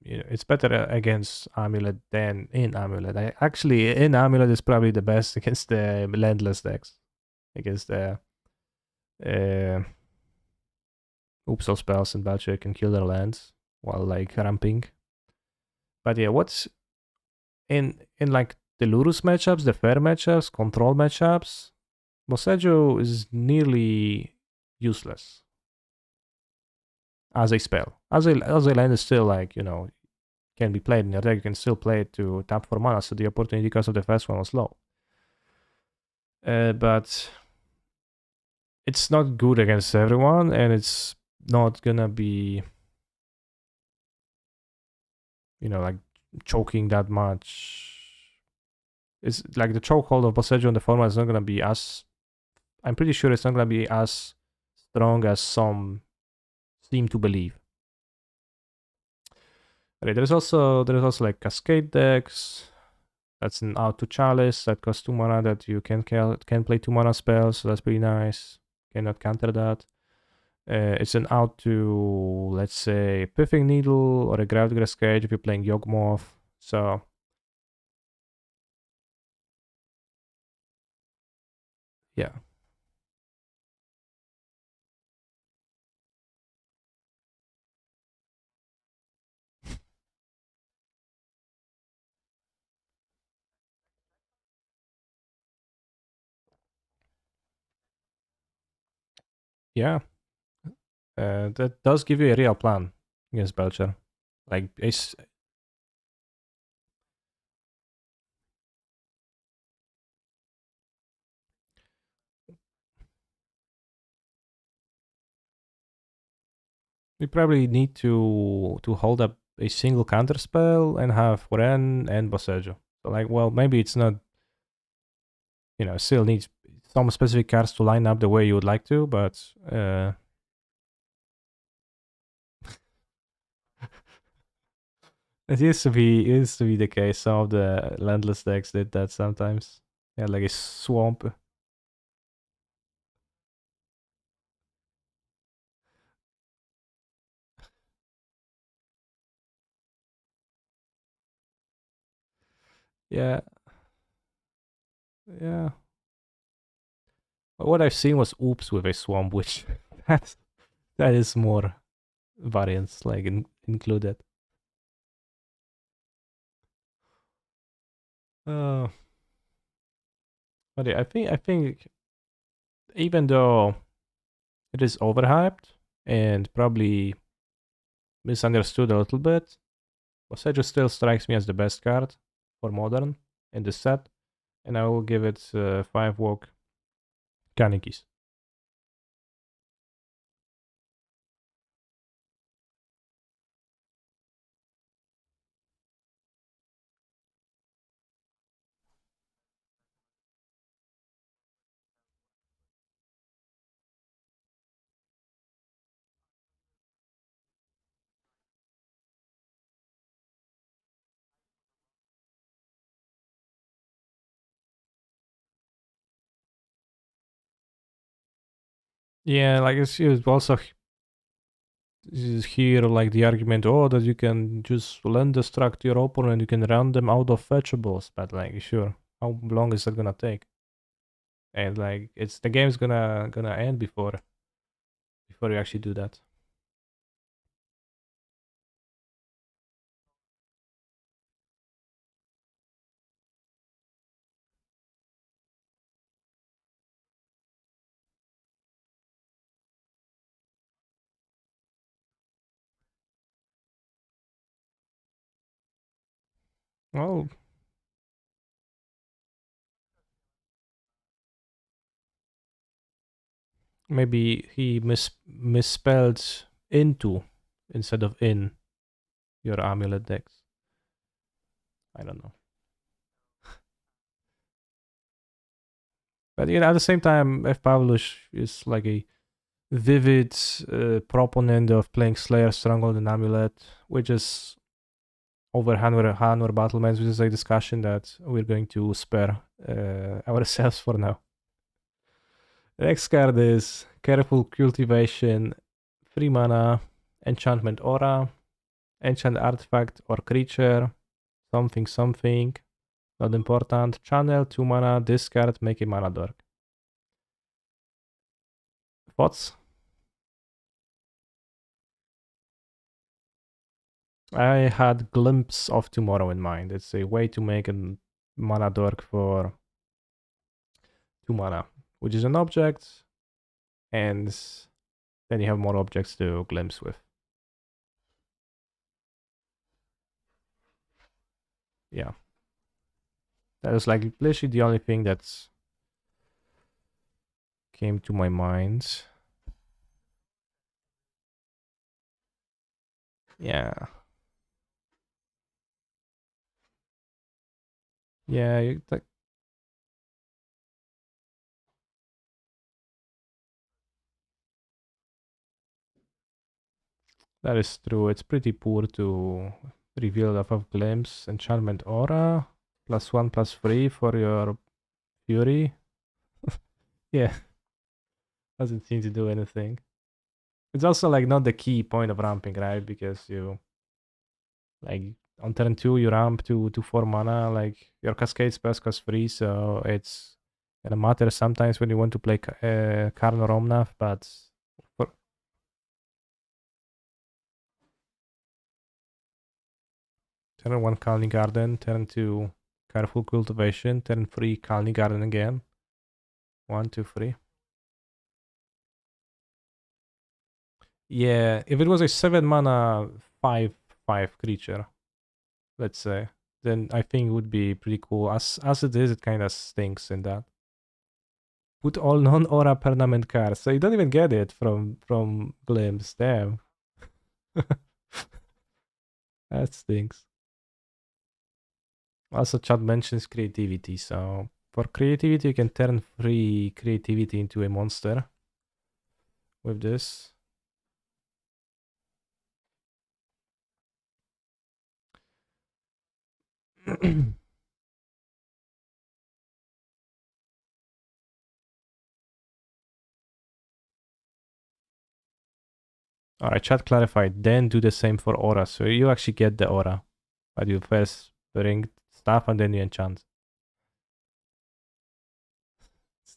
It's better against Amulet than in Amulet. Actually, in Amulet is probably the best against the landless decks, against the Oopsal spells and Belcher can kill their lands while like ramping. But yeah, what's in like the Lurus matchups, the fair matchups, control matchups, Boseiju is nearly useless as a spell. As a land is still like, can be played in your deck. You can still play it to tap for mana, so the opportunity cost of the first one was low. But it's not good against everyone, and it's not gonna be, like choking that much. It's like the chokehold of Boseiju in the format is not gonna be as. I'm pretty sure it's not gonna be as strong as some seem to believe. Okay, there's also like Cascade decks. That's an out to Chalice that costs 2 mana that you can play 2 mana spells, so that's pretty nice. Cannot counter that. It's an out to, let's say, Pithing Needle or a Gravedigger's Cage if you're playing Yawgmoth. So yeah, yeah, that does give you a real plan against Belcher. Like it's you probably need to hold up a single counter spell and have Ren and Boseiju. So like, well, maybe it's not, still needs some specific cards to line up the way you would like to, but it used to be the case. Some of the landless decks did that sometimes. Yeah, like a swamp. Yeah, yeah. But what I've seen was oops with a swamp, which that's that is more variants like included. Uh, but yeah, I think even though It is overhyped and probably misunderstood a little bit. But Sash still strikes me as the best card for modern in the set, and I will give it 5 walk Kanikis. Yeah, like it's also here like the argument, oh, that you can just land destruct your opponent, you can run them out of fetchables, but like sure, how long is that gonna take? And like it's the game's gonna end before you actually do that. Well, maybe he misspelled into instead of in your amulet decks. I don't know. But at the same time, F. Pavlush is like a vivid proponent of playing Slayer, Stronghold, and Amulet, which is over Hanwar Battlements, which is a discussion that we're going to spare ourselves for now. The next card is Careful Cultivation, 3 mana, Enchantment Aura, Enchant Artifact or Creature, something something, not important. Channel, 2 mana, discard, make a mana dork. Thoughts? I had Glimpse of Tomorrow in mind. It's a way to make a mana dork for 2 mana, which is an object, and then you have more objects to glimpse with. Yeah. That was like literally the only thing that came to my mind. Yeah. Yeah, that is true. It's pretty poor to reveal off of glimpse, enchantment aura, +1/+3 for your fury. Yeah, doesn't seem to do anything. It's also like not the key point of ramping, right? Because you like on turn 2 you ramp to 4 mana, like your cascade spells cost 3, so it's gonna matter sometimes when you want to play Karn or Omnath, but for turn 1 Kalni Garden, turn 2 Careful Cultivation, turn 3 Kalni Garden again. 1, 2, 3. Yeah, if it was a 7 mana 5/5 creature, let's say, then I think it would be pretty cool. As it is, it kind of stinks in that. Put all non-aura permanent cards, so you don't even get it from Glimpse. Damn, that stinks. Also, chat mentions creativity, so for creativity, you can turn free creativity into a monster with this. Alright, chat clarified. Then do the same for aura. So you actually get the aura. But you first bring stuff and then you enchant.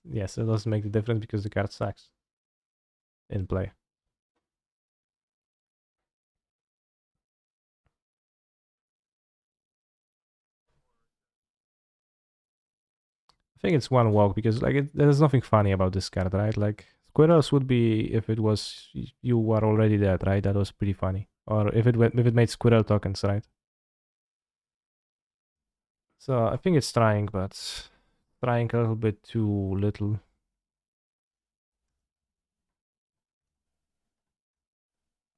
Yes, it doesn't make the difference because the card sucks in play. I think it's one walk because like there's nothing funny about this card, right? Like squirrels would be if it was you were already dead, right? That was pretty funny. Or if it made squirrel tokens, right? So I think it's trying, but trying a little bit too little.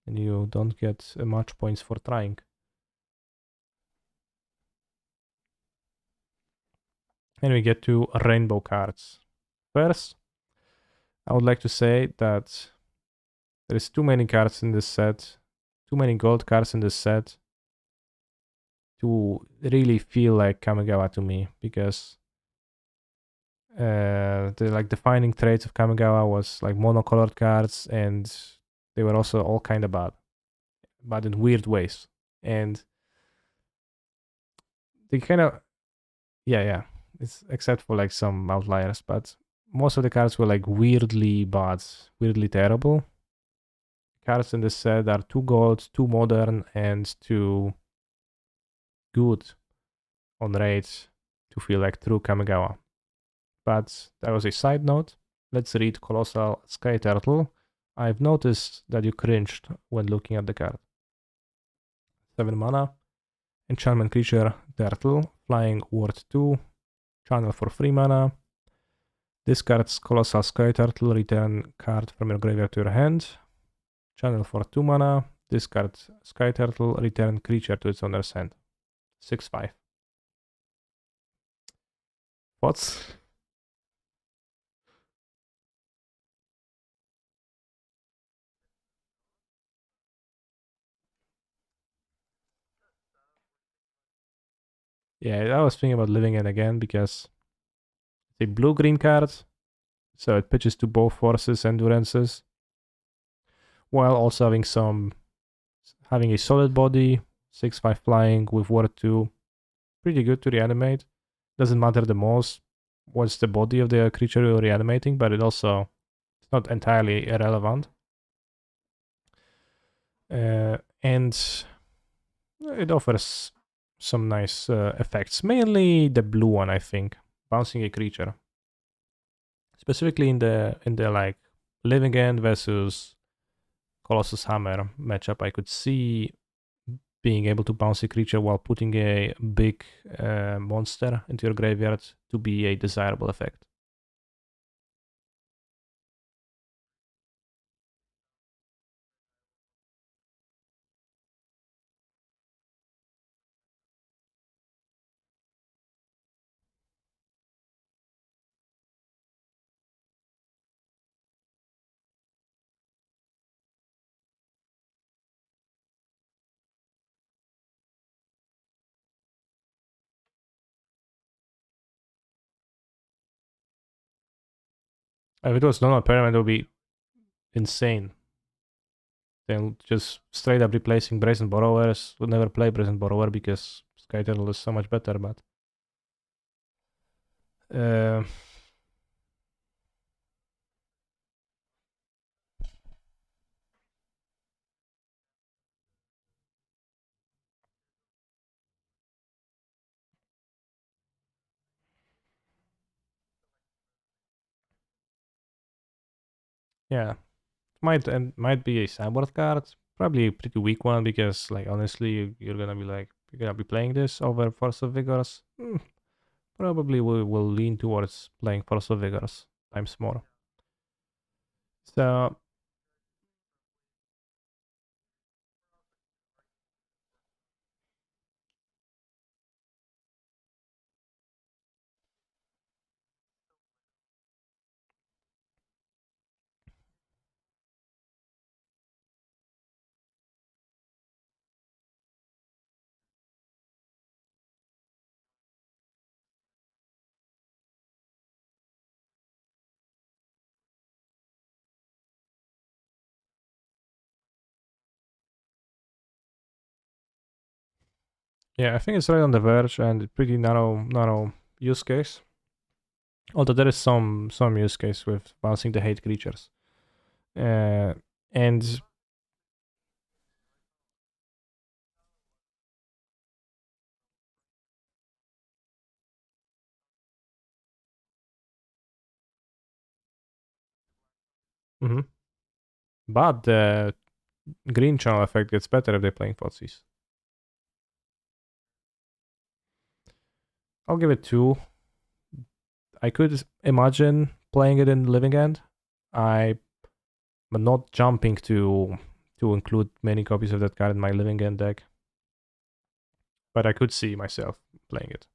And you don't get much points for trying. And we get to rainbow cards. First, I would like to say that there is too many cards in this set, too many gold cards in this set to really feel like Kamigawa to me, because the like defining traits of Kamigawa was like monocolored cards, and they were also all kind of bad, but in weird ways. And they kind of, yeah, it's except for like some outliers, but most of the cards were like weirdly bad, weirdly terrible. Cards in this set are too gold, too modern, and too good on raids to feel like true Kamigawa. But that was a side note. Let's read Colossal Sky Turtle. I've noticed that you cringed when looking at the card. 7 mana, enchantment creature, turtle, flying worth 2, channel for 3 mana. Discards Colossal Sky Turtle, return card from your graveyard to your hand. Channel for 2 mana, discard Sky Turtle, return creature to its owner's hand. 6/5. Thoughts? Yeah, I was thinking about living it again because it's a blue-green card, so it pitches to both forces and endurances, while also having a solid body, 6/5 flying with Ward 2, pretty good to reanimate. Doesn't matter the most what's the body of the creature you're reanimating, but it's not entirely irrelevant. And it offers some nice effects, mainly the blue one, I think, bouncing a creature, specifically in the like living end versus Colossus Hammer matchup. I could see being able to bounce a creature while putting a big monster into your graveyard to be a desirable effect. If it was normal pyramid, it would be insane. Then just straight up replacing Brazen Borrowers. Would never play Brazen Borrower because Sky Turtle is so much better, but uh, yeah, might be a sideboard card. Probably a pretty weak one because, like, honestly, you're gonna be playing this over Force of Vigors. Probably we will lean towards playing Force of Vigors times more. So yeah, I think it's right on the verge and pretty narrow use case. Although there is some use case with bouncing the hate creatures. Uh, and Mm-hmm. But the green channel effect gets better if they're playing Potsies. I'll give it 2. I could imagine playing it in Living End. I'm not jumping to include many copies of that card in my Living End deck. But I could see myself playing it.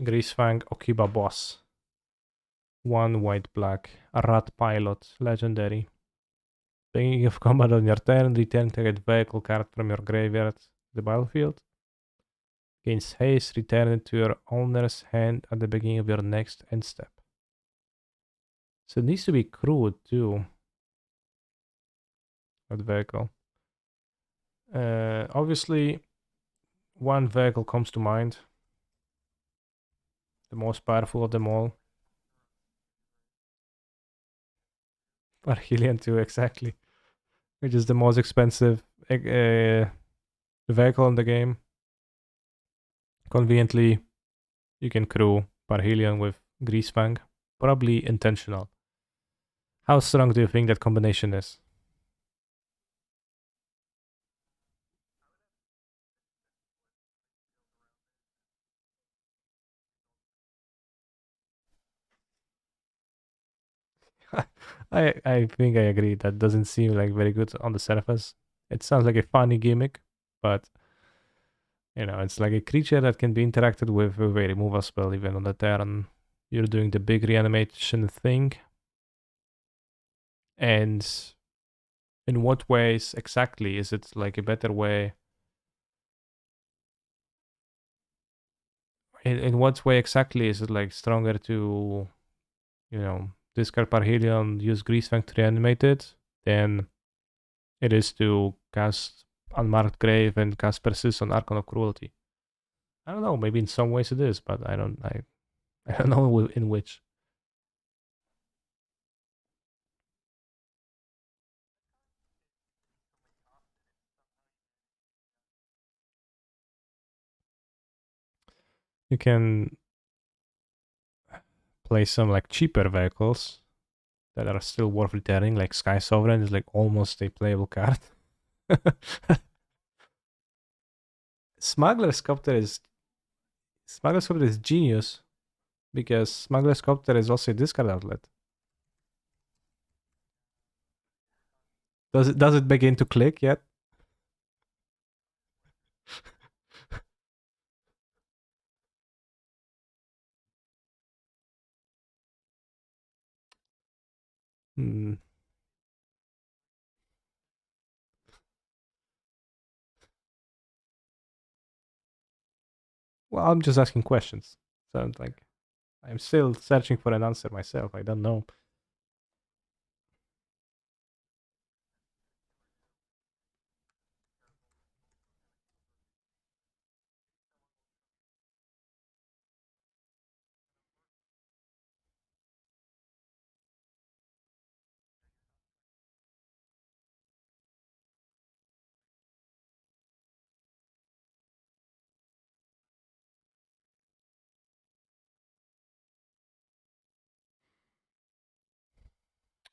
Greasefang Okiba Boss. 1 white black. A rat pilot. Legendary. Beginning of combat on your turn, return target vehicle card from your graveyard to the battlefield. Gains haste, return it to your owner's hand at the beginning of your next end step. So it needs to be crude too. That vehicle. Obviously, one vehicle comes to mind. The most powerful of them all. Parhelion 2, exactly. Which is the most expensive vehicle in the game. Conveniently, you can crew Parhelion with Greasefang. Probably intentional. How strong do you think that combination is? I think I agree. That doesn't seem like very good on the surface. It sounds like a funny gimmick, but it's like a creature that can be interacted with a removal spell even on the turn. You're doing the big reanimation thing. And in what ways exactly is it like a better way? In what way exactly is it like stronger to, discard Parhelion, use Greasefang to reanimate it, than it is to cast Unmarked Grave and cast Persist on Archon of Cruelty? I don't know. Maybe in some ways it is, but I don't. I don't know in which. You can play some like cheaper vehicles that are still worth returning, like Sky Sovereign is like almost a playable card. Smuggler's Copter is genius because Smuggler's Copter is also a discard outlet. Does it begin to click yet? Hmm. Well, I'm just asking questions. So like I'm still searching for an answer myself. I don't know.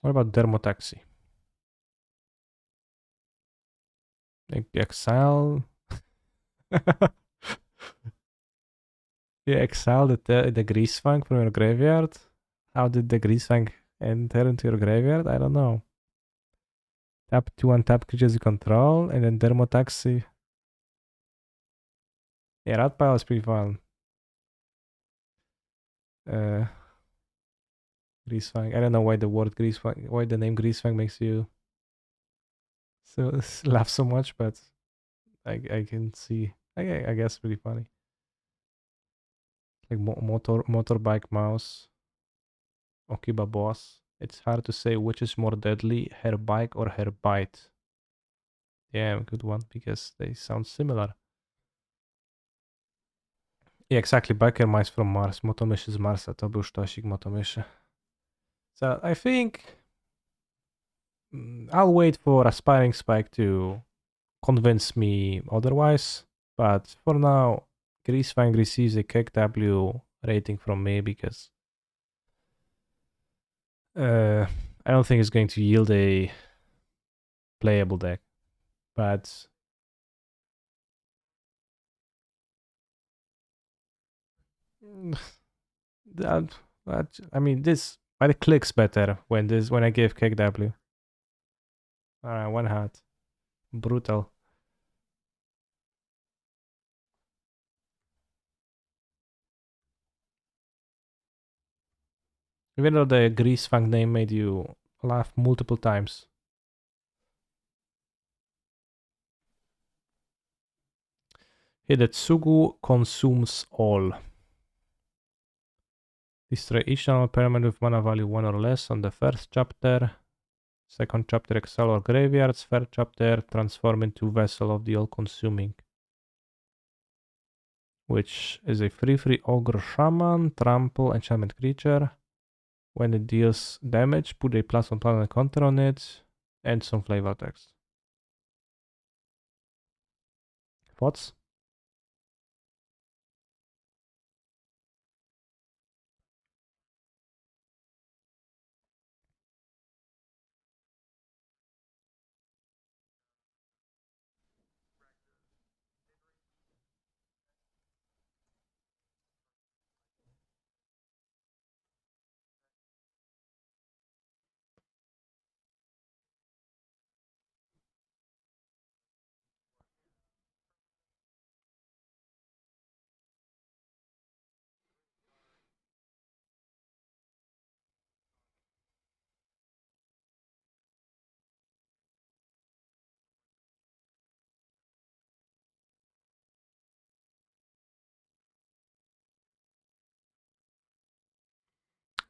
What about Dermotaxi? Like exile. You exile the Greasefang from your graveyard. How did the Greasefang enter into your graveyard? I don't know. Tap 2 untap creatures you control, and then Dermotaxi. Yeah, Rat Pile is pretty fun. Uh, Greasefang. I don't know why the word Greasefang, why the name Greasefang makes you so laugh so much, but I can see. I guess pretty funny. Like motorbike mouse, Okiba boss. It's hard to say which is more deadly, her bike or her bite. Yeah, good one because they sound similar. Yeah, exactly. Biker mice from Mars. Motomyszy z Marsa. To był sztosik motomyszy. So I think I'll wait for Aspiring Spike to convince me otherwise. But for now, Greasefang receives a KW rating from me because uh, I don't think it's going to yield a playable deck. But that, I mean, this but it clicks better when I give KW. Alright, one hat. Brutal. Even though the Greasefang name made you laugh multiple times. Hidetsugu consumes all. Destroy each normal permanent with mana value 1 or less on the first chapter. Second chapter, exile or graveyards. Third chapter, transform into vessel of the all-consuming. Which is a free ogre shaman, trample, enchantment creature. When it deals damage, put a +1/+1 counter on it, and some flavor text. Thoughts?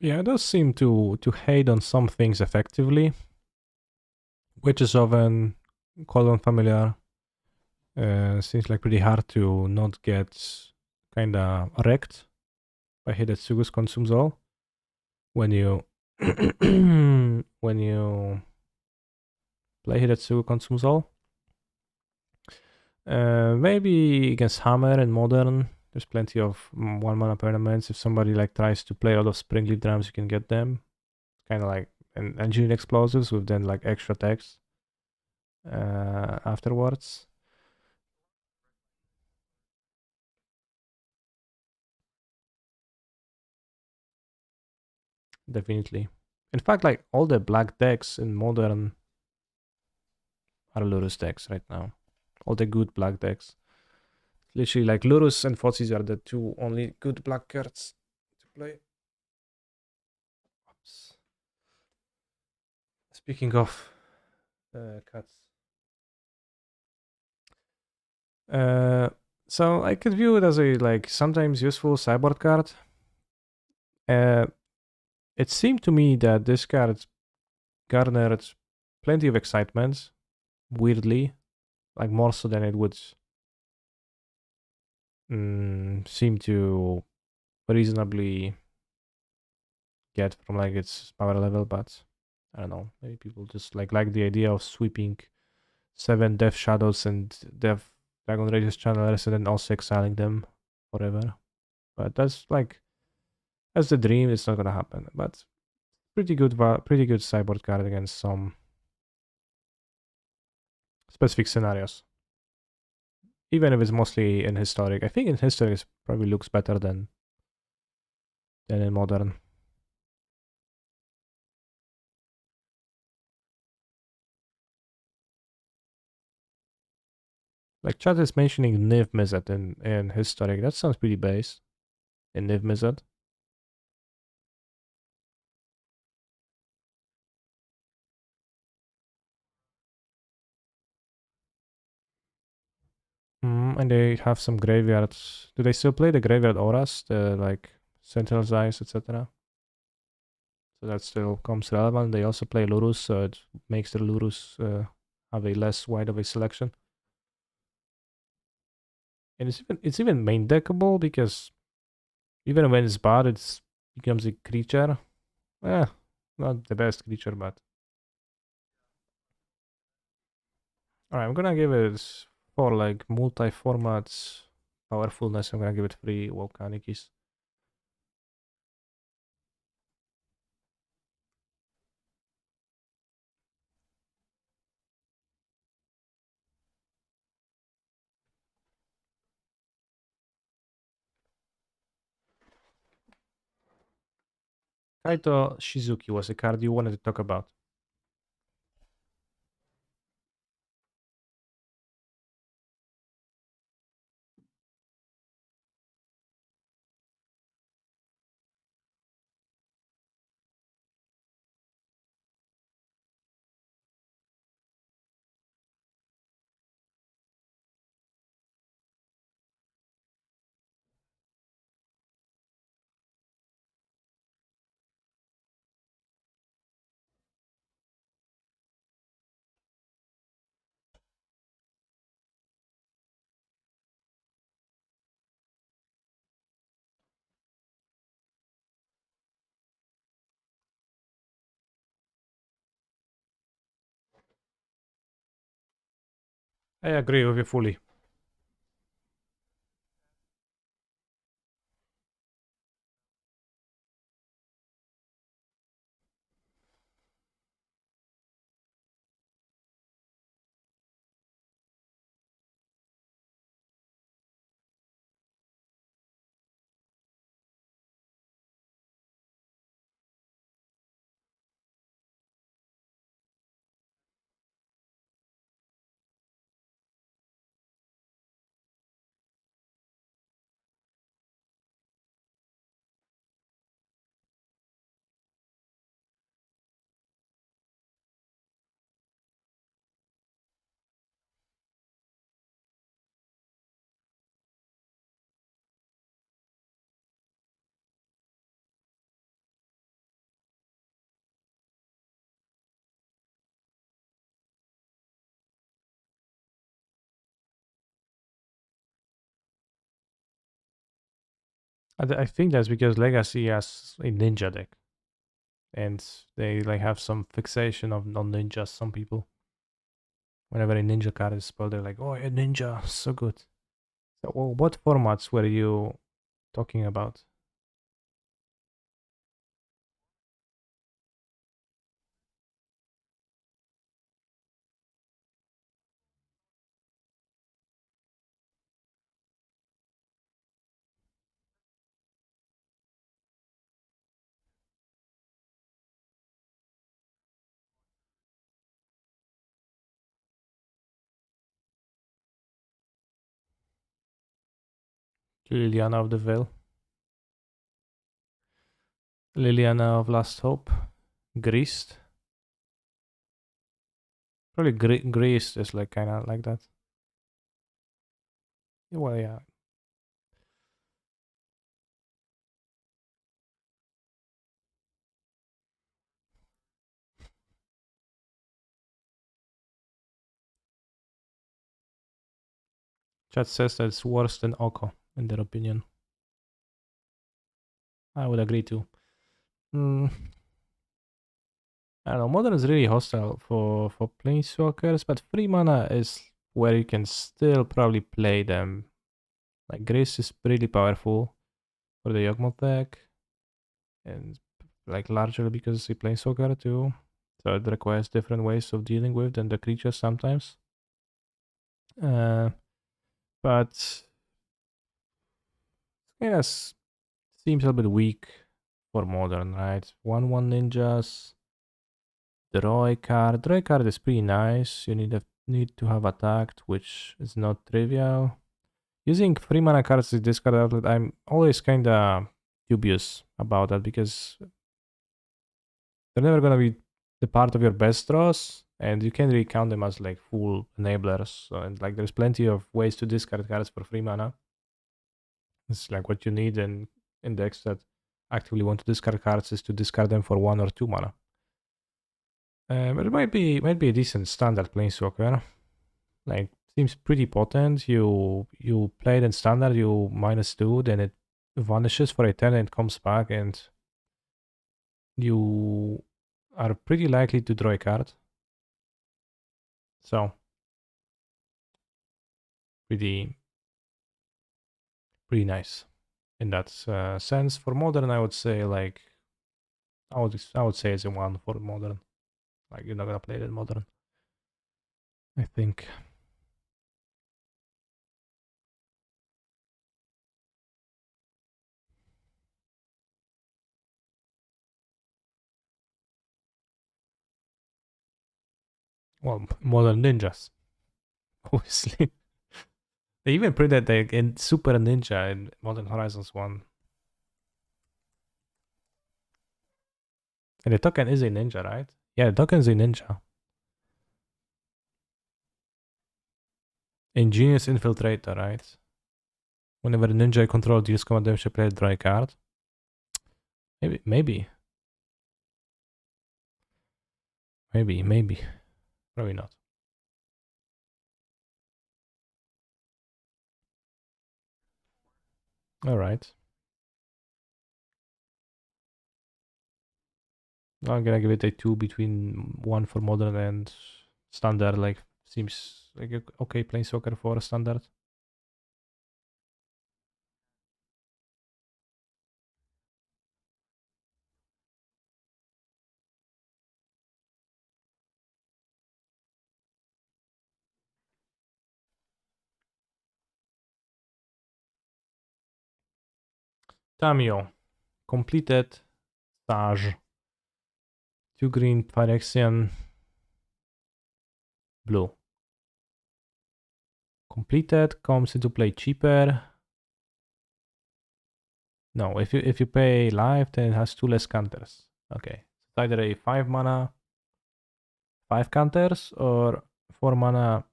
Yeah, it does seem to hate on some things effectively, which is often called unfamiliar. Seems like pretty hard to not get kinda wrecked by Hidetsugu's consumes all when you when you play Hidetsugu consumes all. Maybe against Hammer and Modern, there's plenty of 1 mana permanents. If somebody like tries to play a lot of Springleaf Drums, you can get them. Kind of like engineering explosives with then like extra text afterwards. Definitely. In fact, like all the black decks in Modern are Lurus decks right now. All the good black decks. Literally, like Lurus and Fozzies are the two only good black cards to play. Oops. Speaking of cards, uh, so I could view it as a like sometimes useful sideboard card. Uh, it seemed to me that this card garnered plenty of excitement. Weirdly, like more so than it would seem to reasonably get from like its power level, but I don't know. Maybe people just like the idea of sweeping 7 Death Shadows and Death Dragon Rage's channelers and then also exiling them forever. But that's like that's the dream. It's not gonna happen. But pretty good sideboard card against some specific scenarios. Even if it's mostly in historic, I think in historic it probably looks better than in modern. Like chat is mentioning Niv Mizzet in historic. That sounds pretty base in Niv Mizzet. And they have some graveyards. Do they still play the graveyard auras, the like Sentinel Eyes, etc.? So that still comes relevant. They also play Lurus, so it makes the Lurus have a less wide of a selection. And it's even main deckable because even when it's bad, it becomes a creature. Eh, Not the best creature, but alright, I'm gonna give it for like multi-formats powerfulness. I'm gonna give it 3 volcanic keys. Kaito Shizuki was a card you wanted to talk about. I agree with you fully. I think that's because Legacy has a ninja deck, and they like have some fixation on ninjas. Some people, whenever a ninja card is spelled, they're like, "Oh, a ninja, so good." So, well, what formats were you talking about? Liliana of the Veil, Liliana of Last Hope, Greased. Probably Greased is like kind of like that. Well, yeah. Chat says that it's worse than Oko, in their opinion. I would agree too. Mm, I don't know. Modern is really hostile for planeswalkers, but 3 mana is where you can still probably play them. Like Grace is really powerful for the Yawgmoth deck, and like largely because it's a planeswalker too. So it requires different ways of dealing with than the creatures sometimes. Uh, but kind of seems a little bit weak for modern, right? 1/1 ninjas. Draw card is pretty nice. You need to have attacked, which is not trivial. Using 3 mana cards as discard outlet, I'm always kinda dubious about that because they're never gonna be the part of your best draws, and you can't really count them as like full enablers. So, and like there's plenty of ways to discard cards for 3 mana. It's like what you need in decks that actively want to discard cards is to discard them for 1 or 2 mana. But it might be a decent standard planeswalker. Like seems pretty potent. You play it in standard, you -2, then it vanishes for a turn and comes back, and you are pretty likely to draw a card. So pretty nice in that sense. For modern, I would say like I would say it's a 1 for modern. Like you're not gonna play it in modern, I think. Well, modern ninjas, obviously. They even printed that in Super Ninja in Modern Horizons 1. And the token is a ninja, right? Yeah, the token is a ninja. Ingenious Infiltrator, right? Whenever a ninja you control deals command damage, you play a dry card. Maybe. Probably not. Alright. I'm gonna give it a 2 between 1 for modern and standard. Like, seems like a okay planeswalker for a standard. Tamio. Completed. Sash. 2 green, Phyrexian. Blue. Completed comes into play cheaper. No, if you pay life, then it has 2 less counters. Okay. It's either a 5 mana, 5 counters, or 4 mana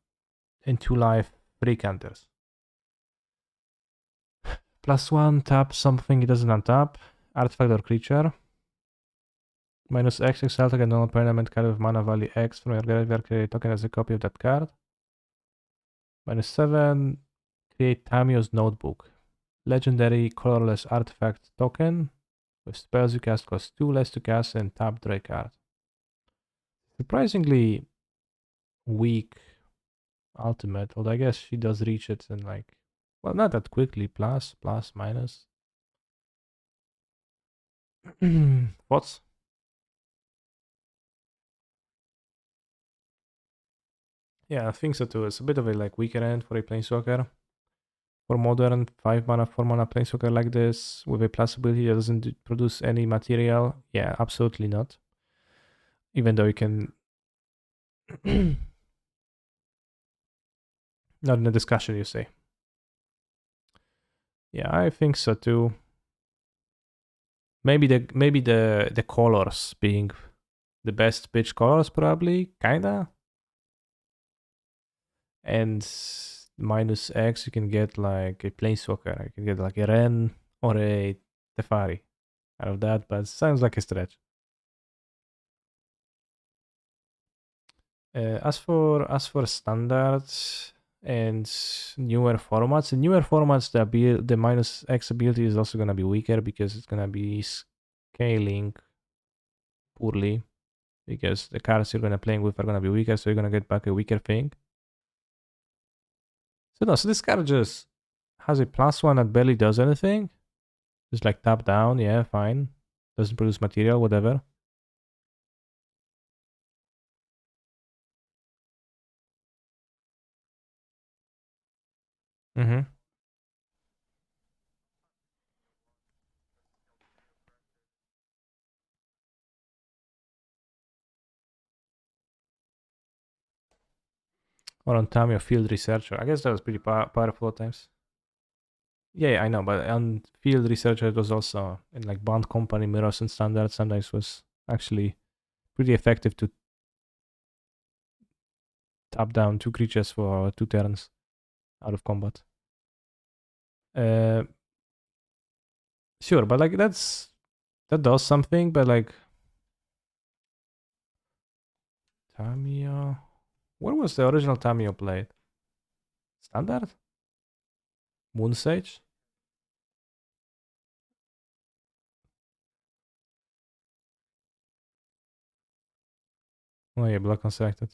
and 2 life, 3 counters. +1, tap something it doesn't untap. Artifact or creature. -X, exile token, non-permanent card with mana value X from your graveyard, create a token as a copy of that card. -7, create Tamio's Notebook. Legendary colorless artifact token. With spells you cast cost 2 less to cast and tap draw a card. Surprisingly weak ultimate, although I guess she does reach it in like, well, not that quickly. Plus, minus. Thoughts? Yeah, I think so too. It's a bit of a like weaker end for a planeswalker. For modern 5 mana, 4 mana planeswalker like this with a plus ability that doesn't produce any material. Yeah, absolutely not. Even though you can. Not in the discussion, you say. Yeah, I think so too. Maybe the colors being the best pitch colors, probably, kinda. And -X, you can get like a planeswalker. You can get like a Ren or a Tefari out of that, but it sounds like a stretch. As for standards and newer formats, the -X ability is also gonna be weaker because it's gonna be scaling poorly because the cards you're gonna playing with are gonna be weaker, so you're gonna get back a weaker thing. So no, so this card just has a +1 that barely does anything. Just like tap down, yeah, fine. Doesn't produce material, whatever. Mm-hmm. Or on Tamio Field Researcher. I guess that was pretty powerful at times. Yeah, I know, but on Field Researcher it was also in like Bond Company, Mirrors and Standard. Sometimes was actually pretty effective to tap down 2 creatures for 2 turns out of combat. Uh, sure, but like that does something, but like Tamio. Where was the original Tamio played? Standard? Moon Sage? Oh yeah, block unselected.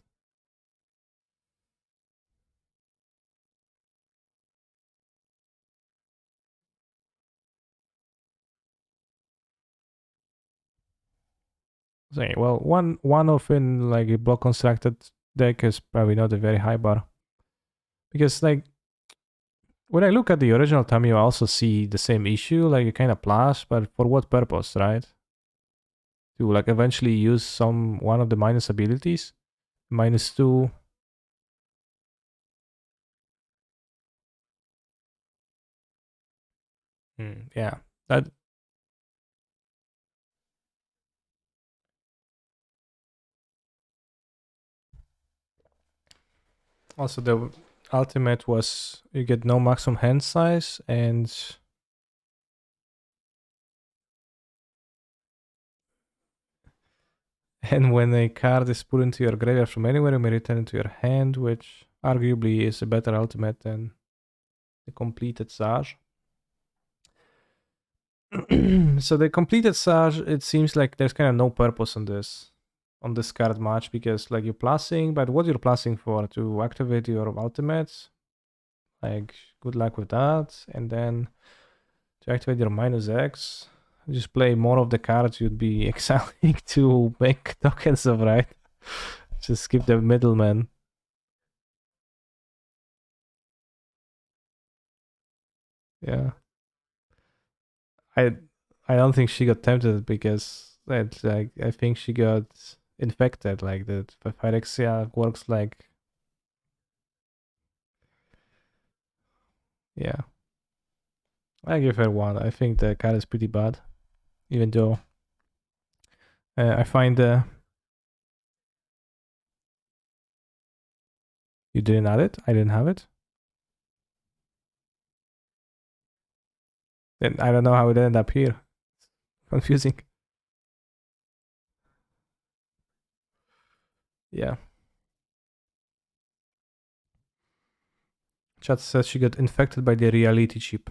So, yeah, well, one of in like a block constructed deck is probably not a very high bar. Because like when I look at the original Tamio, I also see the same issue, like a kind of plus, but for what purpose, right? To like eventually use some one of the minus abilities, -2. Yeah, that also the ultimate was you get no maximum hand size, and when a card is put into your graveyard from anywhere, you may return it to your hand, which arguably is a better ultimate than the completed Sash. So the completed Sash, it seems like there's kind of no purpose on this card much because like you're plussing, but what you're plussing for to activate your ultimates, like good luck with that, and then to activate your -X, just play more of the cards you'd be exiling to make tokens of, right? Just skip the middleman. Yeah. I I don't think she got tempted because like I think she got infected. Like the Phyrexia works like yeah. I give her one. I think the card is pretty bad, even though I find you didn't add it. I didn't have it. Then I don't know how it ended up here. Confusing. Yeah. Chat says she got infected by the reality chip,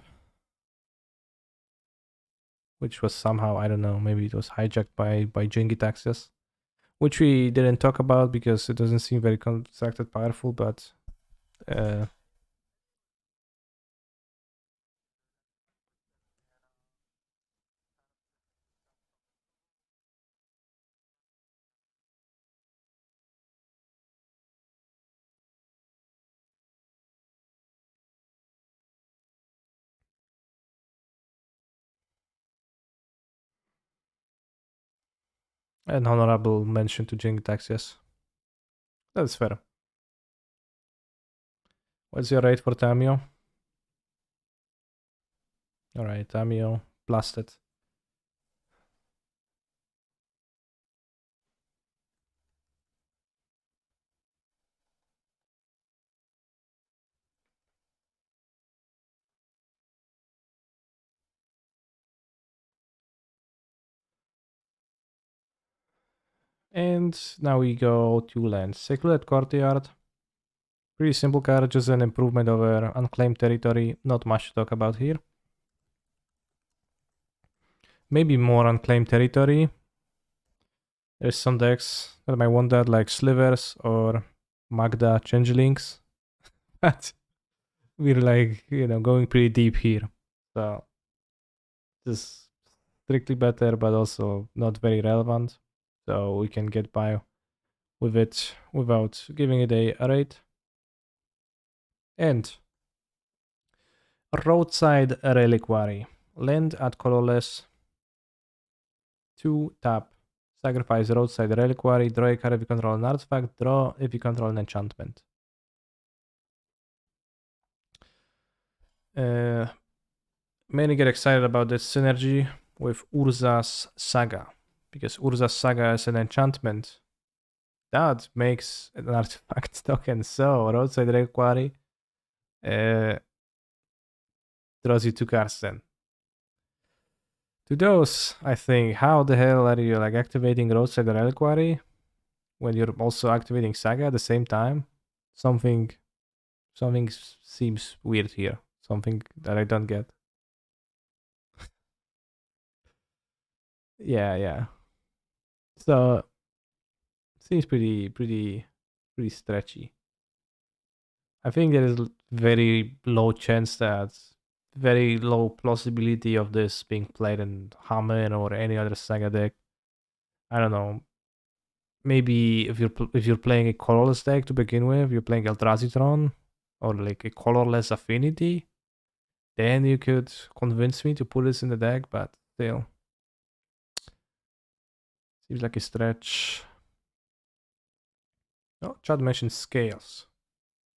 which was somehow I don't know. Maybe it was hijacked by Jengi Taxis, which we didn't talk about because it doesn't seem very constructed powerful, but uh, an honorable mention to Jengi Taxis. That's fair. What's your rate for Tamio? All right, Tamio, blasted. And now we go to lands. Secluded Courtyard. Pretty simple card, just an improvement over Unclaimed Territory. Not much to talk about here. Maybe more Unclaimed Territory. There's some decks that might want that, like Slivers or Magda Changelings. But we're like, going pretty deep here. So just strictly better, but also not very relevant. So we can get by with it without giving it a rate. And Roadside Reliquary. Land at colorless. 2 tap. Sacrifice Roadside Reliquary. Draw a card if you control an artifact. Draw if you control an enchantment. Many get excited about this synergy with Urza's Saga. Because Urza's Saga is an enchantment that makes an artifact token. So Roadside Reliquary draws you 2 cards then. To those, I think, how the hell are you like activating Roadside Reliquary when you're also activating Saga at the same time? Something seems weird here. Something that I don't get. Yeah. So Seems pretty stretchy. I think there is very low chance that very low possibility of this being played in Hamen or any other Saga deck. I don't know. Maybe if you're playing a colorless deck to begin with, you're playing Eldrazi or like a colorless affinity, then you could convince me to put this in the deck, but still. Seems like a stretch. Oh, Chad mentioned scales,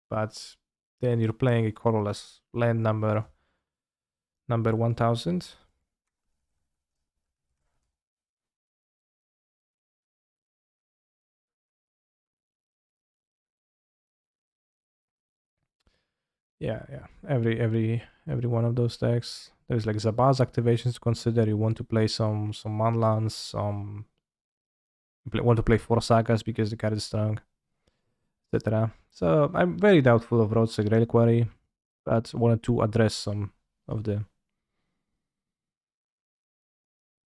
but then you're playing a colorless land number 1000. Yeah. Every one of those decks. There's like Zabaz activations to consider. You want to play some manlands, want to play 4 sagas because the card is strong, etc. So I'm very doubtful of Roadside Reliquary, but wanted to address some of the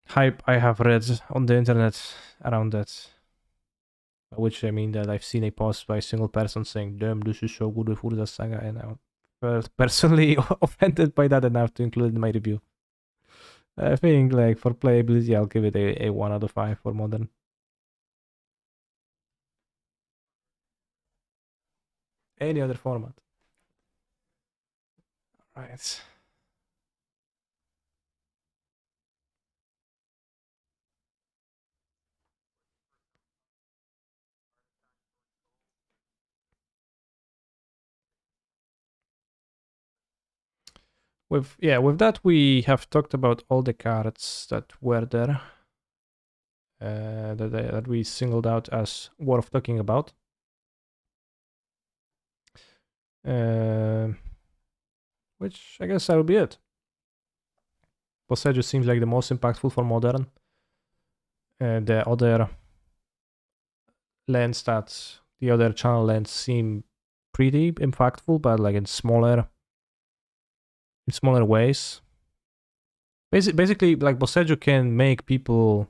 hype I have read on the internet around that. By which I mean that I've seen a post by a single person saying, "Damn, this is so good with Urza Saga," and I'm personally offended by that, and I have to include it in my review. I think like for playability, I'll give it a 1 out of 5 for modern. Any other format, right? With that we have talked about all the cards that were there, that we singled out as worth talking about. Uh, which I guess that'll be it. Poseidon seems like the most impactful for modern. The other lands that the other channel lands seem pretty impactful, but like in smaller ways. Basically, like Boseiju can make people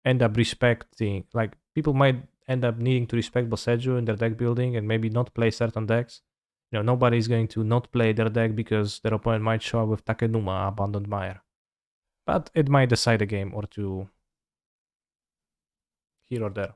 end up respecting. Like people might end up needing to respect Boseiju in their deck building and maybe not play certain decks. Nobody's going to not play their deck because their opponent might show up with Takenuma, Abandoned Mire. But it might decide a game or two here or there.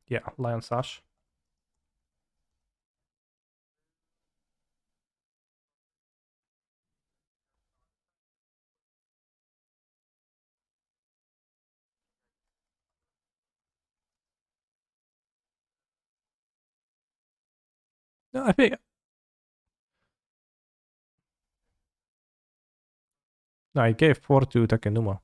Yeah, Lion Sash. No, I think no, I gave 4 to Takenuma.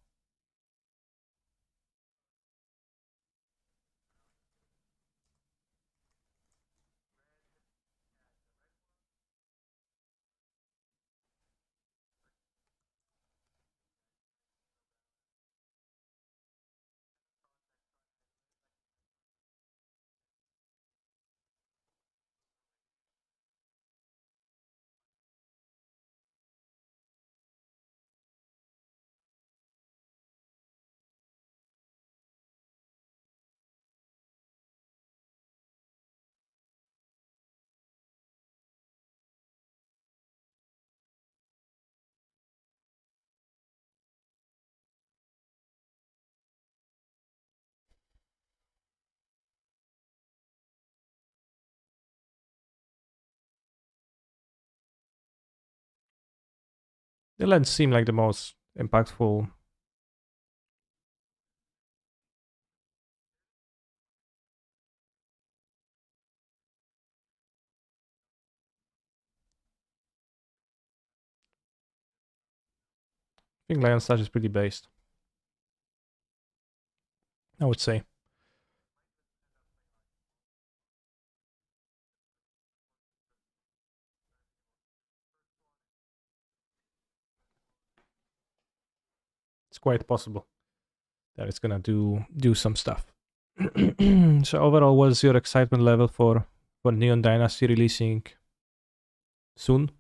The lands seem like the most impactful. I think Lion Sash is pretty based, I would say. It's quite possible that it's gonna do some stuff. So overall, what's your excitement level for Neon Dynasty releasing soon?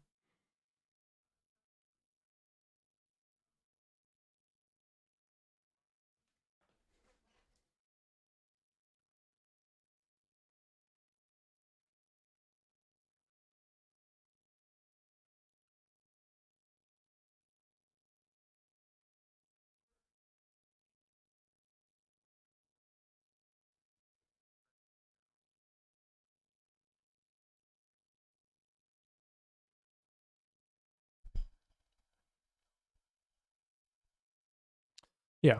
Yeah.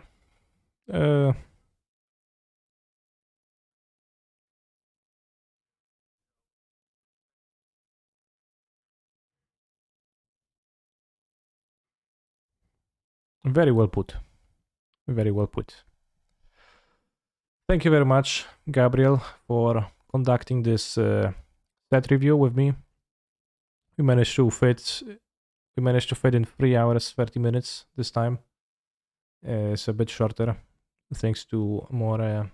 Uh, Very well put. Very well put. Thank you very much, Gabriel, for conducting this set review with me. We managed to fit. We managed to fit in 3 hours 30 minutes this time. It's a bit shorter, thanks to more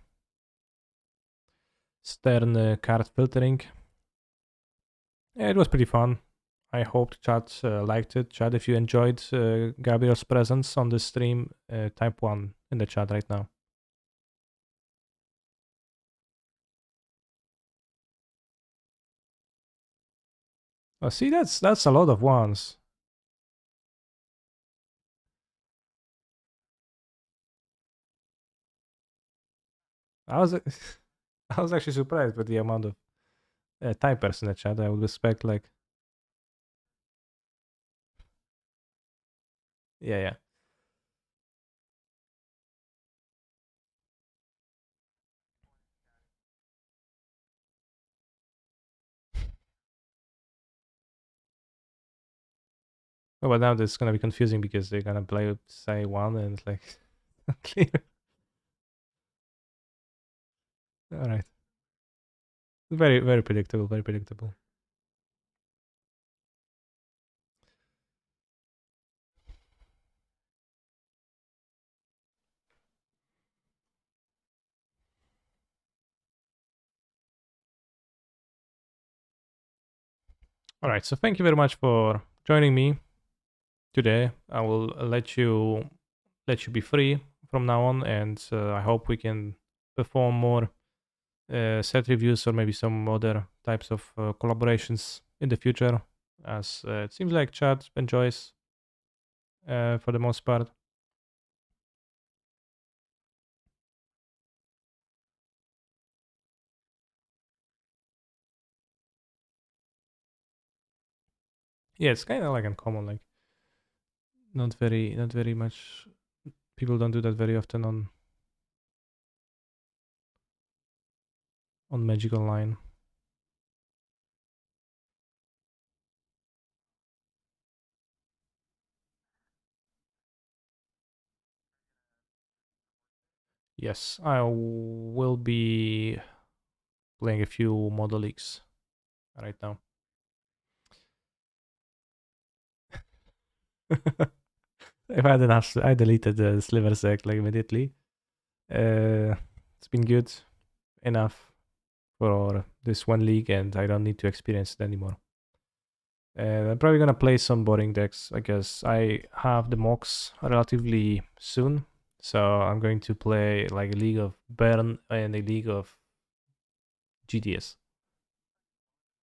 stern card filtering. Yeah, it was pretty fun. I hope chat liked it. Chat, if you enjoyed Gabriel's presence on the stream, type 1 in the chat right now. Oh, see, that's a lot of ones. I was I was actually surprised with the amount of typers in the chat. I would expect like yeah, yeah. Oh, but now it's gonna be confusing because they're gonna play with say one and it's like clear. All right, very very predictable, very predictable. All right, so thank you very much for joining me today. I will let you be free from now on, and I hope we can perform more set reviews or maybe some other types of collaborations in the future, as it seems like Chad enjoys for the most part. Yeah, it's kind of like uncommon, like not very much. People don't do that very often on Magic Online. Yes, I will be playing a few model leagues right now. If I had enough, I deleted the Sliver Sec like immediately. It's been good enough for this one league, and I don't need to experience it anymore. And I'm probably gonna play some boring decks. I guess I have the mocks relatively soon, so I'm going to play like a league of Burn and a league of GTS.